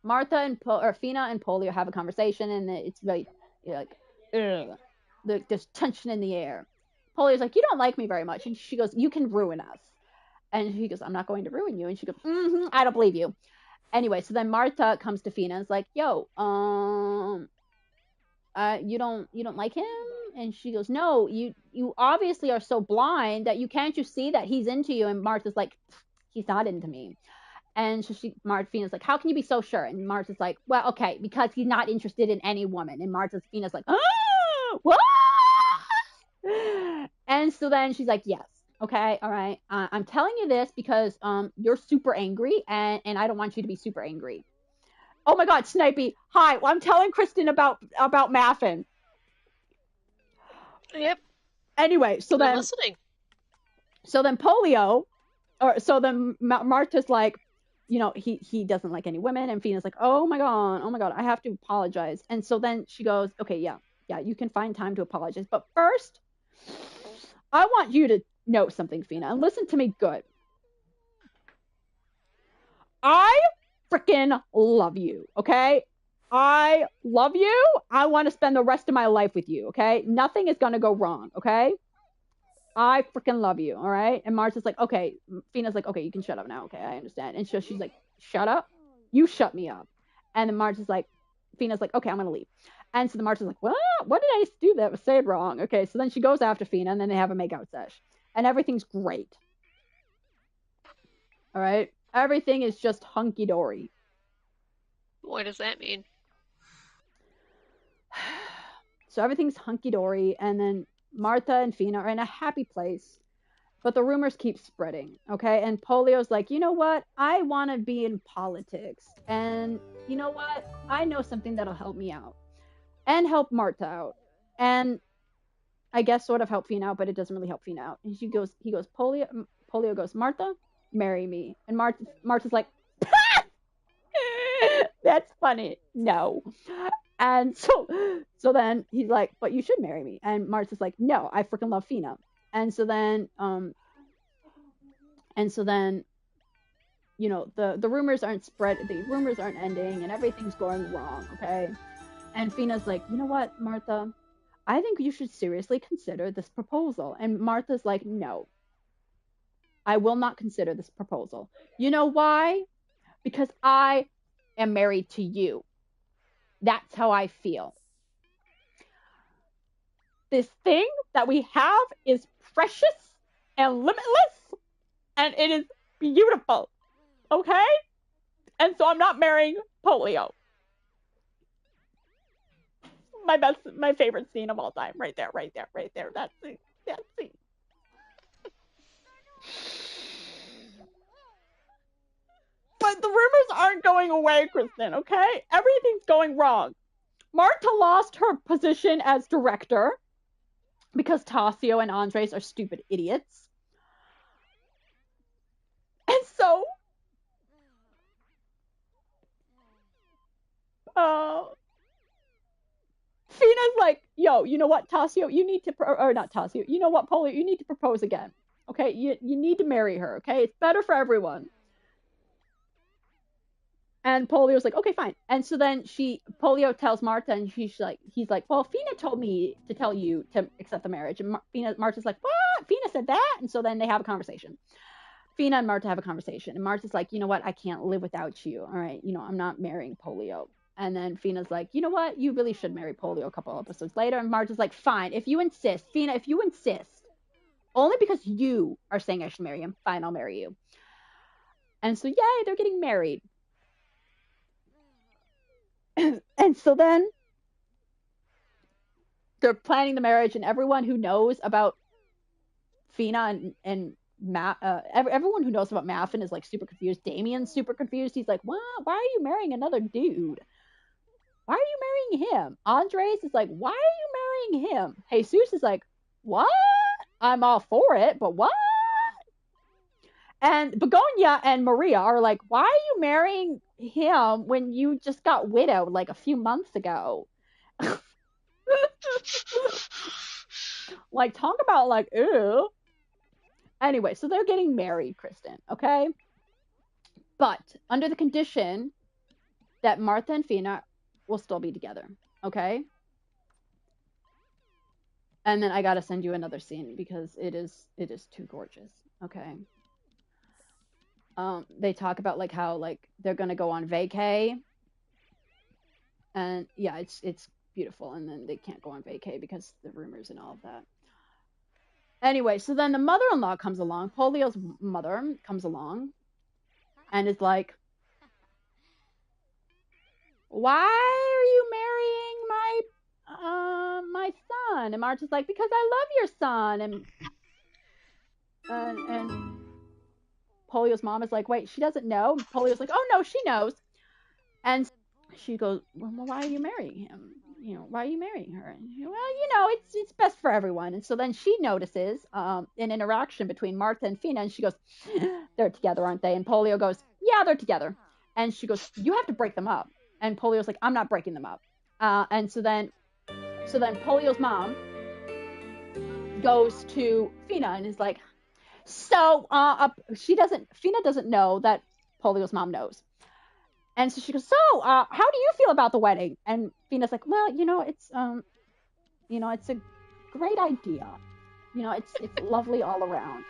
Martha and Fina and Polio have a conversation, and it's really like, there's tension in the air. Polio's like, you don't like me very much. And she goes, you can ruin us. And he goes, I'm not going to ruin you. And she goes, I don't believe you. Anyway, so then Martha comes to Fina and is like, yo, you don't like him? And she goes, no, you obviously are so blind that can't you see that he's into you? And Martha's like, he's not into me. And so Fina's like, how can you be so sure? And Martha's like, well, okay, because he's not interested in any woman. And Fina's like, what? And so then she's like, yes, okay, all right. I'm telling you this because you're super angry, and I don't want you to be super angry. Oh my God, Snipey, hi. Well, I'm telling Kristen about Maffin.
Yep.
Anyway, so then Polio, so then Martha's like, he doesn't like any women, and Fina's like, oh my god, I have to apologize. And so then she goes, okay, yeah, you can find time to apologize, but first I want you to know something, Fina, and listen to me good. I freaking love you, okay? I love you. I want to spend the rest of my life with you, okay? Nothing is going to go wrong, okay? I freaking love you, all right? And Marta's like, okay. Fina's like, okay, you can shut up now, okay? I understand. And so she's like, shut up? You shut me up. And then Marta's like, Fina's like, okay, I'm going to leave. And so the Marta's like, what did I do that was said wrong? Okay, so then she goes after Fina, and then they have a makeout sesh. And everything's great. All right? Everything is just hunky-dory.
What does that mean?
So everything's hunky-dory, and then Martha and Fina are in a happy place, but the rumors keep spreading, okay? And Polio's like, you know what? I want to be in politics, and you know what? I know something that'll help me out, and help Martha out, and I guess sort of help Fina out, but it doesn't really help Fina out. And he goes, Polio goes, Martha, marry me. And Martha's like, that's funny. No. And so then he's like, but you should marry me. And Martha's like, no, I freaking love Fina. And so then, you know, the rumors aren't ending, and everything's going wrong, okay? And Fina's like, you know what, Martha? I think you should seriously consider this proposal. And Martha's like, no, I will not consider this proposal. You know why? Because I am married to you. That's how I feel. This thing that we have is precious and limitless, and it is beautiful, okay? And so I'm not marrying Polio. My favorite scene of all time. Right there. That scene. But the rumors aren't going away, Kristen, okay? Everything's going wrong. Marta lost her position as director because Tassio and Andres are stupid idiots. And so Fina's like, yo, you know what, Tassio, you need to, or not Tassio, you know what, Polio, you need to propose again, okay? You need to marry her, okay? It's better for everyone. And Polio's like, okay, fine. And so then Polio tells Marta, and he's like, well, Fina told me to tell you to accept the marriage. And Marta's like, what? Fina said that? And so then they have a conversation. Fina and Marta have a conversation. And Marta's like, you know what? I can't live without you. All right. You know, I'm not marrying Polio. And then Fina's like, you know what? You really should marry Polio a couple episodes later. And Marta's like, fine. If you insist, Fina, if you insist, only because you are saying I should marry him, fine, I'll marry you. And so, yay, they're getting married. And so then they're planning the marriage, and everyone who knows about Fina and everyone who knows about Maffin is like super confused. Damien's super confused. He's like, "What? Why are you marrying another dude? Why are you marrying him?" Andres is like, "Why are you marrying him?" Jesus is like, "What? I'm all for it, but what?" And Begonia and Maria are like, "Why are you marrying him when you just got widowed like a few months ago?" Like, talk about like, ew. Anyway, so they're getting married, Kristen, okay? But under the condition that Martha and Fina will still be together, okay? And then I gotta send you another scene because it is too gorgeous, okay? They talk about like how like they're gonna go on vacay, and yeah, it's beautiful, and then they can't go on vacay because the rumors and all of that. Anyway, so then the mother-in-law comes along, Polio's mother comes along, and is like, "Why are you marrying my son?" And Marta's like, "Because I love your son." And Polio's mom is like, "Wait, she doesn't know?" Polio's like, "Oh no, she knows." And she goes, "Well, why are you marrying him? You know, why are you marrying her?" And she, well, you know, it's best for everyone. And so then she notices an interaction between Martha and Fina, and she goes, "They're together, aren't they?" And Polio goes, "Yeah, they're together." And she goes, "You have to break them up." And Polio's like, "I'm not breaking them up." And so then Polio's mom goes to Fina and is like, "So Fina doesn't know that Polio's mom knows." And so she goes, so, how do you feel about the wedding? And Fina's like, well, it's a great idea. It's lovely all around.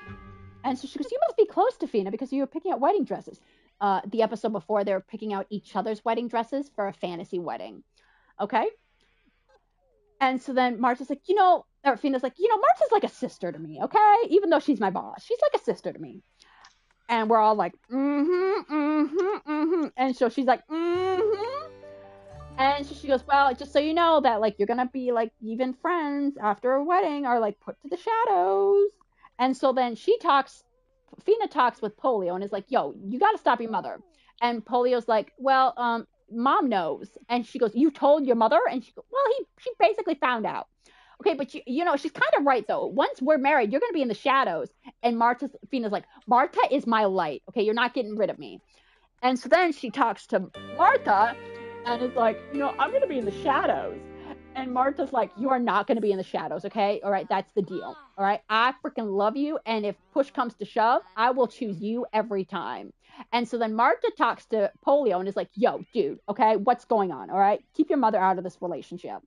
And so she goes, you must be close to Fina because you were picking out wedding dresses. The episode before, they were picking out each other's wedding dresses for a fantasy wedding. Okay? And so then Marta's like, or Fina's like, Marta's like a sister to me, okay? Even though she's my boss, she's like a sister to me. And we're all like, And so she's like, And so she goes, well, just so you know that, like, you're going to be, like, even friends after a wedding are, like, put to the shadows. And so then Fina talks with Polio and is like, yo, you got to stop your mother. And Polio's like, well, mom knows. And she goes, you told your mother? And she goes, well, she basically found out. Okay, but she's kind of right, though. Once we're married, you're going to be in the shadows. And Fina's like, Marta is my light. Okay, you're not getting rid of me. And so then she talks to Marta and is like, I'm going to be in the shadows. And Marta's like, you are not going to be in the shadows, okay? All right, that's the deal. All right, I freaking love you. And if push comes to shove, I will choose you every time. And so then Marta talks to Polio and is like, yo, dude, okay, what's going on? All right, keep your mother out of this relationship.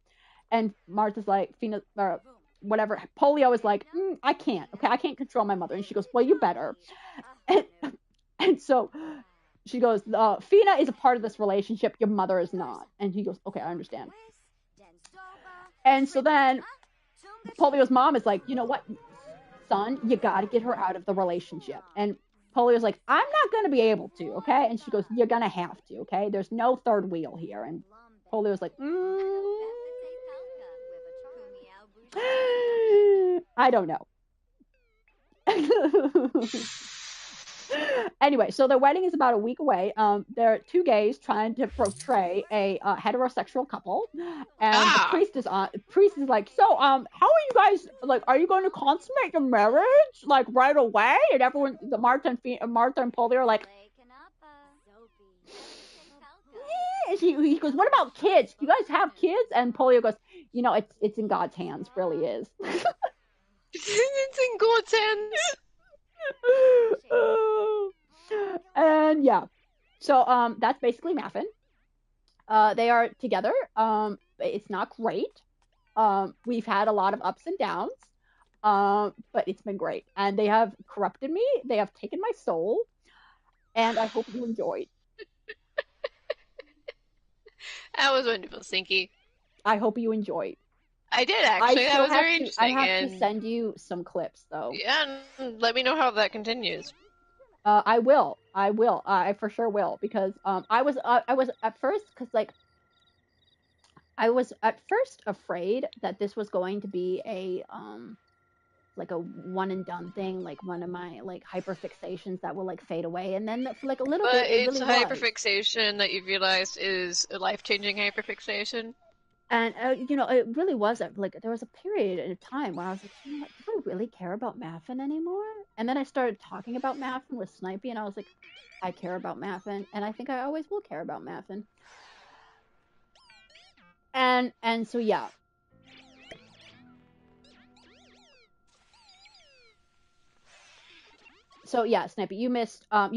And Marta's like, Fina, or whatever. Polio is like, I can't, okay? I can't control my mother. And she goes, well, you better. And so she goes, Fina is a part of this relationship. Your mother is not. And he goes, okay, I understand. And so then Polio's mom is like, you know what, son, you got to get her out of the relationship. And Polio's like, I'm not going to be able to, okay? And she goes, you're going to have to, okay? There's no third wheel here. And Polio's like, I don't know. Anyway, so the wedding is about a week away. There are two gays trying to portray a heterosexual couple, and the priest is like, so how are you guys, like, are you going to consummate your marriage like right away? And everyone, Martha and Polly are like, he goes, what about kids? You guys have kids? And Polio goes, it's in God's hands, really is.
It's in God's hands.
And yeah, so that's basically Maffin. They are together. It's not great. We've had a lot of ups and downs, but it's been great. And they have corrupted me. They have taken my soul, and I hope you enjoyed.
That was wonderful, Sinky.
I hope you enjoyed.
I did, actually. That was very interesting.
I have to send you some clips, though.
Yeah, let me know how that continues.
I will. I for sure will, because I was at first, because like I was at first afraid that this was going to be a like a one and done thing, like one of my like hyperfixations that will like fade away, and then for like a little bit, it
it's
really
a hyperfixation that you've realized is a life-changing hyperfixation.
And it really was like there was a period in time where I was like, do I really care about Maffin anymore? And then I started talking about Maffin with Snipey, and I was like, I care about Maffin, and I think I always will care about Maffin. And so yeah. So yeah, Snipey, you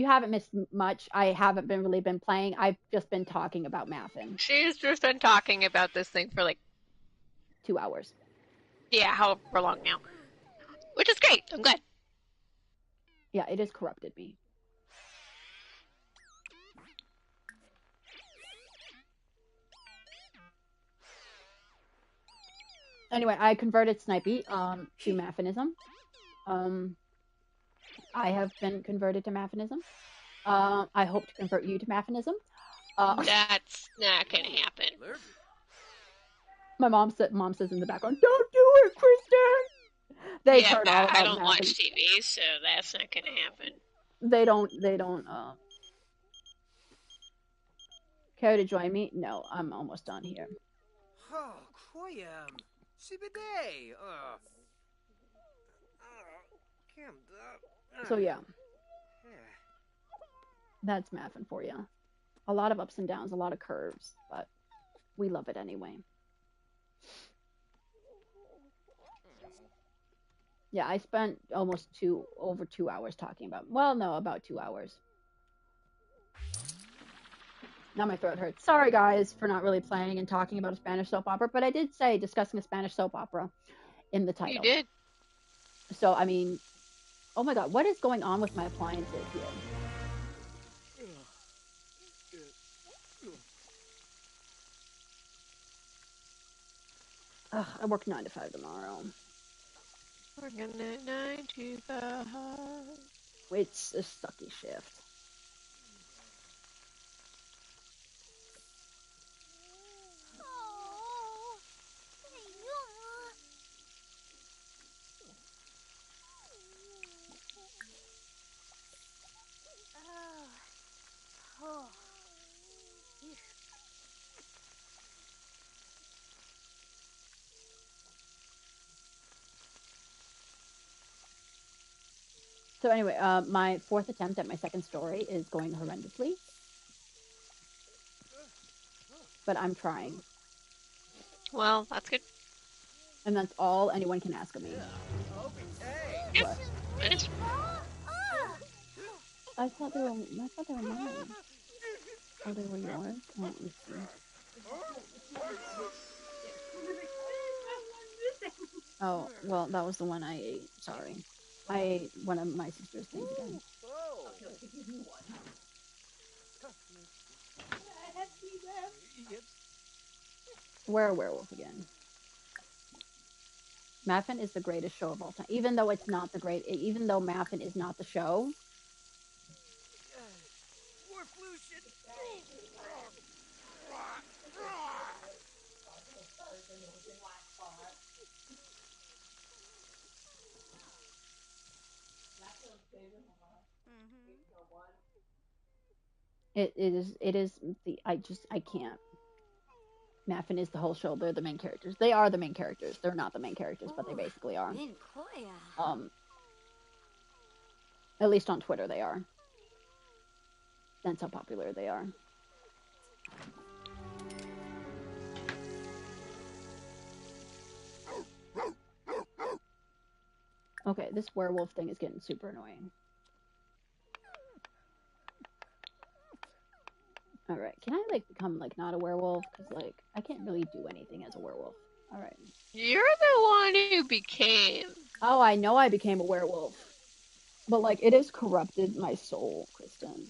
haven't missed much. I haven't really been playing. I've just been talking about Maffin.
She's just been talking about this thing for like
2 hours.
Yeah, however long now. Which is great. I'm glad.
Yeah, it has corrupted me. Anyway, I converted Snipey to Maffinism. I have been converted to Maffinism. I hope to convert you to Maffinism.
That's not gonna happen.
My mom says in the background, "Don't do it, Kristen." They heard all about
I don't watch TV, so that's not gonna happen.
They don't. Care to join me? No, I'm almost done here.
Oh, Koyam. Sibiday.
So yeah. That's Maffin for you. A lot of ups and downs, a lot of curves, but we love it anyway. Yeah, I spent almost over 2 hours talking about. Well, no, about 2 hours. Now my throat hurts. Sorry, guys, for not really playing and talking about a Spanish soap opera, but I did say discussing a Spanish soap opera in the title.
You did.
So, I mean, oh my god, what is going on with my appliances here? Ugh, I work 9 to 5 tomorrow.
Working at 9 to 5.
It's a sucky shift. So anyway, my 4th attempt at my 2nd story is going horrendously. But I'm trying.
Well, that's good.
And that's all anyone can ask of me.
Yep.
What? I thought they were mine. Oh, they were yours? Oh, let's see. Oh, well, that was the one I ate. Sorry. I ate one of my sister's things again. We're a werewolf again. Maffin is the greatest show of all time. Even though it's not the great, even though Maffin is not the show. It is the, I can't. Maffin is the whole show. They're the main characters. They are the main characters. They're not the main characters, but they basically are. At least on Twitter they are. That's how popular they are. Okay, this werewolf thing is getting super annoying. Alright, can I, like, become, like, not a werewolf? Because, like, I can't really do anything as a werewolf. Alright.
You're the one who became.
Oh, I know I became a werewolf. But, like, it has corrupted my soul, Kristen.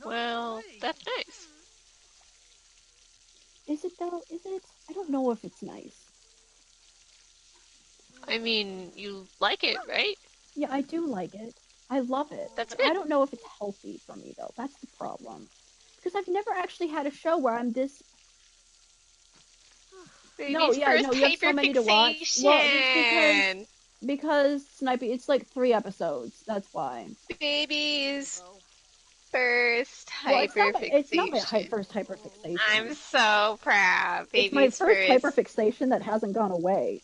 Well, that's nice.
Is it, though? Is it? I don't know if it's nice.
I mean, you like it, right?
Yeah, I do like it. I love it.
That's
good. I don't know if it's healthy for me, though. That's the problem. Because I've never actually had a show where I'm this...
Baby's
no, yeah, no, you have so many to watch. Well, it's because Snipey, it's like 3 episodes. That's why.
Baby's first hyperfixation.
It's not my first hyperfixation.
I'm so proud. Baby's
it's my first hyperfixation that hasn't gone away.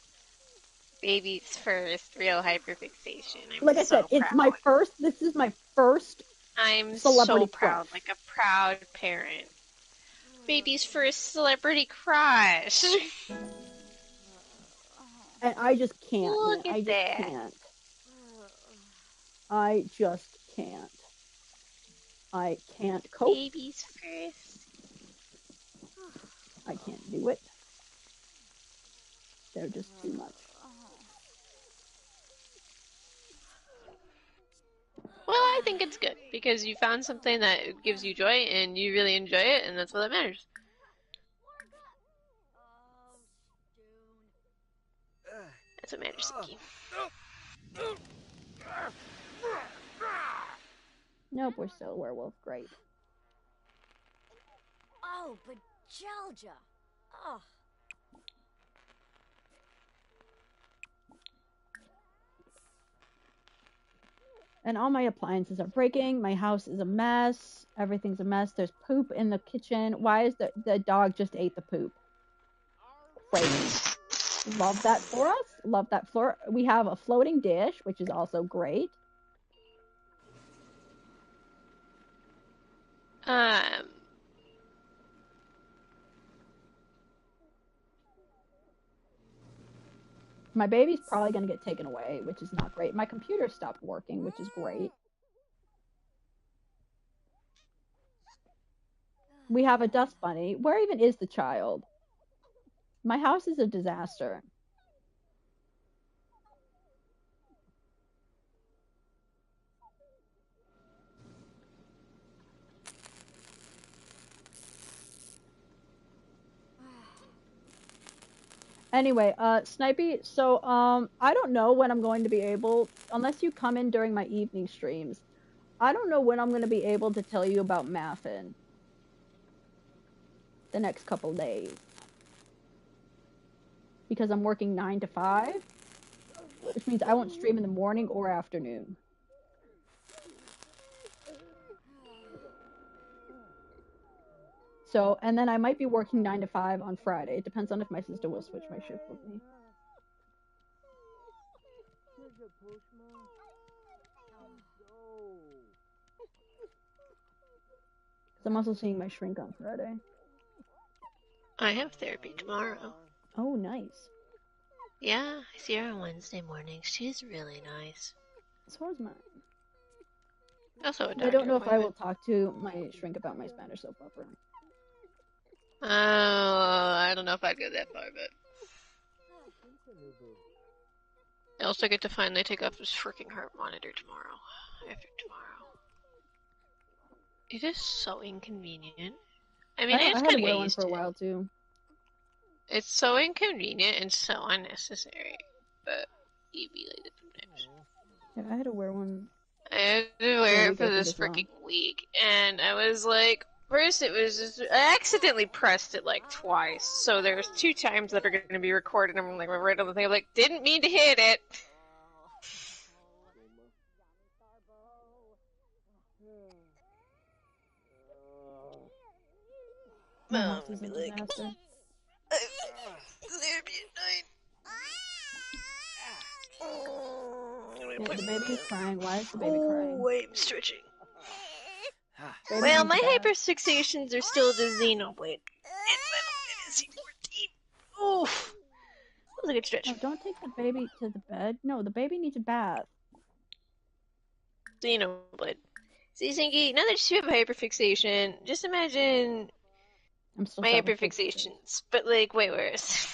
Baby's first real hyperfixation.
Like I said, it's my first. This is my first.
I'm
celebrity
so proud, like a proud parent. Baby's first celebrity crush.
And I just can't.
Look at that.
Can't. I just can't. I can't cope.
Baby's first.
I can't do it. They're just too much.
Well, I think it's good, because you found something that gives you joy, and you really enjoy it, and that's all that matters. That's what matters, Sinky.
Nope, we're still a werewolf. Great.
Oh, but Georgia. Oh.
And all my appliances are breaking. My house is a mess. Everything's a mess. There's poop in the kitchen. Why is the dog just ate the poop? Crazy. Love that for us. Love that for. We have a floating dish, which is also great. My baby's probably going to get taken away, which is not great. My computer stopped working, which is great. We have a dust bunny. Where even is the child? My house is a disaster. Anyway, Snipey, so, I don't know when I'm going to be able, unless you come in during my evening streams, I don't know when I'm going to be able to tell you about Maffin. The next couple days. Because I'm working 9 to 5, which means I won't stream in the morning or afternoon. So, and then I might be working 9 to 5 on Friday. It depends on if my sister will switch my shift with me. So I'm also seeing my shrink on Friday.
I have therapy tomorrow.
Oh, nice.
Yeah, I see her on Wednesday mornings. She's really nice.
So is mine.
Also,
I don't know if I will talk to my shrink about my Spanish soap opera.
I don't know if I'd go that far, but I also get to finally take off this freaking heart monitor tomorrow. After tomorrow. It is so inconvenient. I mean,
I
it's
had
kind
to
of
wear one for a while too.
It's so inconvenient and so unnecessary, but you be like it sometimes.
Yeah, I had to wear one.
I had to wear it for this freaking week, and I was like, first it was just, I accidentally pressed it like twice, so there's 2 times that are going to be recorded, and I'm like, right on the thing, I'm like, didn't mean to hit it.
My house is a disaster. Yeah, the baby's crying. Why is the baby crying?
Wait, I'm stretching.
Baby
Well, my
needs a bath.
hyperfixations are still the Xenoblade. And my Oof. That was a good stretch.
Oh, don't take the baby to the bed. No, the baby needs a bath.
Xenoblade. See, Sinky, now that you have hyperfixation, just imagine
I'm still
my hyperfixations, but like way worse.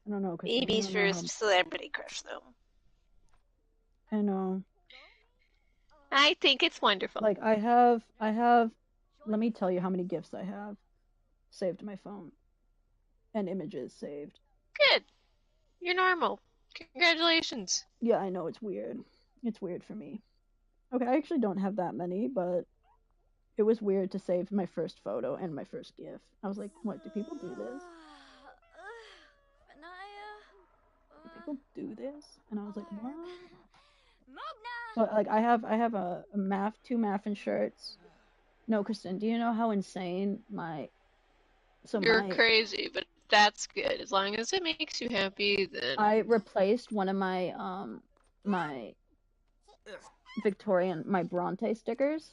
I don't know.
Baby's first celebrity crush, though.
I know.
I think it's wonderful.
Like, I have, let me tell you how many gifts I have saved to my phone. And images saved.
Good. You're normal. Congratulations.
Yeah, I know, it's weird. It's weird for me. Okay, I actually don't have that many, but it was weird to save my first photo and my first gift. I was like, what, do people do this? Do people do this? And I was like, what? But, like, I have a two Maffin shirts. No, Kristen, do you know how insane
You're crazy, but that's good. As long as it makes you happy, then...
I replaced one of my, my Victorian, my Bronte stickers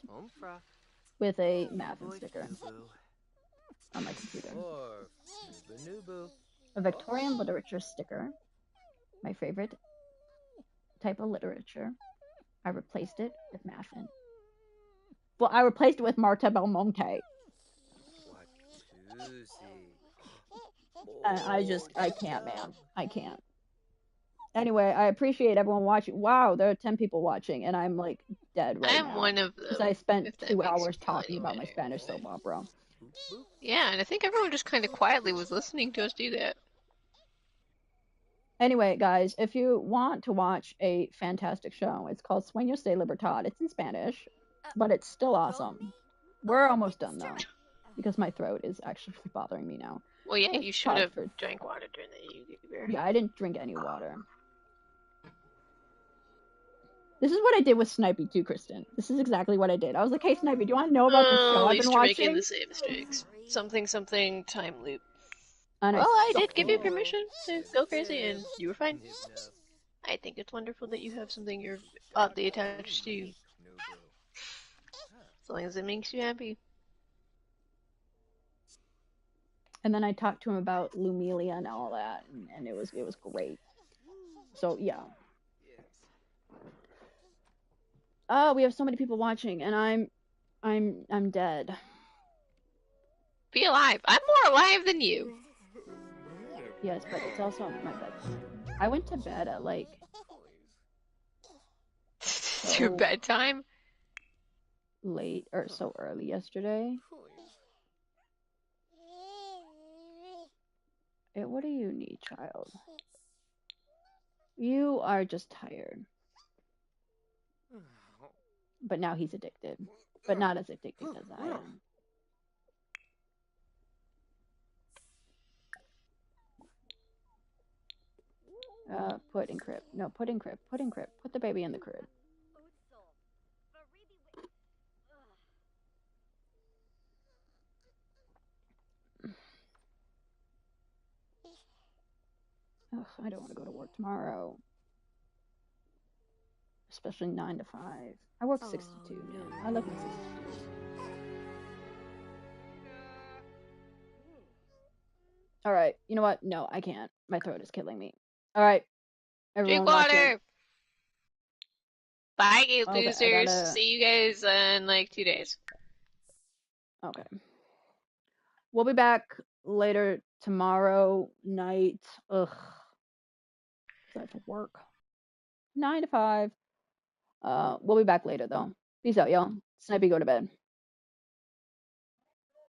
with a Maffin sticker on my computer. A Victorian literature sticker, my favorite type of literature. I replaced it with Maffin. Well, I replaced it with Marta Belmonte. I can't, man. I can't. Anyway, I appreciate everyone watching. Wow, there are 10 people watching, and I'm, like, dead right now.
I'm one of them.
Because I spent 2 hours talking about my Spanish soap opera.
Yeah, and I think everyone just kind of quietly was listening to us do that.
Anyway, guys, if you want to watch a fantastic show, it's called Sueños de Libertad. It's in Spanish, but it's still awesome. We're almost done, though, because my throat is actually bothering me now.
Well, yeah, you should have drank water during the YouTuber.
Yeah, I didn't drink any water. This is what I did with Snipey too, Kristen. This is exactly what I did. I was like, hey, Snipey, do you want to know about the show I've been watching?
Making the same mistakes. Something time loop.
And
well, I did give you permission to go crazy, and you were fine. I think it's wonderful that you have something you're oddly attached to. As long as it makes you happy.
And then I talked to him about Lumelia and all that, and it was great. So yeah. Oh, we have so many people watching, and I'm dead.
Be alive. I'm more alive than you.
Yes, but it's also my bedtime. I went to bed at like
It's your bedtime?
late or so early yesterday. What do you need, child? You are just tired. But now he's addicted. But not as addicted as I am. Put in crib. No, put in crib. Put in crib. Put the baby in the crib. Ugh, I don't want to go to work tomorrow. Especially 9 to 5. I work 6 to 2, man. I like my 6 to 2. Alright, you know what? No, I can't. My throat is killing me. Alright. Everyone
Drink water!
watching.
Bye, you
Okay,
losers. See you guys in like 2 days.
Okay. We'll be back later tomorrow night. Ugh. I have to work. 9 to 5. We'll be back later though. Peace out, y'all. Snipey, go to bed.